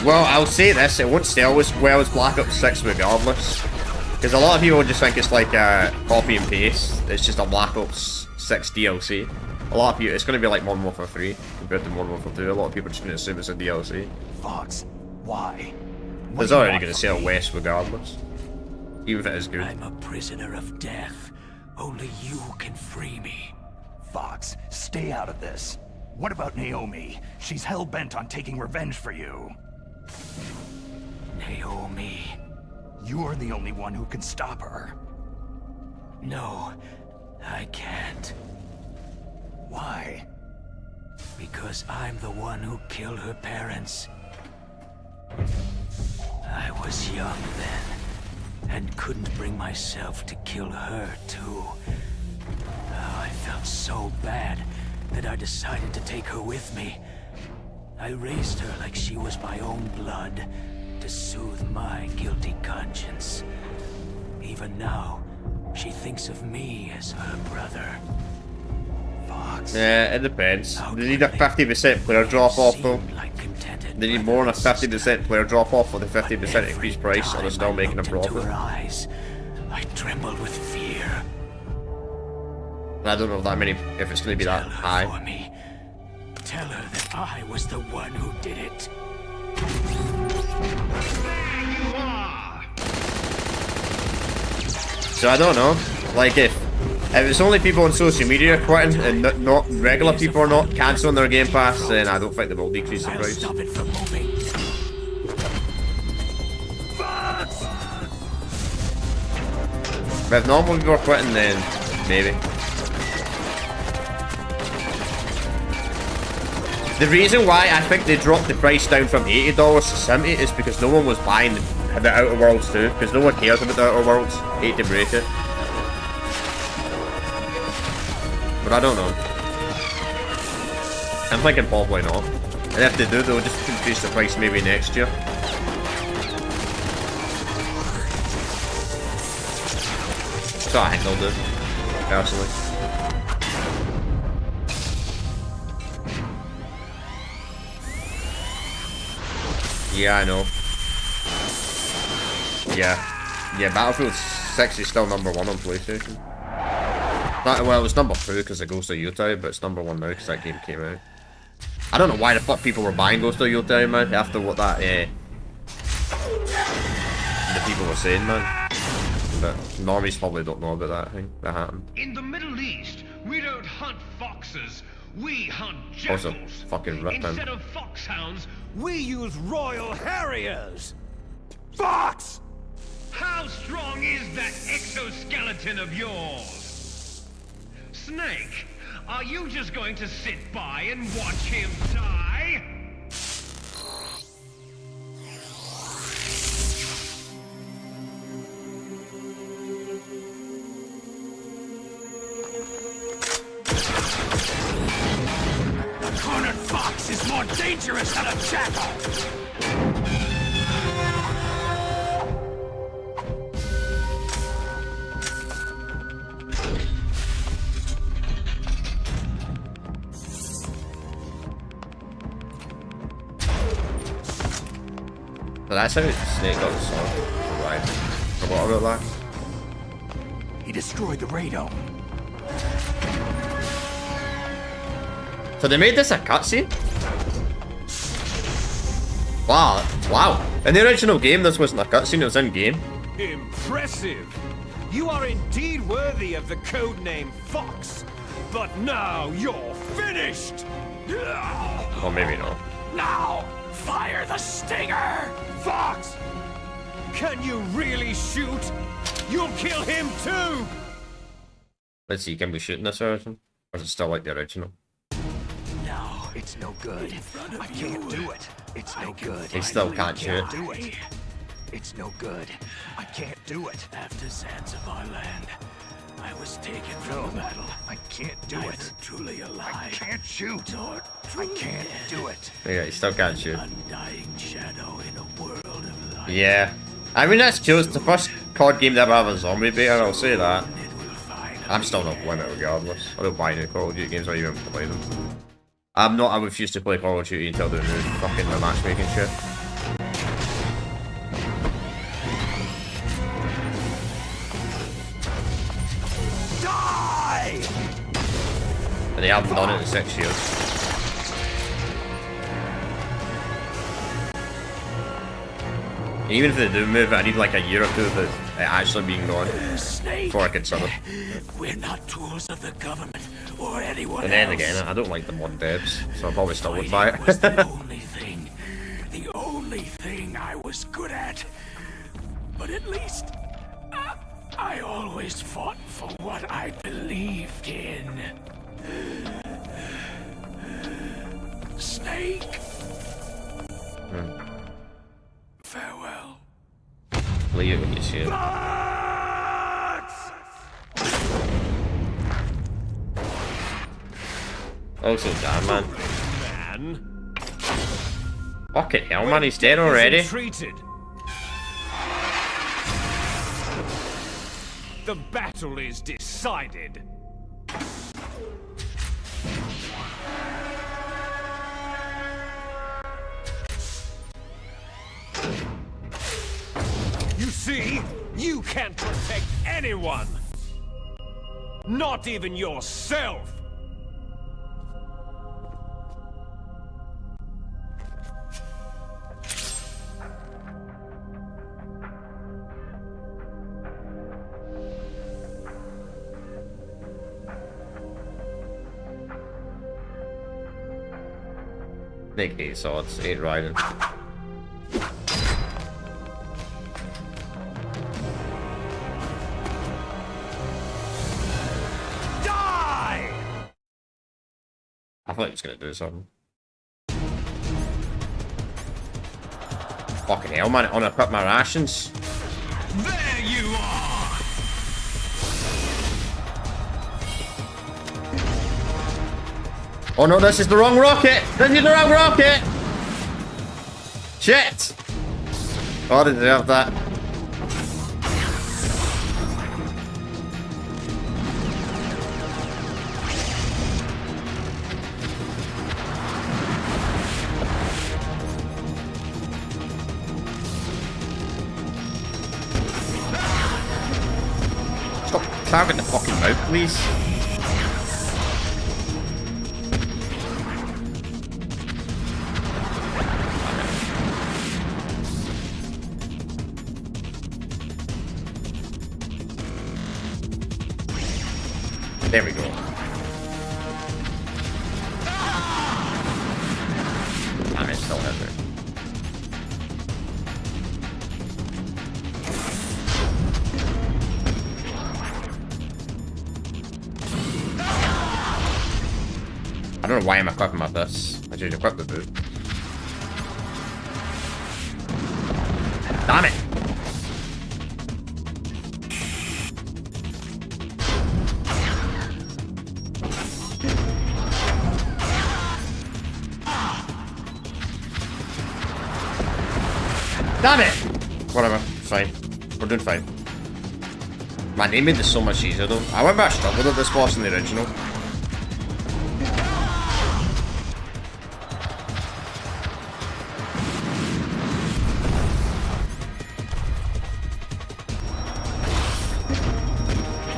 Well, I'll say this, it won't sell as well as Black Ops 6 regardless. Because a lot of people just think it's like a copy and paste. It's just a Black Ops 6 DLC. A lot of people, it's going to be like Modern Warfare 3 compared to Modern Warfare 2. A lot of people are just going to assume it's a DLC. Fox, why? It's already going to sell West regardless. Even if it is good. I'm a prisoner of death. Only you can free me. Fox, stay out of this. What about Naomi? She's hell-bent on taking revenge for you. Naomi. You're the only one who can stop her. No, I can't. Why? Because I'm the one who killed her parents. I was young then, and couldn't bring myself to kill her too. Oh, I felt so bad that I decided to take her with me. I raised her like she was my own blood, to soothe my guilty conscience. Even now, she thinks of me as her brother. Fox. Yeah, it depends. They need a 50% player drop-off though. They need more than a 50% player drop-off for the 50% increased price, or they're still making a profit. Her eyes, I trembled with fear. I don't know if that many, if it's going to be that high. For me. Tell her that I was the one who did it. So I don't know. Like if it's only people on social media quitting and not regular people are not cancelling their Game Pass, then I don't think they will decrease the price. Stop it from moving. But if normal people are quitting, then maybe. The reason why I think they dropped the price down from $80 to $70 is because no one was buying the Outer Worlds 2, because no one cares about the Outer Worlds. Hate to break it. But I don't know. I'm thinking probably not. And if they do, they'll just increase the price maybe next year. So I think they'll do, personally. Yeah, I know. Yeah, Battlefield 6 is still #1 on PlayStation. Well, it was #2 because it goes to Utah, but it's #1 now because that game came out. I don't know why the fuck people were buying Ghost of Utah, man, after what that, the people were saying, man. But normies probably don't know about that thing that happened. In the Middle East, we don't hunt foxes, we hunt jackals. Also, fucking rip him. Instead of foxhounds, We use Royal Harriers! Fox! how strong is that exoskeleton of yours? Snake, are you just going to sit by and watch him die? A cornered fox is more dangerous than a jackal! So that's how Snake got the sword. Right. Forgot about that. He destroyed the radome. So they made this a cutscene? Wow. Wow. In the original game, this wasn't a cutscene, it was in-game. Impressive! You are indeed worthy of the codename Fox. But now you're finished! Or maybe not. Now, fire the stinger! Fox! Can you really shoot? You'll kill him too! Let's see, can we shoot in this version? Or is it still like the original? No, it's no good. I can't do it. It's no good. He still can't shoot. Do it. It's no good. I can't do it. After Zanzibar land, I was taken from the battle. I can't do it. Truly alive. I can't shoot. I can't do it. Yeah, he still can't shoot. Undying shadow in a world of light. Yeah. I mean, that's cool. It's the first COD game to ever have a zombie beta, I'll say that. I'm still not playing it regardless. I don't buy new Call of Duty games or even play them. I refuse to play Call of Duty until they're new fucking the matchmaking shit. Die! And they haven't done it in 6 years. And even if they do move it, I need like a year or two of it actually being gone before I consider. We're not tools of the government or anyone And then else. again, I don't like the mod devs, so I probably still would buy was the it. only thing I was good at. But at least I always fought for what I believed in. Snake. Farewell. Leave it when you see it. Also, damn man. Man. Fucking hell, man, he's dead already. Treated. The battle is decided. You see, you can't protect anyone. Not even yourself. Nick 8 swords, 8 riding. Die! I thought he was gonna do something. Fucking hell, man, I wanna put my rations. There you are! Oh no, this is the wrong rocket! This is the wrong rocket! Shit! Oh, I didn't deserve that. Stop targeting the fucking mouth, please. There we go. Damn it, still hit there. I don't know why I'm equipping with this. I should equip the boot. Damn it! Damn it! Whatever, fine. We're doing fine. Man, they made this so much easier though. I remember I struggled with this boss in the original.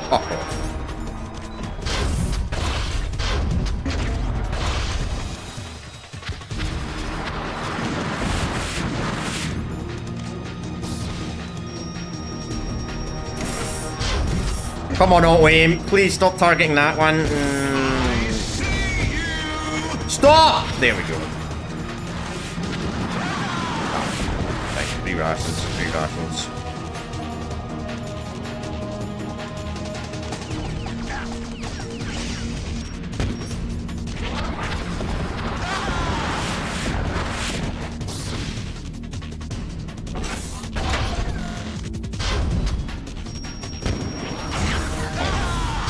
Fuck off. Come on, auto aim. Please stop targeting that one. Stop! There we go. Right, 3 rations, 3 rations.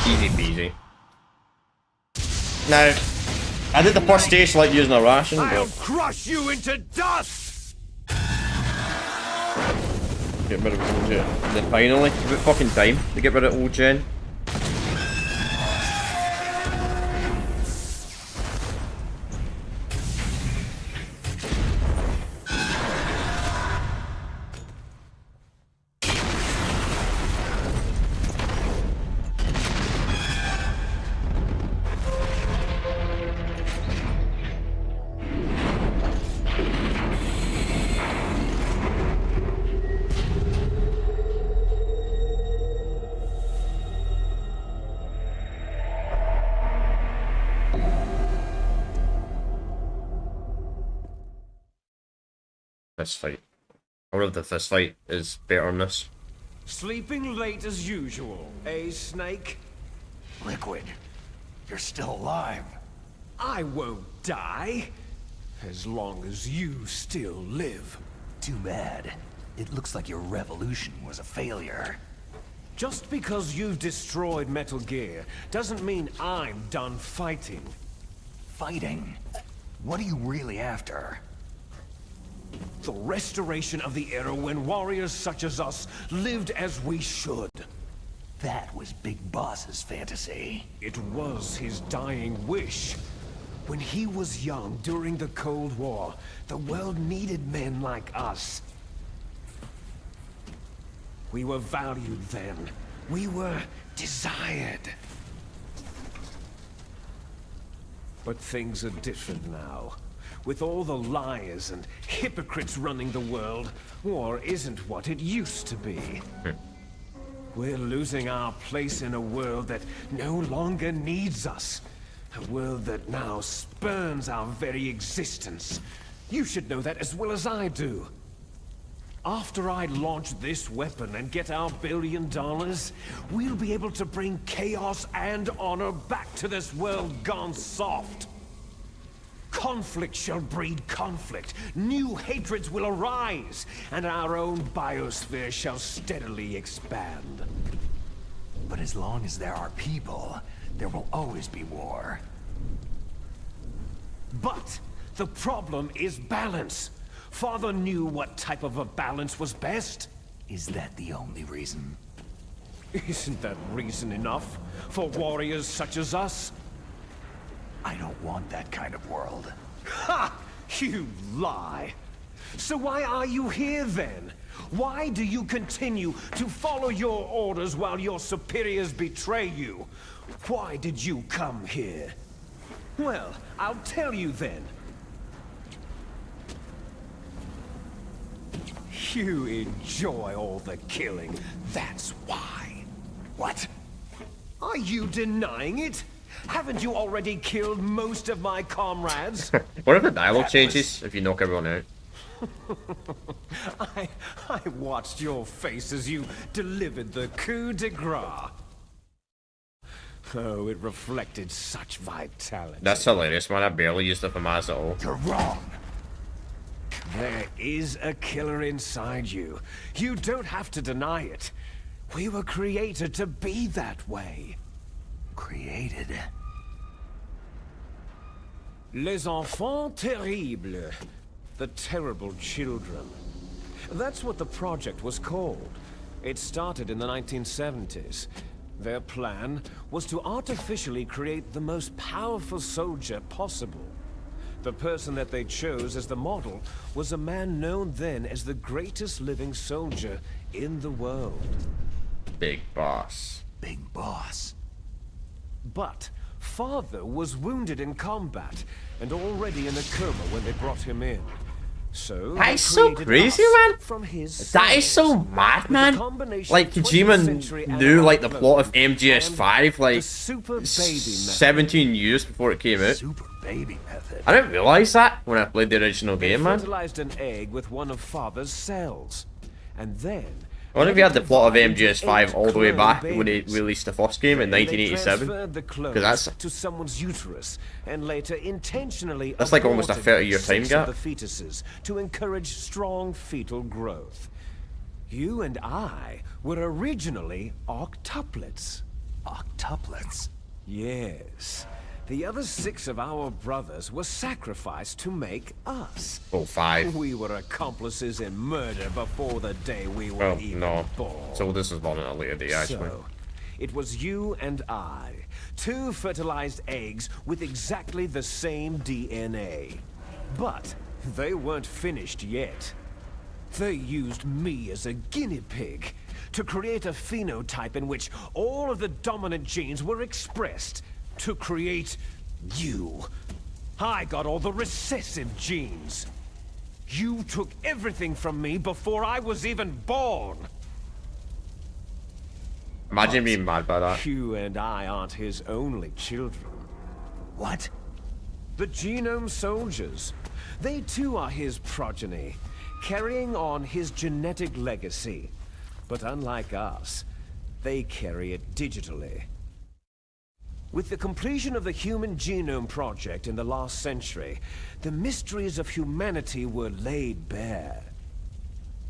Easy peasy. Now, I did the first stage like using a ration, I'll but crush you into dust! get rid of old gen. Then finally, it's about fucking time to get rid of old gen. This fight. I wonder if this fight is better than this. Sleeping late as usual, eh, Snake? Liquid, you're still alive. I won't die. As long as you still live. Too bad. It looks like your revolution was a failure. Just because you've destroyed Metal Gear doesn't mean I'm done fighting. Fighting? What are you really after? The restoration of the era when warriors such as us lived as we should. That was Big Boss's fantasy. It was his dying wish. When he was young during the Cold War, the world needed men like us. We were valued then. We were desired. But things are different now. With all the liars and hypocrites running the world, war isn't what it used to be. We're losing our place in a world that no longer needs us. A world that now spurns our very existence. You should know that as well as I do. After I launch this weapon and get our $1 billion, we'll be able to bring chaos and honor back to this world gone soft. Conflict shall breed conflict, new hatreds will arise, and our own biosphere shall steadily expand. But as long as there are people, there will always be war. But the problem is balance. Father knew what type of a balance was best. Is that the only reason? Isn't that reason enough for warriors such as us? I don't want that kind of world. Ha! You lie. So why are you here then? Why do you continue to follow your orders while your superiors betray you? Why did you come here? Well, I'll tell you then. You enjoy all the killing, that's why. What? Are you denying it? Haven't you already killed most of my comrades? What if the dialogue changes if you knock everyone out? I watched your face as you delivered the coup de grace. Oh, it reflected such vitality. That's hilarious, man. I barely used the FAMAS at all. You're wrong. There is a killer inside you. You don't have to deny it. We were created to be that way. Created? Les enfants terribles. The terrible children. That's what the project was called. It started in the 1970s. Their plan was to artificially create the most powerful soldier possible. The person that they chose as the model was a man known then as the greatest living soldier in the world. Big Boss. Big Boss. But Father was wounded in combat and already in a coma when they brought him in. So that's so crazy, man. From his That is so mad, man. Like Kojima knew like the plot of MGS5 like 17 years before it came out. Super baby method. I didn't realize that when I played the original game, man. Fertilized an egg with one of Father's cells, and then. I wonder if you had the plot of MGS5 all the way back when it released the first game in 1987. Because that's to someone's uterus, and later intentionally. That's like almost a 30-year time gap. The fetuses to encourage strong fetal growth. You and I were originally octuplets. Octuplets? Yes. The other 6 of our brothers were sacrificed to make us. Oh, 5. We were accomplices in murder before the day we were even born. So this is on a later day, actually. So, it was you and I, 2 fertilized eggs with exactly the same DNA. But they weren't finished yet. They used me as a guinea pig to create a phenotype in which all of the dominant genes were expressed. To create you. I got all the recessive genes. You took everything from me before I was even born. Imagine being mad by that. You and I aren't his only children. What? The Genome Soldiers. They too are his progeny, carrying on his genetic legacy. But unlike us, they carry it digitally. With the completion of the Human Genome Project in the last century, the mysteries of humanity were laid bare.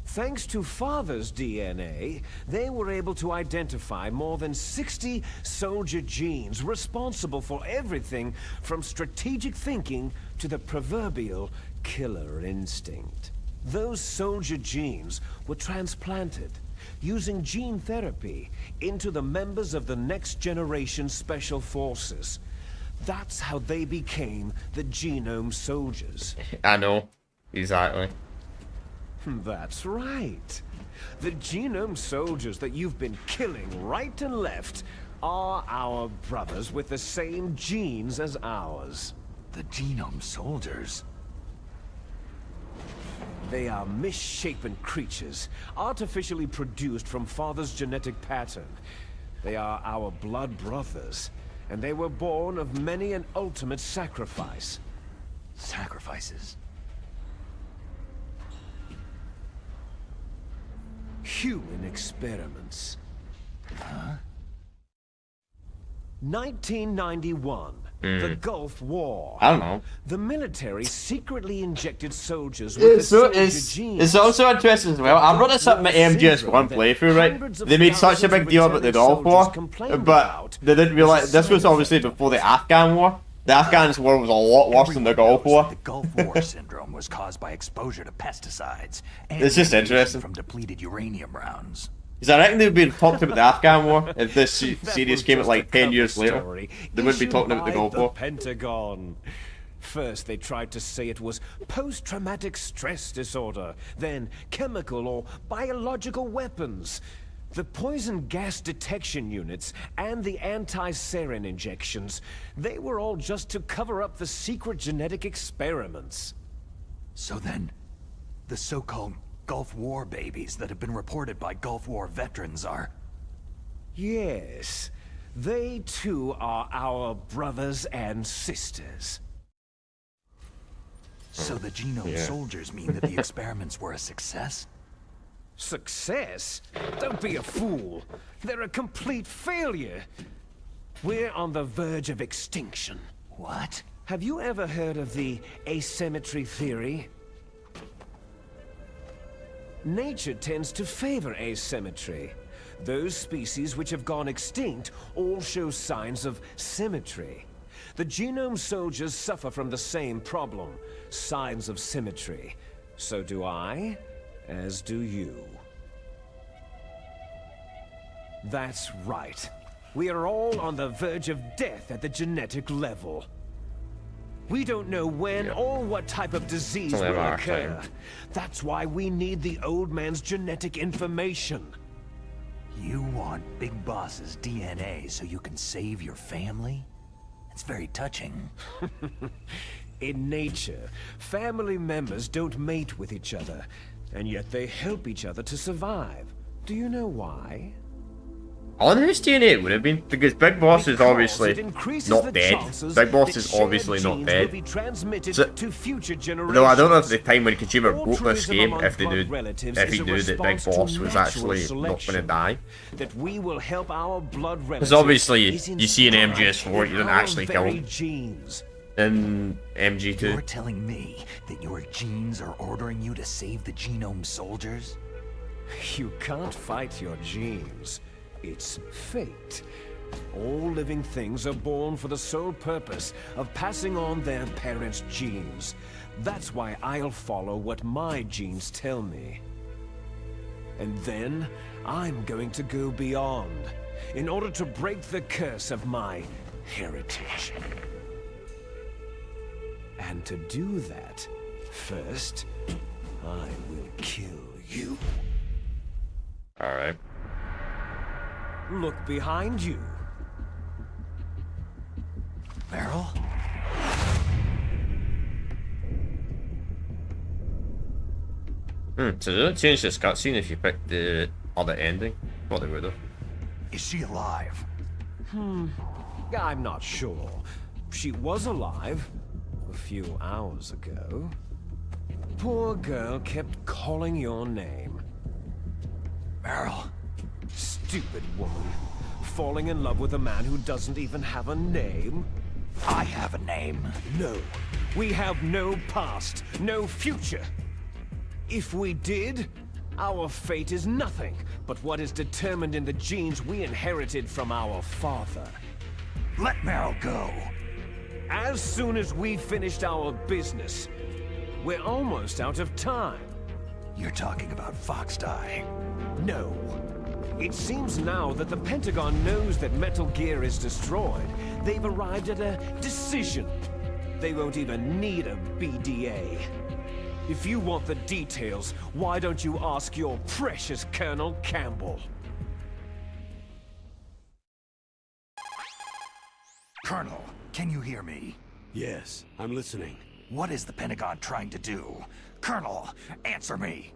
Thanks to Father's DNA, they were able to identify more than 60 soldier genes responsible for everything from strategic thinking to the proverbial killer instinct. Those soldier genes were transplanted using gene therapy into the members of the next generation special forces. That's how they became the Genome Soldiers. I know. Exactly. That's right. The Genome Soldiers that you've been killing right and left are our brothers with the same genes as ours. The Genome Soldiers? They are misshapen creatures, artificially produced from Father's genetic pattern. They are our blood brothers, and they were born of many an ultimate sacrifice. Sacrifices? Human experiments. Huh? 1991. The Gulf War. I don't know. The military secretly injected soldiers with genes. It's also interesting as well. I brought this up in my MGS1 playthrough, right? They made such a big deal about the Gulf War, but they didn't realize this was obviously before the Afghan War. The Afghans war was a lot worse than the Gulf War. The Gulf War syndrome was caused by exposure to pesticides and It's just interesting. from depleted uranium rounds. Because I reckon they would be talking about the Afghan war if this series came out like 10 years later. They wouldn't be talking about the Gulf War. Pentagon. First, they tried to say it was post-traumatic stress disorder, then chemical or biological weapons. The poison gas detection units and the anti-sarin injections, they were all just to cover up the secret genetic experiments. So then, the so-called Gulf War babies that have been reported by Gulf War veterans are... Yes, they too are our brothers and sisters. So the genome soldiers mean that the experiments were a success? Success? Don't be a fool. They're a complete failure. We're on the verge of extinction. What? Have you ever heard of the asymmetry theory? Nature tends to favor asymmetry. Those species which have gone extinct all show signs of symmetry. The genome soldiers suffer from the same problem, signs of symmetry. So do I, as do you. That's right. We are all on the verge of death at the genetic level. We don't know when or what type of disease will occur. That's why we need the old man's genetic information. You want Big Boss's DNA so you can save your family? It's very touching. In nature, family members don't mate with each other, and yet they help each other to survive. Do you know why? On whose DNA it would have been? Because Big Boss is obviously not dead. Big Boss is obviously not dead. So, though I don't know if the time when Kojima wrote this game, if he knew that Big Boss was actually not going to die. That we will help our blood because obviously, you see in MGS4, you don't actually kill him. In MG2. You're telling me that your genes are ordering you to save the genome soldiers? You can't fight your genes. It's fate. All living things are born for the sole purpose of passing on their parents' genes. That's why I'll follow what my genes tell me. And then, I'm going to go beyond, in order to break the curse of my heritage. And to do that, first, I will kill you. Alright. Look behind you. Meryl? So they don't change this cutscene if you pick the other ending? Thought they would have. Is she alive? I'm not sure. She was alive a few hours ago. Poor girl kept calling your name. Meryl? Stupid woman. Falling in love with a man who doesn't even have a name? I have a name. No. We have no past, no future. If we did, our fate is nothing but what is determined in the genes we inherited from our father. Let Meryl go. As soon as we finished our business, we're almost out of time. You're talking about Fox Die. No. It seems now that the Pentagon knows that Metal Gear is destroyed. They've arrived at a decision. They won't even need a BDA. If you want the details, why don't you ask your precious Colonel Campbell? Colonel, can you hear me? Yes, I'm listening. What is the Pentagon trying to do? Colonel, answer me!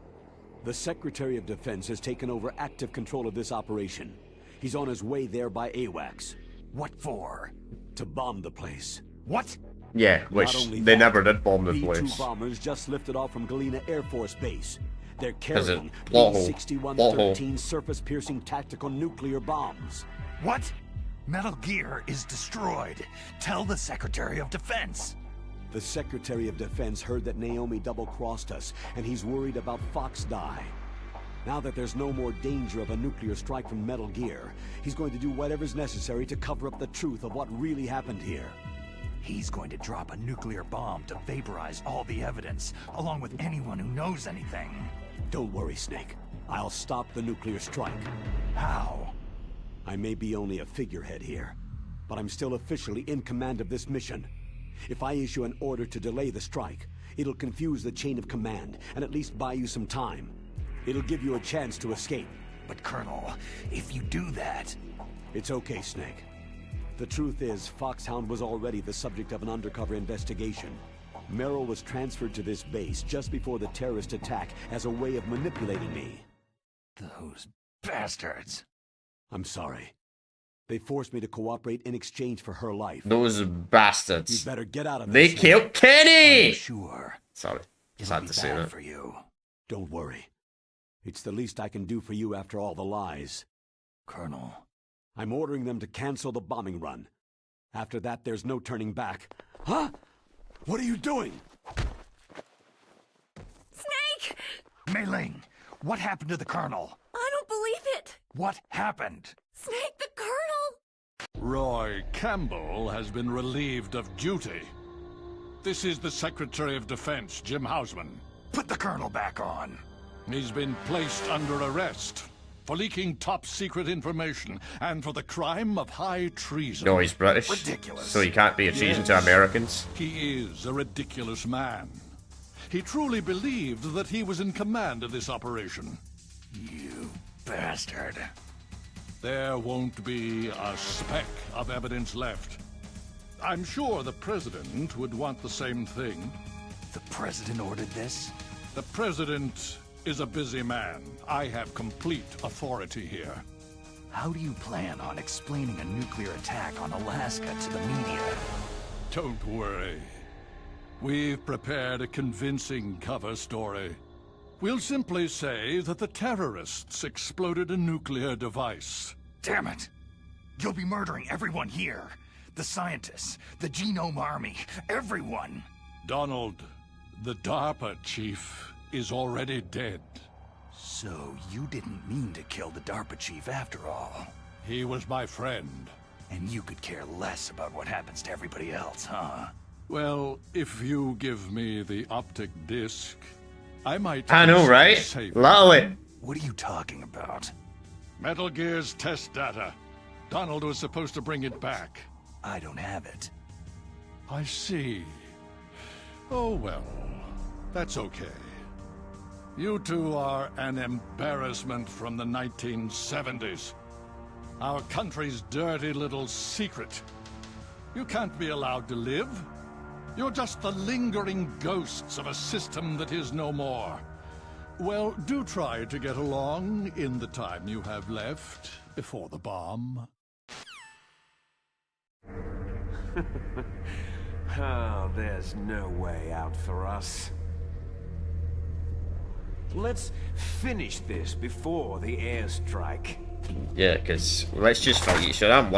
The Secretary of Defense has taken over active control of this operation. He's on his way there by AWACS. What for? To bomb the place. What? Yeah, which they never did bomb the place. B-2 bombers just lifted off from Galena Air Force Base. They're carrying P-6113 surface-piercing tactical nuclear bombs. What? Metal Gear is destroyed. Tell the Secretary of Defense. The Secretary of Defense heard that Naomi double-crossed us, and he's worried about Fox Die. Now that there's no more danger of a nuclear strike from Metal Gear, he's going to do whatever's necessary to cover up the truth of what really happened here. He's going to drop a nuclear bomb to vaporize all the evidence, along with anyone who knows anything. Don't worry, Snake. I'll stop the nuclear strike. How? I may be only a figurehead here, but I'm still officially in command of this mission. If I issue an order to delay the strike, it'll confuse the chain of command and at least buy you some time. It'll give you a chance to escape. But Colonel, if you do that... It's okay, Snake. The truth is, Foxhound was already the subject of an undercover investigation. Merrill was transferred to this base just before the terrorist attack as a way of manipulating me. Those bastards. I'm sorry. They forced me to cooperate in exchange for her life. Those bastards. You better get out of They this. killed Kenny! I'm sure. Sorry. Just It'll had be to say bad that. for you. Don't worry. It's the least I can do for you after all the lies. Colonel. I'm ordering them to cancel the bombing run. After that, there's no turning back. Huh? What are you doing? Snake! Mei Ling, what happened to the Colonel? I don't believe it! What happened? Snake, the Colonel! Roy Campbell has been relieved of duty. This is the Secretary of Defense, Jim Hausman. Put the Colonel back on. He's been placed under arrest for leaking top-secret information and for the crime of high treason. No, he's British. Ridiculous. So he can't be a treason to Americans. He is a ridiculous man. He truly believed that he was in command of this operation. You bastard. There won't be a speck of evidence left. I'm sure the President would want the same thing. The President ordered this? The President is a busy man. I have complete authority here. How do you plan on explaining a nuclear attack on Alaska to the media? Don't worry. We've prepared a convincing cover story. We'll simply say that the terrorists exploded a nuclear device. Damn it! You'll be murdering everyone here. The scientists, the Genome Army, everyone. Donald, the DARPA chief, is already dead. So you didn't mean to kill the DARPA chief after all. He was my friend. And you could care less about what happens to everybody else, huh? Well, if you give me the optic disc, I might... I know, right? save Lolly. What are you talking about? Metal Gear's test data. Donald was supposed to bring it back. I don't have it. I see. Oh, well. That's okay. You two are an embarrassment from the 1970s. Our country's dirty little secret. You can't be allowed to live. You're just the lingering ghosts of a system that is no more. Well, do try to get along in the time you have left before the bomb. Oh, there's no way out for us. Let's finish this before the airstrike. Yeah, because let's just fight each other. I'm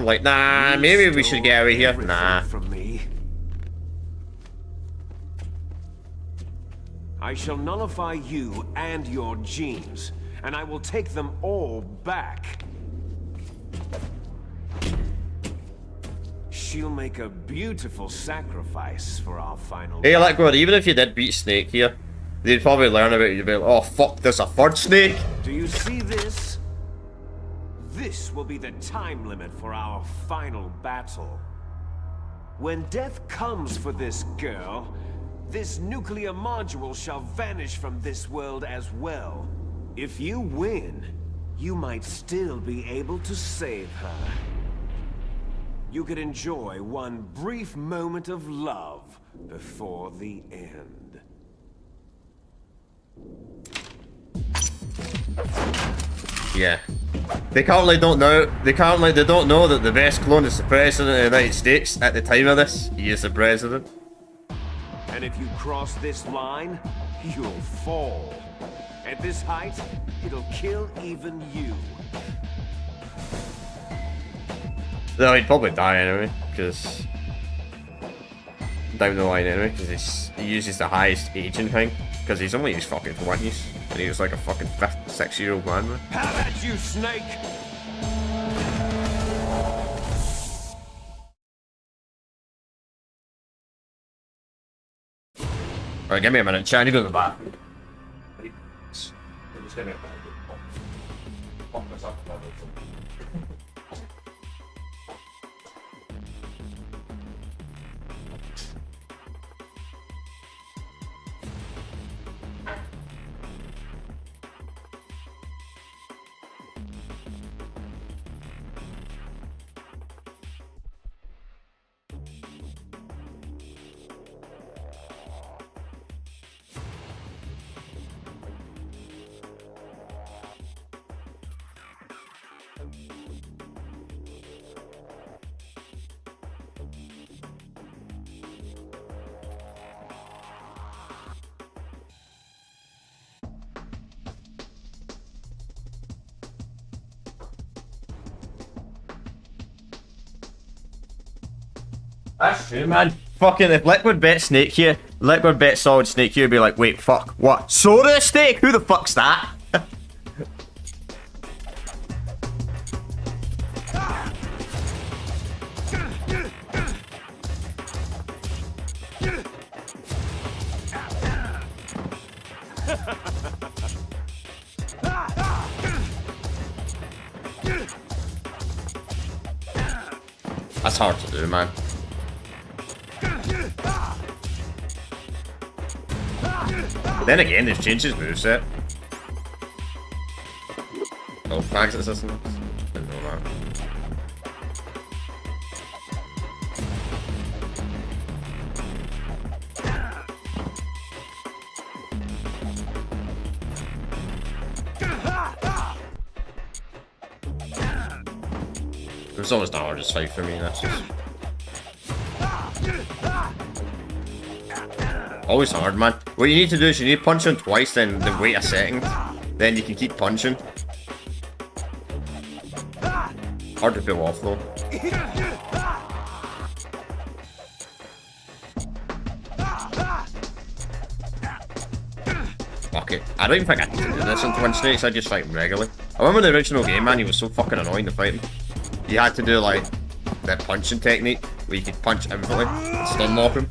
like, nah, maybe we should get out of here. Nah. From me. I shall nullify you and your genes, and I will take them all back. She'll make a beautiful sacrifice for our final... Hey, let go. Even if you did beat Snake here, they'd probably learn about it. You'd be like, oh, fuck, there's a third Snake. Do you see this? This will be the time limit for our final battle. When death comes for this girl, this nuclear module shall vanish from this world as well. If you win, you might still be able to save her. You could enjoy one brief moment of love before the end. Yeah. They don't know that the best clone is the President of the United States at the time of this. He is the President. And if you cross this line, you'll fall. At this height, it'll kill even you. No, he'd probably die anyway, because... down the line anyway, because he uses the highest aging thing, because he's only in his fucking 20s, and he was like a fucking 6-year-old man. How about you, Snake? Alright, give me a minute. Trying to go to the back. That's true, man. Fucking if Liquid bet Snake here, Liquid bet Solid Snake here, be like, wait, fuck, what? Soda Snake? Who the fuck's that? That's hard to do, man. Then again, they've changed his moveset. Oh, fags assistance? Didn't know that. It's always the hardest fight for me, that's just... Always hard, man. What you need to do is you need to punch him twice, then wait a second. Then you can keep punching. Hard to pull off, though. Okay, I don't even think I can do this in Twin Snakes, I just fight him regularly. I remember in the original game, man, he was so fucking annoying to fight him. You had to do, like, that punching technique, where you could punch infinitely and stun lock him.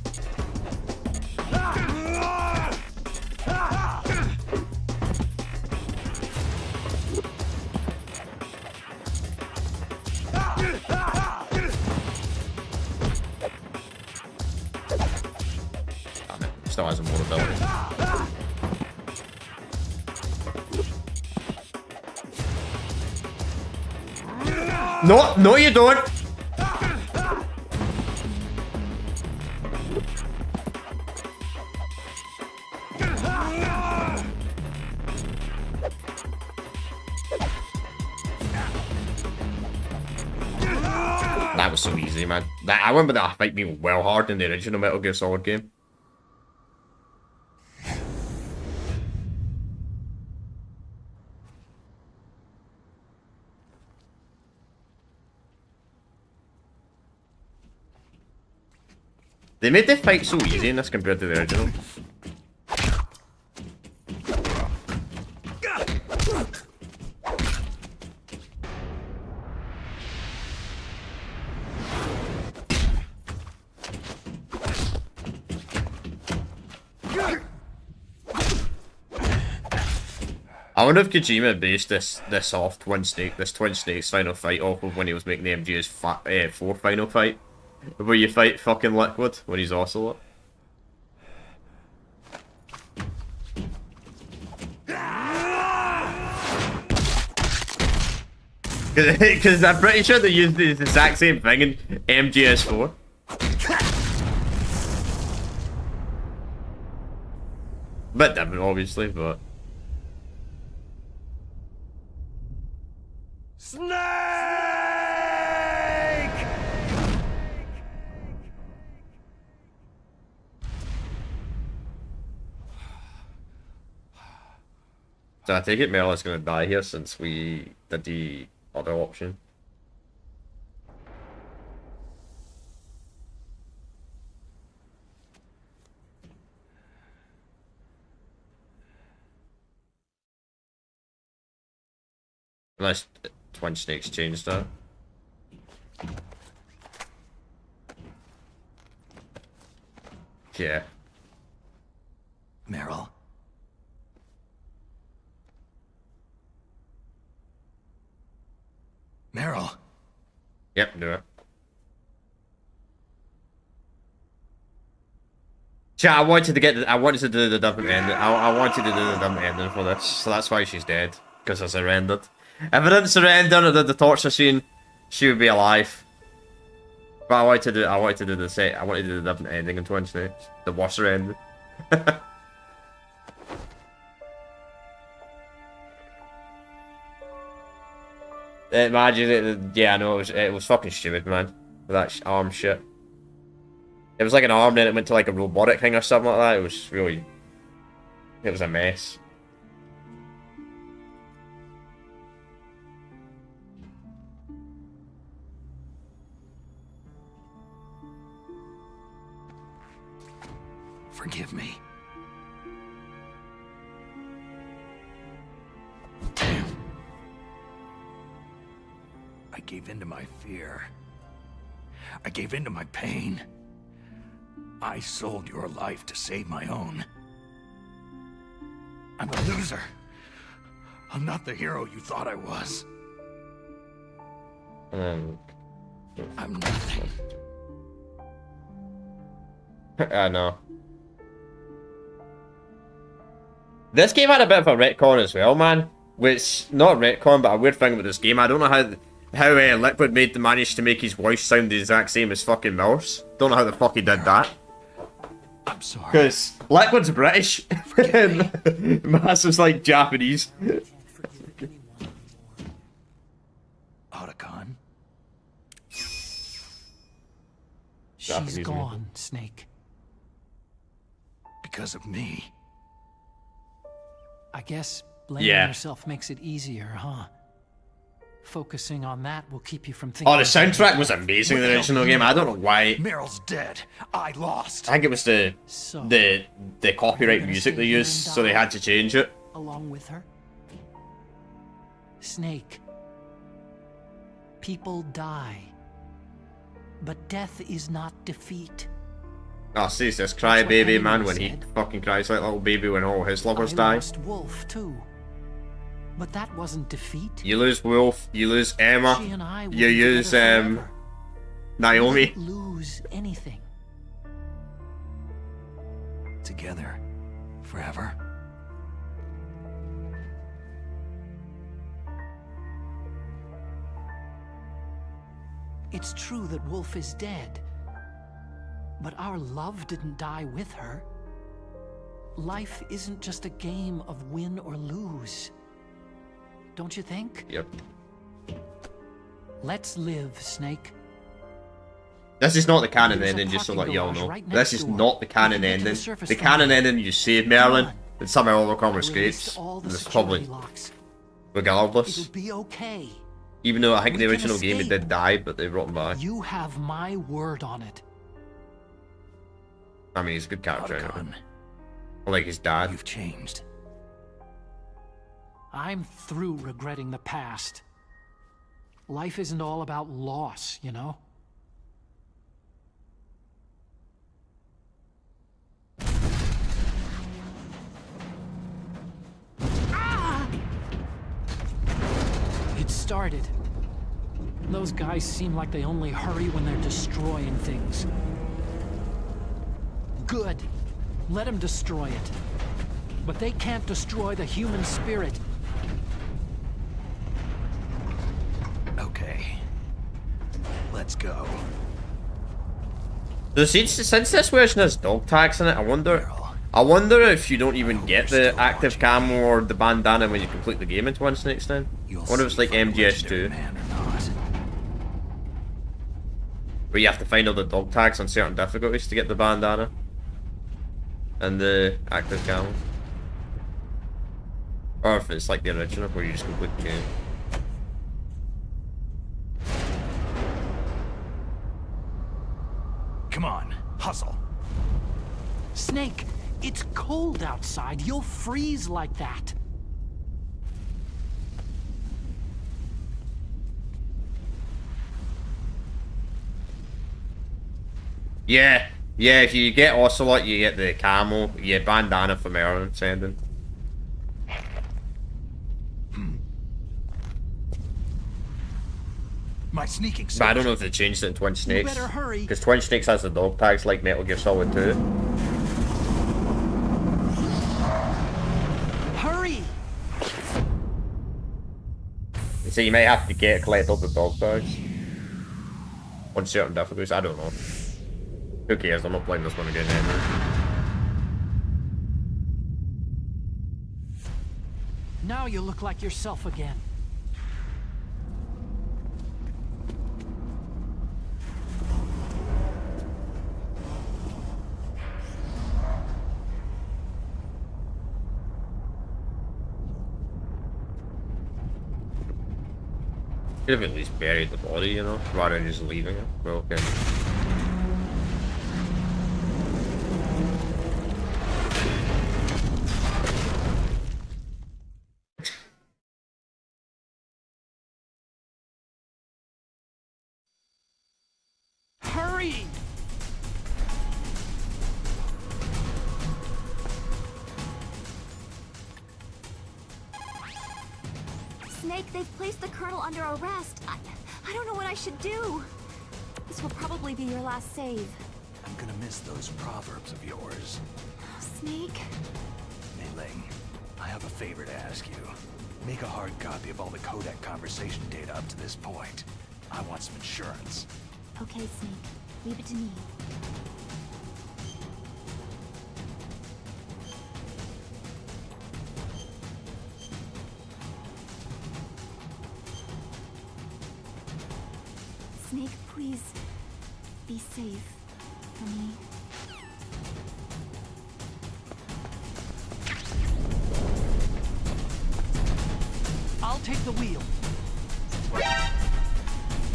Still has more ability. No, no you don't! That was so easy, man. I remember that fight being well hard in the original Metal Gear Solid game. They made the fight so easy in this compared to the original. I wonder if Kojima based this off Twin Snakes final fight off of when he was making the MGS4 final fight. Where you fight fucking Liquid when he's Ocelot. Because I'm pretty sure they used the exact same thing in MGS4. Bit different, obviously, but... So I take it Merla's gonna die here since we did the other option. Unless Twin Snakes changed that. Yeah. Meryl. Meryl. Yep, do it. Yeah, I wanted to do the different ending. I wanted to do the different ending for this, so that's why she's dead. Because I surrendered. If I didn't surrender and I did the torture scene, she would be alive. But I wanted to do the different ending in Twin Snakes. The worser ending. Imagine it. Yeah, I know it was fucking stupid, man. With that arm shit. It was like an arm, then it went to like a robotic thing or something like that. It was really. It was a mess. Forgive me. Damn. I gave in to my fear. I gave in to my pain. I sold your life to save my own. I'm a loser. I'm not the hero you thought I was. I'm nothing. I know. This game had a bit of a retcon as well, man. Which, not retcon, but a weird thing about this game. I don't know how Liquid managed to make his voice sound the exact same as fucking Mills. Don't know how the fuck he did that. I'm sorry. Because Liquid's British, and Massive's like Japanese. Otacon? She's gone, Snake. Because of me. I guess blaming yourself makes it easier, huh? Focusing on that will keep you from thinking. Oh, the soundtrack was amazing in the original game. I don't know why. Meryl's dead. I lost. I think it was the copyright music they used, so they had to change it. Along with her? Snake. People die. But death is not defeat. Oh, see, this crybaby man when he fucking cries like a little baby when all his lovers die. I lost Wolf too. But that wasn't defeat. You lose Wolf, you lose Emma, you lose Naomi. We didn't lose anything. Together. Forever. It's true that Wolf is dead. But our love didn't die with her. Life isn't just a game of win or lose. Don't you think? Yep. Let's live, Snake. This is not the canon ending, just so that y'all know. This is not the canon ending. The canon ending, you save Merlin, and somehow overcome her scrapes. It's probably regardless. It'll be okay. Even though I think in the original game he did die, but they brought him back. You have my word on it. I mean, he's a good character anyway. Like his dad. You've changed. I'm through regretting the past. Life isn't all about loss, you know? Ah! It started. Those guys seem like they only hurry when they're destroying things. Good. Let them destroy it. But they can't destroy the human spirit. Okay. Let's go. So since this version has dog tags in it, I wonder if you don't even get the active camo or the bandana when you complete the game in Twin Snakes then. I wonder if it's like MGS2. Where you have to find all the dog tags on certain difficulties to get the bandana. And the active camo. Or if it's like the original where you just complete the game. Come on, hustle. Snake, it's cold outside. You'll freeze like that. Yeah, if you get Ocelot, you get the camo, you get bandana for Merlin sending. My sneaking But I don't know if they changed it in Twin Snakes. better hurry. Because Twin Snakes has the dog tags like Metal Gear Solid 2. Hurry! So you might have to collect all the dog tags. On certain difficulties, I don't know. Who cares, I'm not playing this one again anyway. Now you look like yourself again. Could have at least buried the body, you know, rather than just leaving it. Well, okay. Hurry! Snake, they've placed the Colonel under arrest. I don't know what I should do. This will probably be your last save. I'm gonna miss those proverbs of yours. Snake? Mei-Ling, I have a favor to ask you. Make a hard copy of all the codec conversation data up to this point. I want some insurance. Okay, Snake. Leave it to me. Snake, please. Be safe. For me. I'll take the wheel.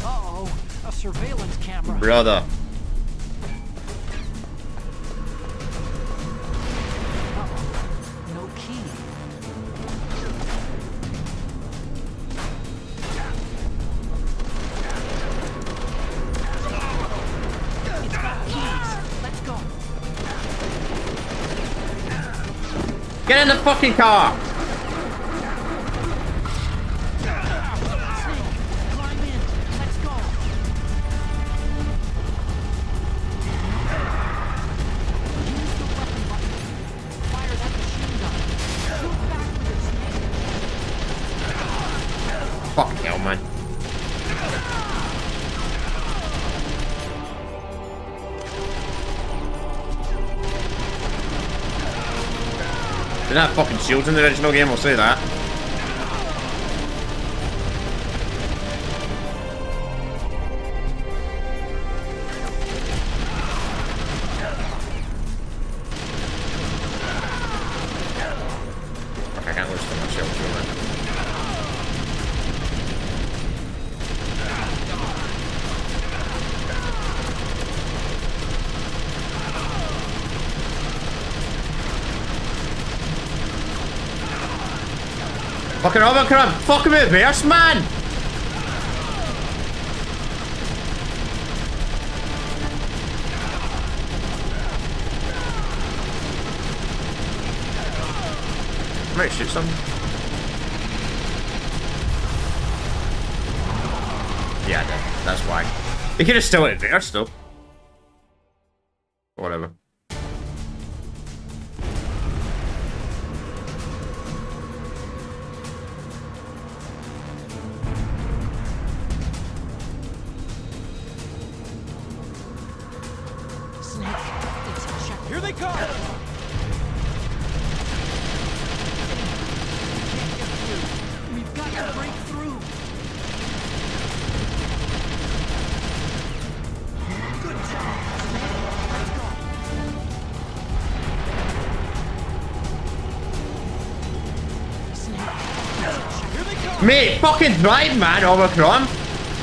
Uh-oh, a surveillance camera. Brother. No key. It's got keys. Let's go. Get in the fucking car! Climb in. Let's go. Use the weapon button. Fire that machine gun. Shoot back with it, Snake. Fucking hell, man. Didn't have fucking shields in the original game, I'll say that. Fuck, I can't lose too much shields, really. Fucking overcrab! Fuck him at reverse, man! I might shoot some. Yeah, I did. That's why. He could have still hit reverse though. Whatever. Snake, it's check. Here they come! We've got to break through. Good job, Snake. Let's go. Snake, here they come! Mate, fucking drive, man, overcrom!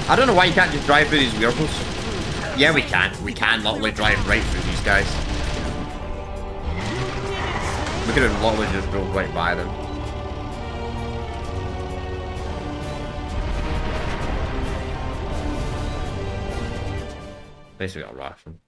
I don't know why you can't just drive through these vehicles. Yeah, we can. We can literally drive right through these guys. We could have literally just drove right by them. At least we got a ration.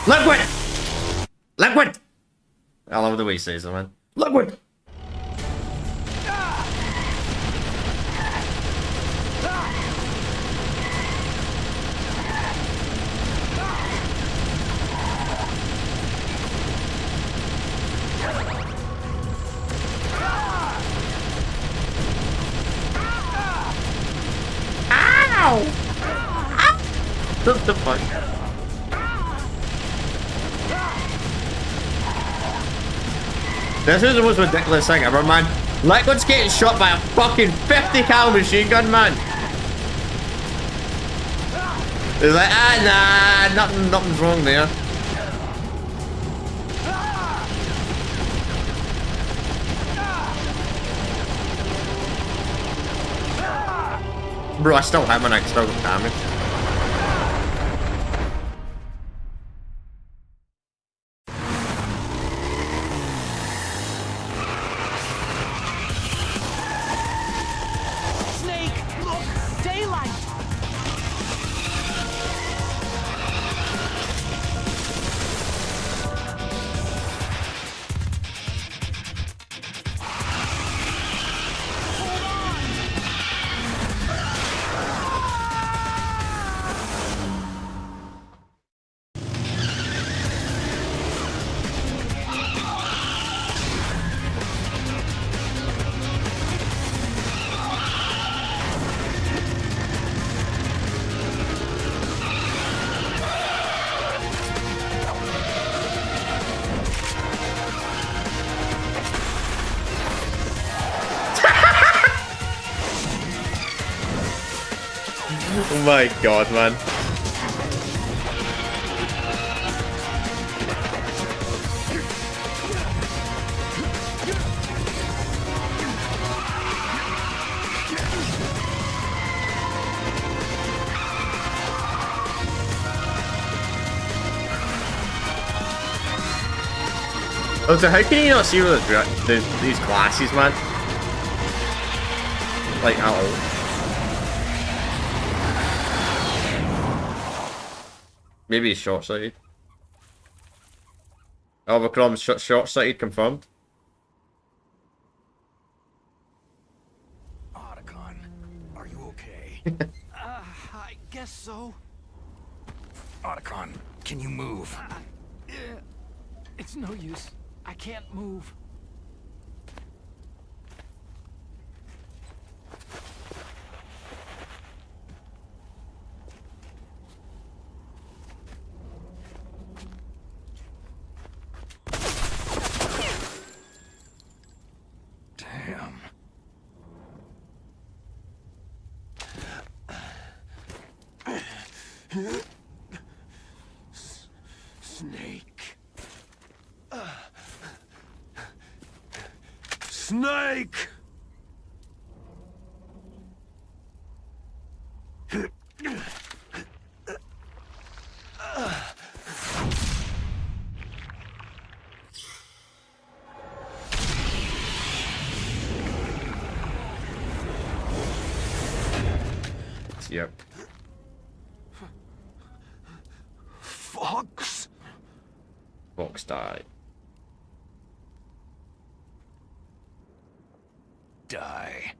Liquid! Liquid! I love the way he says it, man. Liquid! Ow! What the fuck? This is the most ridiculous thing ever, man. Liquid's getting shot by a fucking 50 cal machine gun, man. He's like, nah, nothing's wrong there. Bro, I still have and I still got damage. Snake, look! Daylight! Oh my god, man. Oh, so how can you not see these glasses, man? Like, at all? Maybe he's short-sighted. Overcrom's short-sighted, confirmed. Otacon, are you okay? I guess so. Otacon, can you move? It's no use. I can't move. Damn. Snake. Snake! Yep. Fox? Fox died. Die.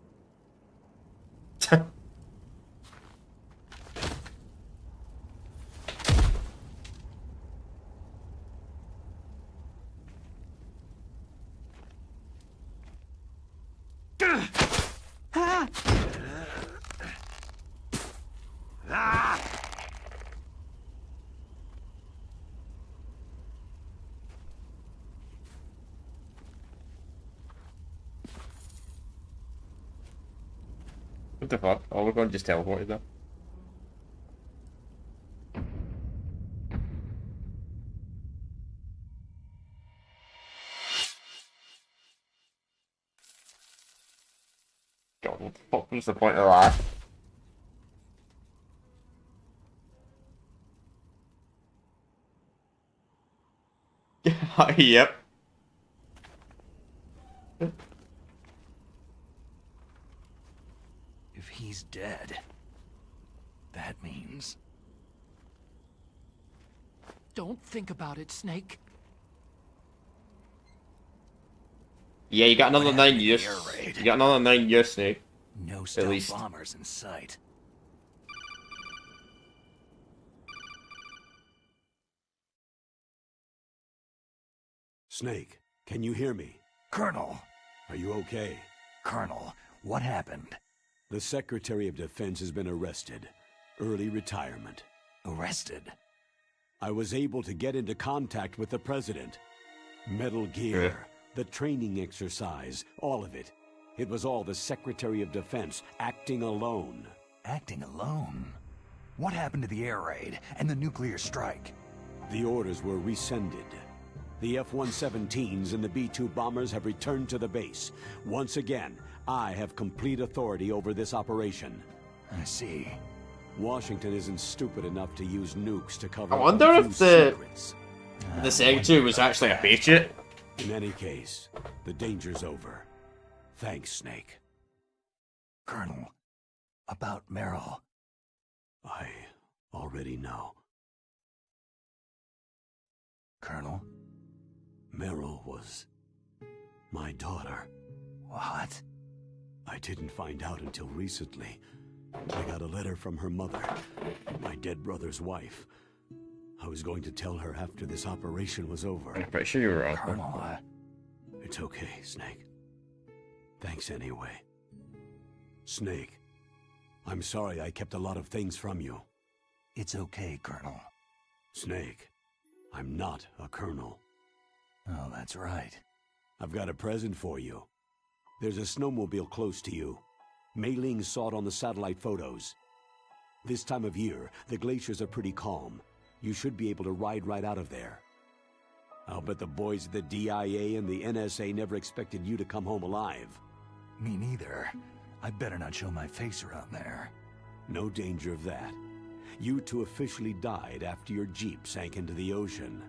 What the fuck? Oh, we're going to just teleported there. God, what the fuck was the point of that? Yep. If he's dead, that means... Don't think about it, Snake. Yeah, you got another What 9 happened to the years. air raid? You got another 9 years, Snake. No At stealth least. bombers in sight. Snake, can you hear me? Colonel! Are you okay? Colonel, what happened? The Secretary of Defense has been arrested. Early retirement. Arrested? I was able to get into contact with the President. Metal Gear, the training exercise, all of it. It was all the Secretary of Defense acting alone. Acting alone? What happened to the air raid and the nuclear strike? The orders were rescinded. The F-117s and the B-2 bombers have returned to the base. Once again, I have complete authority over this operation. I see. Washington isn't stupid enough to use nukes to cover I wonder up a if few the secrets. Secretary was actually a patriot. In any case, the danger's over. Thanks, Snake. Colonel, about Meryl. I already know. Colonel? Meryl was my daughter. What? I didn't find out until recently. I got a letter from her mother, my dead brother's wife. I was going to tell her after this operation was over. I'm pretty sure you were wrong. Colonel, It's okay, Snake. Thanks anyway. Snake, I'm sorry I kept a lot of things from you. It's okay, Colonel. Snake, I'm not a colonel. Oh, that's right. I've got a present for you. There's a snowmobile close to you. Mei Ling saw it on the satellite photos. This time of year, the glaciers are pretty calm. You should be able to ride right out of there. I'll bet the boys at the DIA and the NSA never expected you to come home alive. Me neither. I better not show my face around there. No danger of that. You two officially died after your Jeep sank into the ocean.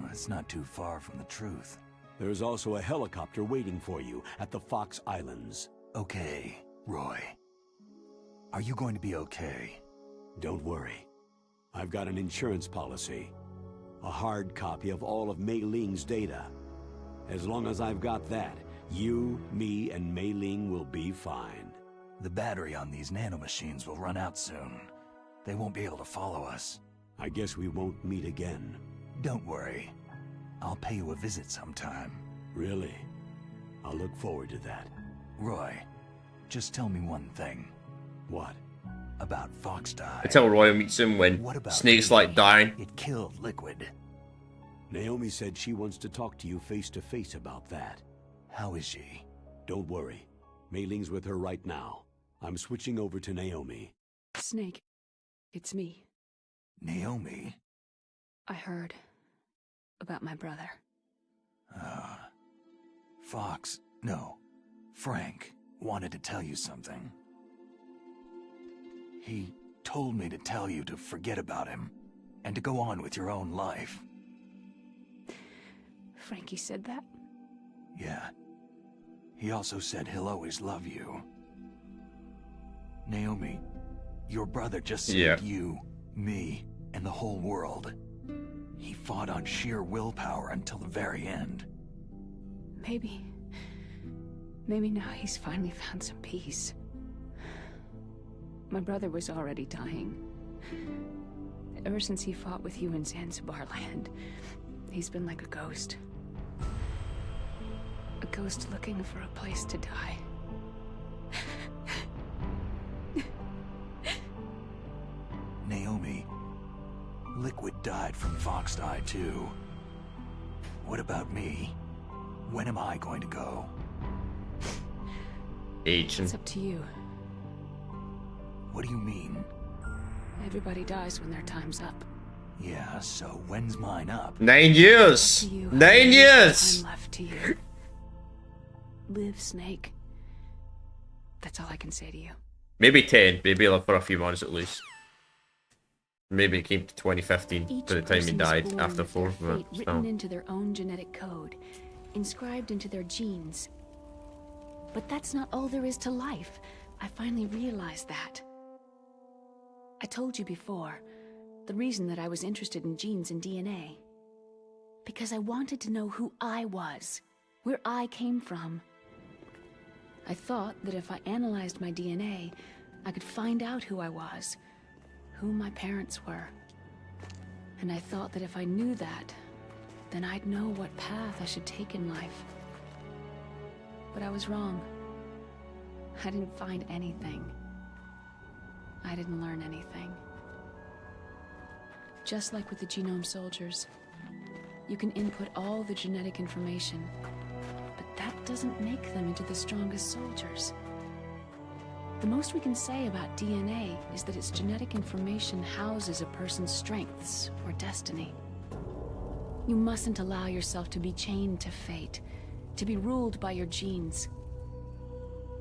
That's not too far from the truth. There's also a helicopter waiting for you at the Fox Islands. Okay, Roy. Are you going to be okay? Don't worry. I've got an insurance policy. A hard copy of all of Mei Ling's data. As long as I've got that, you, me, and Mei Ling will be fine. The battery on these nanomachines will run out soon. They won't be able to follow us. I guess we won't meet again. Don't worry. I'll pay you a visit sometime. Really? I'll look forward to that. Roy, just tell me one thing. What? About Fox die. Until Roy meets him when What about Snake's Naomi? like dying. It killed Liquid. Naomi said she wants to talk to you face to face about that. How is she? Don't worry. Mei Ling's with her right now. I'm switching over to Naomi. Snake, it's me. Naomi? I heard about my brother. Fox, no, Frank wanted to tell you something. He told me to tell you to forget about him and to go on with your own life. Frankie said that? Yeah. He also said he'll always love you. Naomi, your brother just saved you, me, and the whole world. He fought on sheer willpower until the very end. Maybe now he's finally found some peace. My brother was already dying. Ever since he fought with you in Zanzibar land, he's been like a ghost. A ghost looking for a place to die. Naomi, Liquid died from Fox Die too. What about me? When am I going to go? It's up to you. What do you mean? Everybody dies when their time's up. Yeah, so when's mine up? 9 years! To you, 9 years! Time left to you. Live, Snake. That's all I can say to you. Maybe 10, maybe for a few months at least. Maybe it came to 2015 Each by the time he person is died born after with their 4, but fate still. written into their own genetic code, inscribed into their genes. But that's not all there is to life. I finally realized that. I told you before, The reason that I was interested in genes and DNA. Because I wanted to know who I was, where I came from. I thought that if I analyzed my DNA, I could find out who I was, who my parents were. And I thought that if I knew that, then I'd know what path I should take in life. But I was wrong. I didn't find anything. I didn't learn anything. Just like with the genome soldiers, you can input all the genetic information, but that doesn't make them into the strongest soldiers. The most we can say about DNA is that its genetic information houses a person's strengths or destiny. You mustn't allow yourself to be chained to fate, to be ruled by your genes.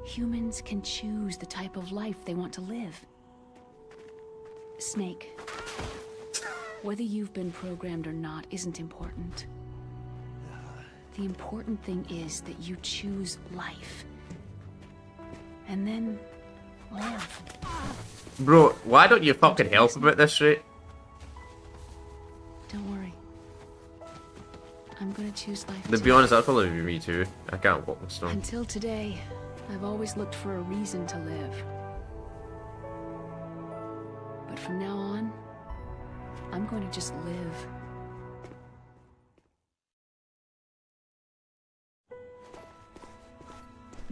Humans can choose the type of life they want to live. Snake, whether you've been programmed or not isn't important. The important thing is that you choose life. And then live. Bro, why don't you fucking help about this shit? Don't worry. I'm gonna choose life. To be honest, that'd probably be me too. I can't walk the stone. Until today, I've always looked for a reason to live. But from now on, I'm going to just live.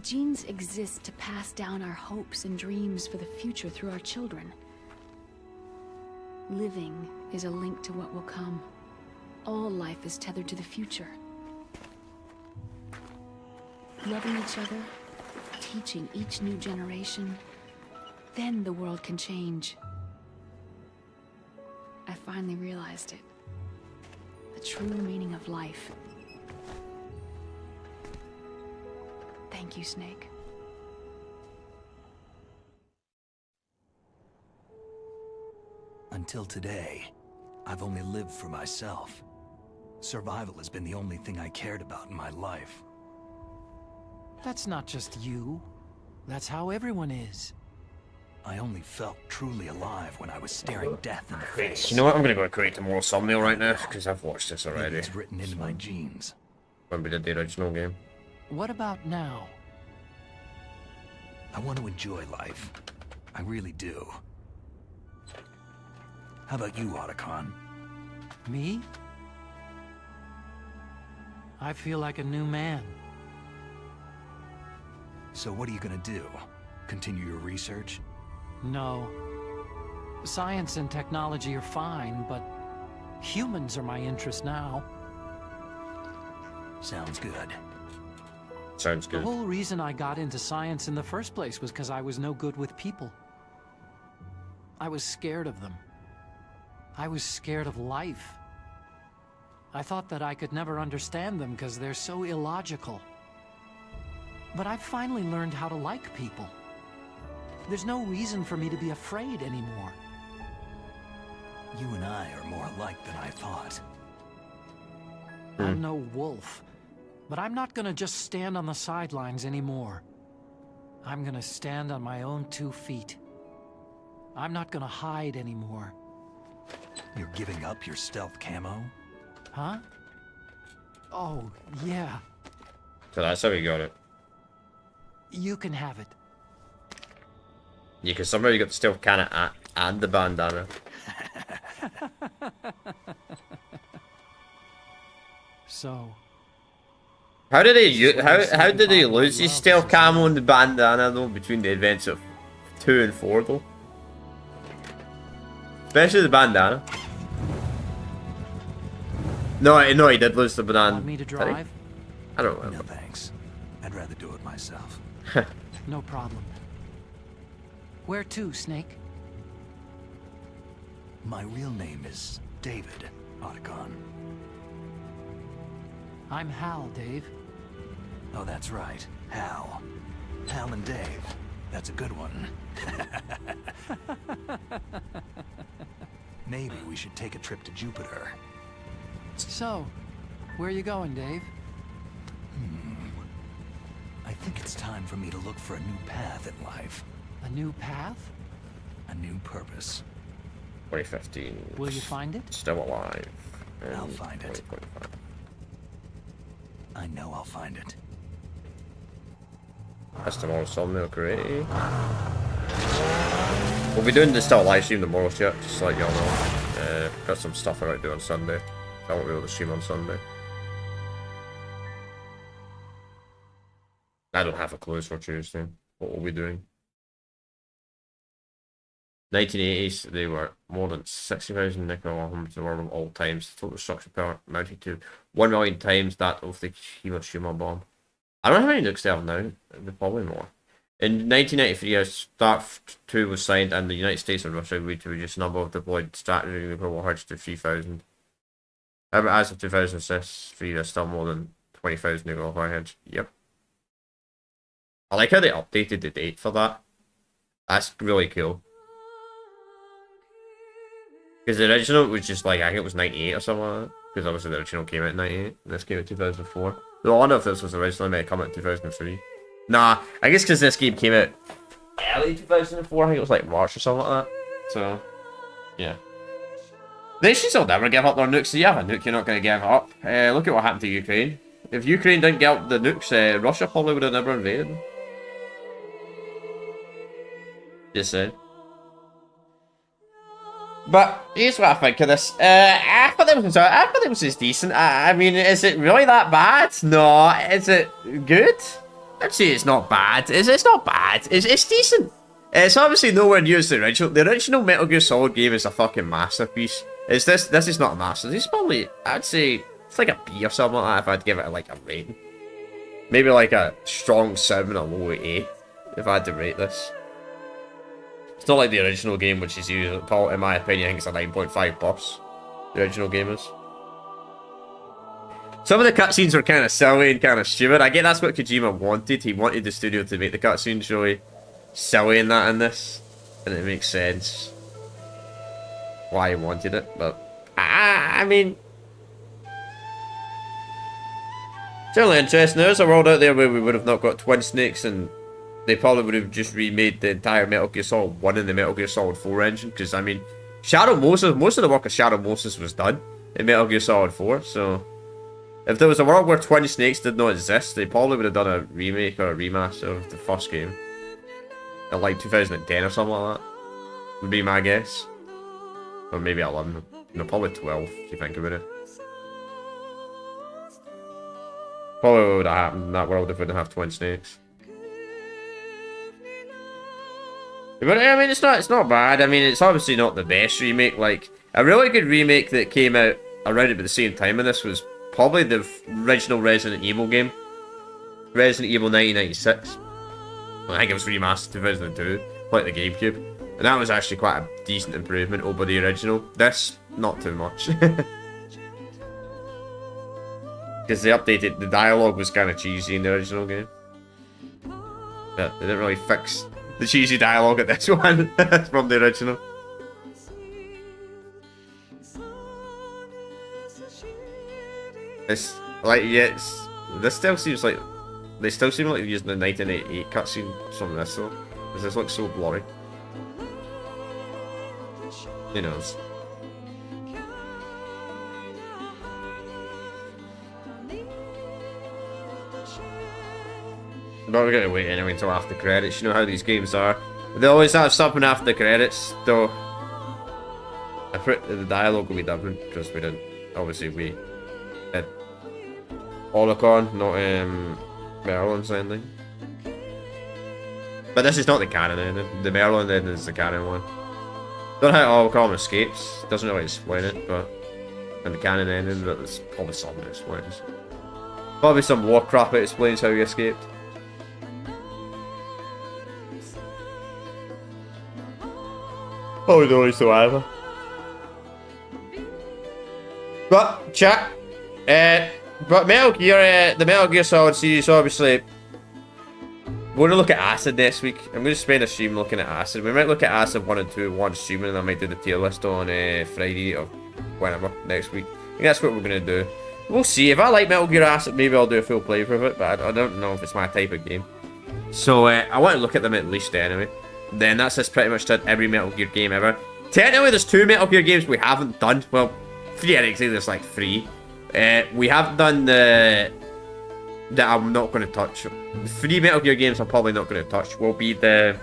Genes exist to pass down our hopes and dreams for the future through our children. Living is a link to what will come. All life is tethered to the future. Loving each other, teaching each new generation, then the world can change. I finally realized it. The true meaning of life. Thank you, Snake. Until today, I've only lived for myself. Survival has been the only thing I cared about in my life. That's not just you. That's how everyone is. I only felt truly alive when I was staring death in the face. You know what? I'm gonna go create a more thumbnail right now because I've watched this already. It's written into my genes. When we did the original game. What about now? I want to enjoy life. I really do. How about you, Otacon? Me? I feel like a new man. So what are you gonna do? Continue your research? No. Science and technology are fine, but humans are my interest now. Sounds good. Sounds good. The whole reason I got into science in the first place was because I was no good with people. I was scared of them. I was scared of life. I thought that I could never understand them because they're so illogical. But I've finally learned how to like people. There's no reason for me to be afraid anymore. You and I are more alike than I thought. I'm no wolf, but I'm not gonna just stand on the sidelines anymore. I'm gonna stand on my own 2 feet. I'm not gonna hide anymore. You're giving up your stealth camo? Huh? Oh, yeah. So that's how we got it. You can have it. Yeah, because somehow you got the stealth cannon and the bandana. So... How did he lose his stealth camo and the bandana though between the events of 2 and 4 though? Especially the bandana. No, he did lose the banana. Want me to drive? I don't remember. No thanks. I'd rather do it myself. No problem. Where to, Snake? My real name is David, Otacon. I'm Hal, Dave. Oh, that's right. Hal. Hal and Dave. That's a good one. Maybe we should take a trip to Jupiter. So, where are you going, Dave? I think it's time for me to look for a new path in life. A new path? A new purpose. 2015. Will you find it? Still alive. I'll find it. 2025. I know I'll find it. That's tomorrow's thumbnail created. We'll be doing the still live stream tomorrow, chat, just to let y'all know. Got some stuff I might do on Sunday. I won't be able to stream on Sunday. I don't have a clue for Tuesday. What we'll be doing. 1980s, they were more than 60,000 nuclear bombs in the world of all times. The total destruction power amounted to 1 million times that of the Hiroshima bomb. I don't know how many nukes they have now. They're probably more. In 1993, a START 2 was signed, and the United States and Russia agreed to reduce the number of deployed strategic nuclear warheads to 3,000. However, as of 2006, there's still more than 20,000 nuclear warheads. Yep. I like how they updated the date for that. That's really cool. Because the original was just like, I think it was 98 or something like that. Because obviously the original came out in 98, and this came out in 2004. So I wonder if this was originally meant to come out in 2003. Nah, I guess because this game came out early 2004, I think it was like March or something like that. So, yeah. Nations will never give up their nukes. So you have a nuke, you're not going to give up. Look at what happened to Ukraine. If Ukraine didn't give up the nukes, Russia probably would have never invaded them. Just saying. But here's what I think of this. I thought it was decent. I mean, is it really that bad? No. Is it good? I'd say it's not bad. It's not bad. It's decent. It's obviously nowhere near as the original. The original Metal Gear Solid game is a fucking masterpiece. This is not a masterpiece. It's probably, I'd say, it's like a B or something like that if I'd give it like a rating. Maybe like a strong 7 or low 8 if I had to rate this. It's not like the original game, which is usually, in my opinion, I think it's a 9.5 plus. The original game is. Some of the cutscenes were kind of silly and kind of stupid. I get that's what Kojima wanted. He wanted the studio to make the cutscenes really silly and that in this. And it makes sense why he wanted it. But, I mean... it's really interesting. There's a world out there where we would have not got Twin Snakes, and they probably would have just remade the entire Metal Gear Solid 1 in the Metal Gear Solid 4 engine. Because, I mean, Shadow Moses, most of the work of Shadow Moses was done in Metal Gear Solid 4. So, if there was a world where Twin Snakes did not exist, they probably would have done a remake or a remaster of the first game. In like 2010 or something like that. Would be my guess. Or maybe 11. No, probably 12 if you think about it. Probably what would have happened in that world if we didn't have Twin Snakes. But I mean, it's not bad. I mean, it's obviously not the best remake. Like, a really good remake that came out around about the same time in this was probably the original Resident Evil game. Resident Evil 1996. I think it was remastered 2002, like the GameCube. And that was actually quite a decent improvement over the original. This, not too much. Because they updated, the dialogue was kind of cheesy in the original game. But they didn't really fix the cheesy dialogue at this one from the original. It's like, yeah, this still seems like they still seem like they're using the 1988 cutscene from this though, because this looks so blurry. Who knows? But we're gonna wait anyway until after credits. You know how these games are. They always have something after the credits, though. I put the dialogue will be different because we didn't. Obviously, we had Holocron, not Merlin's ending. But this is not the canon ending. The Merlin ending is the canon one. Don't know how Holocron escapes. Doesn't really explain it, but in the canon ending, there's probably something that explains. Probably some war crap that explains how he escaped. Probably don't know so either. But chat, but Metal Gear, the Metal Gear Solid series, obviously, we're gonna look at Acid next week. I'm gonna spend a stream looking at Acid. We might look at Acid 1 and 2 one streaming, and I might do the tier list on Friday or whenever next week. I think that's what we're gonna do. We'll see. If I like Metal Gear Acid, maybe I'll do a full playthrough of it, but I don't know if it's my type of game. So I want to look at them at least anyway. Then that's just pretty much done every Metal Gear game ever. technically there's 2 Metal Gear games we haven't done. Well, theoretically there's like 3. We haven't done the... that I'm not going to touch. The 3 Metal Gear games I'm probably not going to touch will be the...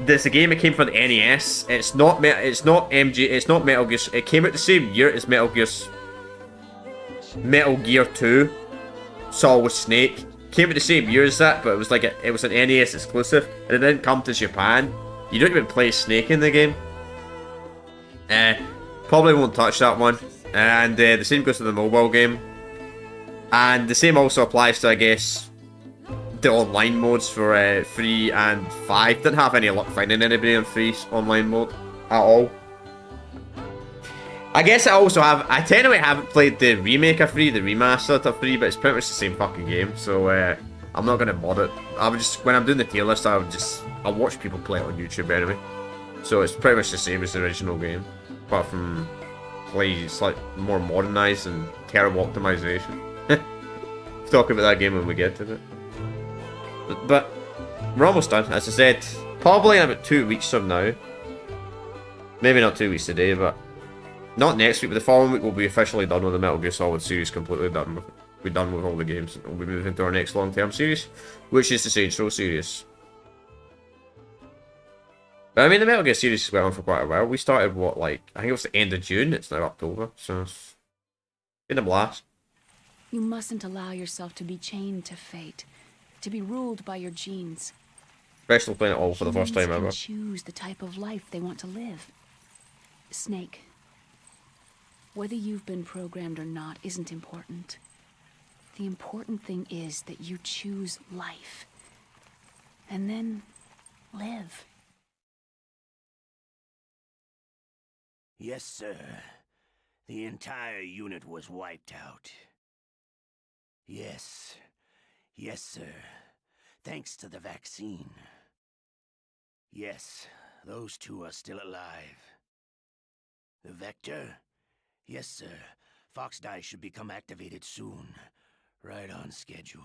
There's a game that came for the NES. It's not Metal Gear. It came out the same year as Metal Gear 2. Solid Snake. Came out the same year as that, but it was like it was an NES exclusive, and it didn't come to Japan. You don't even play Snake in the game. Probably won't touch that one. And the same goes to the mobile game. And the same also applies to, I guess, the online modes for 3 and 5. Didn't have any luck finding anybody on 3's online mode at all. I guess I technically haven't played the remake of 3, the remaster of 3, but it's pretty much the same fucking game, so I'm not gonna mod it. When I'm doing the tier list, I'll watch people play it on YouTube anyway. So it's pretty much the same as the original game, apart from it's like more modernized and terrible optimization. Talk about that game when we get to it. But we're almost done, as I said. Probably in about 2 weeks from now. Maybe not 2 weeks today, but not next week, but the following week we'll be officially done with the Metal Gear Solid series, completely done with it. We're done with all the games. We'll be moving to our next long-term series, which is the Saints Row series. But I mean, the Metal Gear series has went on for quite a while. We started, what, like, I think it was the end of June. It's now October, so it's been a blast. You mustn't allow yourself to be chained to fate, to be ruled by your genes. Especially playing it all for the first time ever. Humans can choose the type of life they want to live. Snake, whether you've been programmed or not isn't important. The important thing is that you choose life. And then live. Yes, sir. The entire unit was wiped out. Yes. Yes, sir. Thanks to the vaccine. Yes, those 2 are still alive. The Vector? Yes, sir. Fox Die should become activated soon. Right on schedule.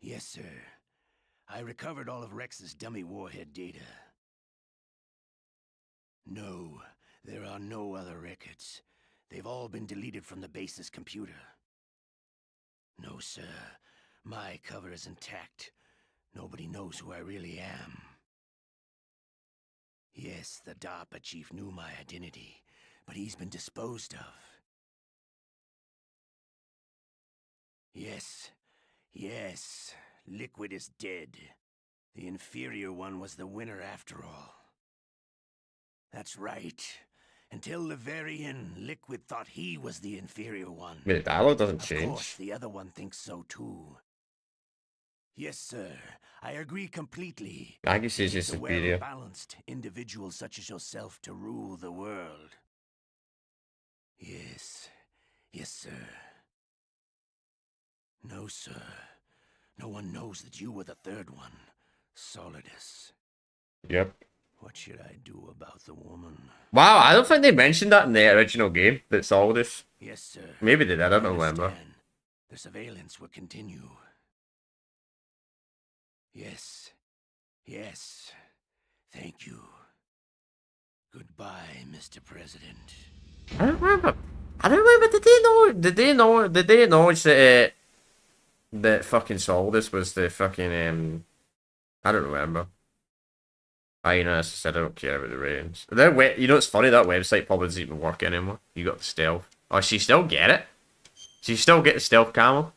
Yes, sir. I recovered all of Rex's dummy warhead data. No, there are no other records. They've all been deleted from the base's computer. No, sir. My cover is intact. Nobody knows who I really am. Yes, the DARPA chief knew my identity, but he's been disposed of. Yes. Yes. Liquid is dead. The inferior one was the winner after all. That's right. Until the very end, Liquid thought he was the inferior one. I mean, the dialogue doesn't change. Of course, the other one thinks so too. Yes, sir. I agree completely. I guess he's just It's a superior. well-balanced individual such as yourself to rule the world. Yes. Yes, sir. No, sir. No one knows that you were the third one. Solidus. Yep. What should I do about the woman? Wow, I don't think they mentioned that in the original game. That's all this. Yes, sir. Maybe they did, I don't remember. Understand. The surveillance will continue. Yes. Yes. Thank you. Goodbye, Mr. President. I don't remember. Did they acknowledge that that fucking Solidus was the fucking I don't remember. As I said, I don't care about the ratings. You know, it's funny, that website probably doesn't even work anymore. You got the stealth. Oh, she still get it? She still get the stealth camel?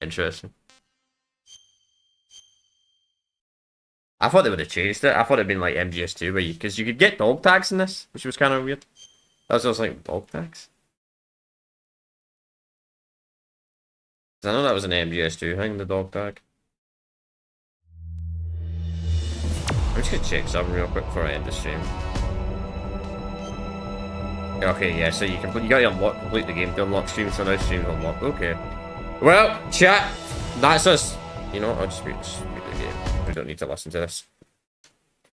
Interesting. I thought they would have changed it. I thought it'd been like MGS2 where because you could get dog tags in this, which was kind of weird. That was like dog tags. I know that was an MGS2 thing, the dog tag. I'm just gonna check something real quick before I end the stream. Okay, yeah, so you gotta complete the game to unlock stream, so now stream's unlocked. Okay. Well, chat, that's us. You know, I'll just mute the game. We don't need to listen to this.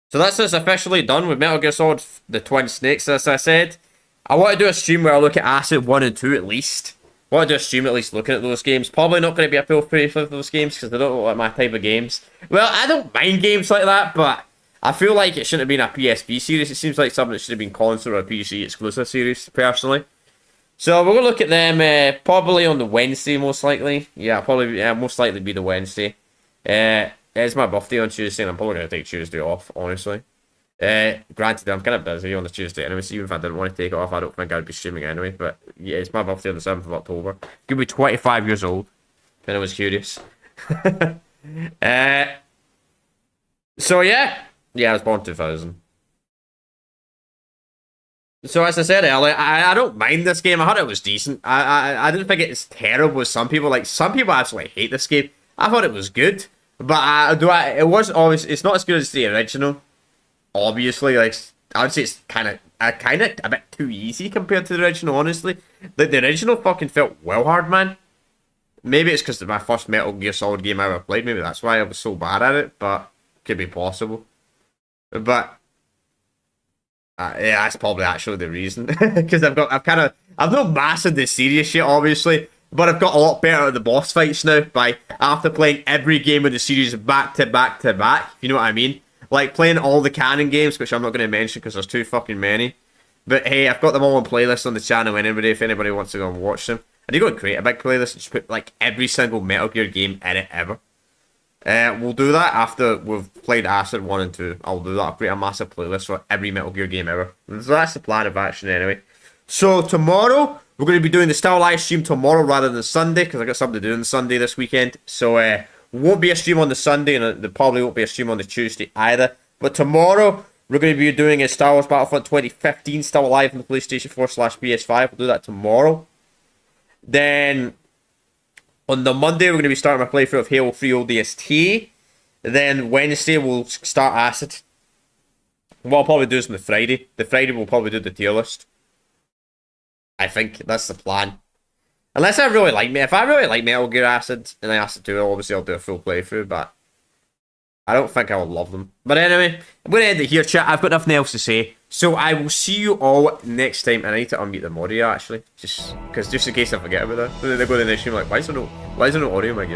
So that's us officially done with Metal Gear Solid, the Twin Snakes, as I said. I want to do a stream where I look at Acid 1 and 2 at least. Want to do a stream at least looking at those games. Probably not going to be a full playthrough of those games because they don't look like my type of games. Well, I don't mind games like that, but I feel like it shouldn't have been a PSP series. It seems like something that should have been console or a PC exclusive series, personally. So we're going to look at them probably on the Wednesday, most likely. Yeah, probably most likely be the Wednesday. It's my birthday on Tuesday, and I'm probably going to take Tuesday off, honestly. Granted, I'm kind of busy on the Tuesday anyway, so even if I didn't want to take it off, I don't think I'd be streaming anyway. But yeah, it's my birthday on the 7th of October. Could be 25 years old, if anyone's curious. So yeah, I was born 2000. So as I said earlier, I don't mind this game. I thought it was decent. I didn't think it's terrible as some people. Like, some people actually hate this game. I thought it was good. But it was always, it's not as good as the original. Obviously, like, I would say it's kind of a bit too easy compared to the original, honestly. Like, the original fucking felt well hard, man. Maybe it's because it's my first Metal Gear Solid game I ever played. Maybe that's why I was so bad at it, but could be possible. But yeah, that's probably actually the reason. Because I've not mastered the serious shit, obviously, but I've got a lot better at the boss fights now after playing every game in the series back to back to back. If you know what I mean? Like playing all the canon games, which I'm not going to mention because there's too fucking many. But hey, I've got them all on playlist on the channel anyway, if anybody wants to go and watch them. And you go and create a big playlist and just put like every single Metal Gear game in it ever. We'll do that after we've played Acid 1 and 2. I'll do that. I'll create a massive playlist for every Metal Gear game ever. So that's the plan of action anyway. So tomorrow, we're going to be doing the still live stream tomorrow rather than Sunday, because I got something to do on Sunday this weekend. So won't be a stream on the Sunday, and there probably won't be a stream on the Tuesday either. But tomorrow, we're going to be doing a Star Wars Battlefront 2015 still live on the PlayStation 4/PS5. We'll do that tomorrow. Then on the Monday, we're going to be starting my playthrough of Halo 3 ODST. Then Wednesday, we'll start Acid. What I'll probably do is on the Friday. The Friday, we'll probably do the tier list. I think that's the plan. Unless I really like me. If I really like Metal Gear Acid and Acid 2, obviously I'll do a full playthrough, but I don't think I will love them. But anyway, I'm going to end it here, chat. I've got nothing else to say. So I will see you all next time. And I need to unmute the audio, actually. Just in case I forget about that. So they go to the next stream like, why is there no audio in my game?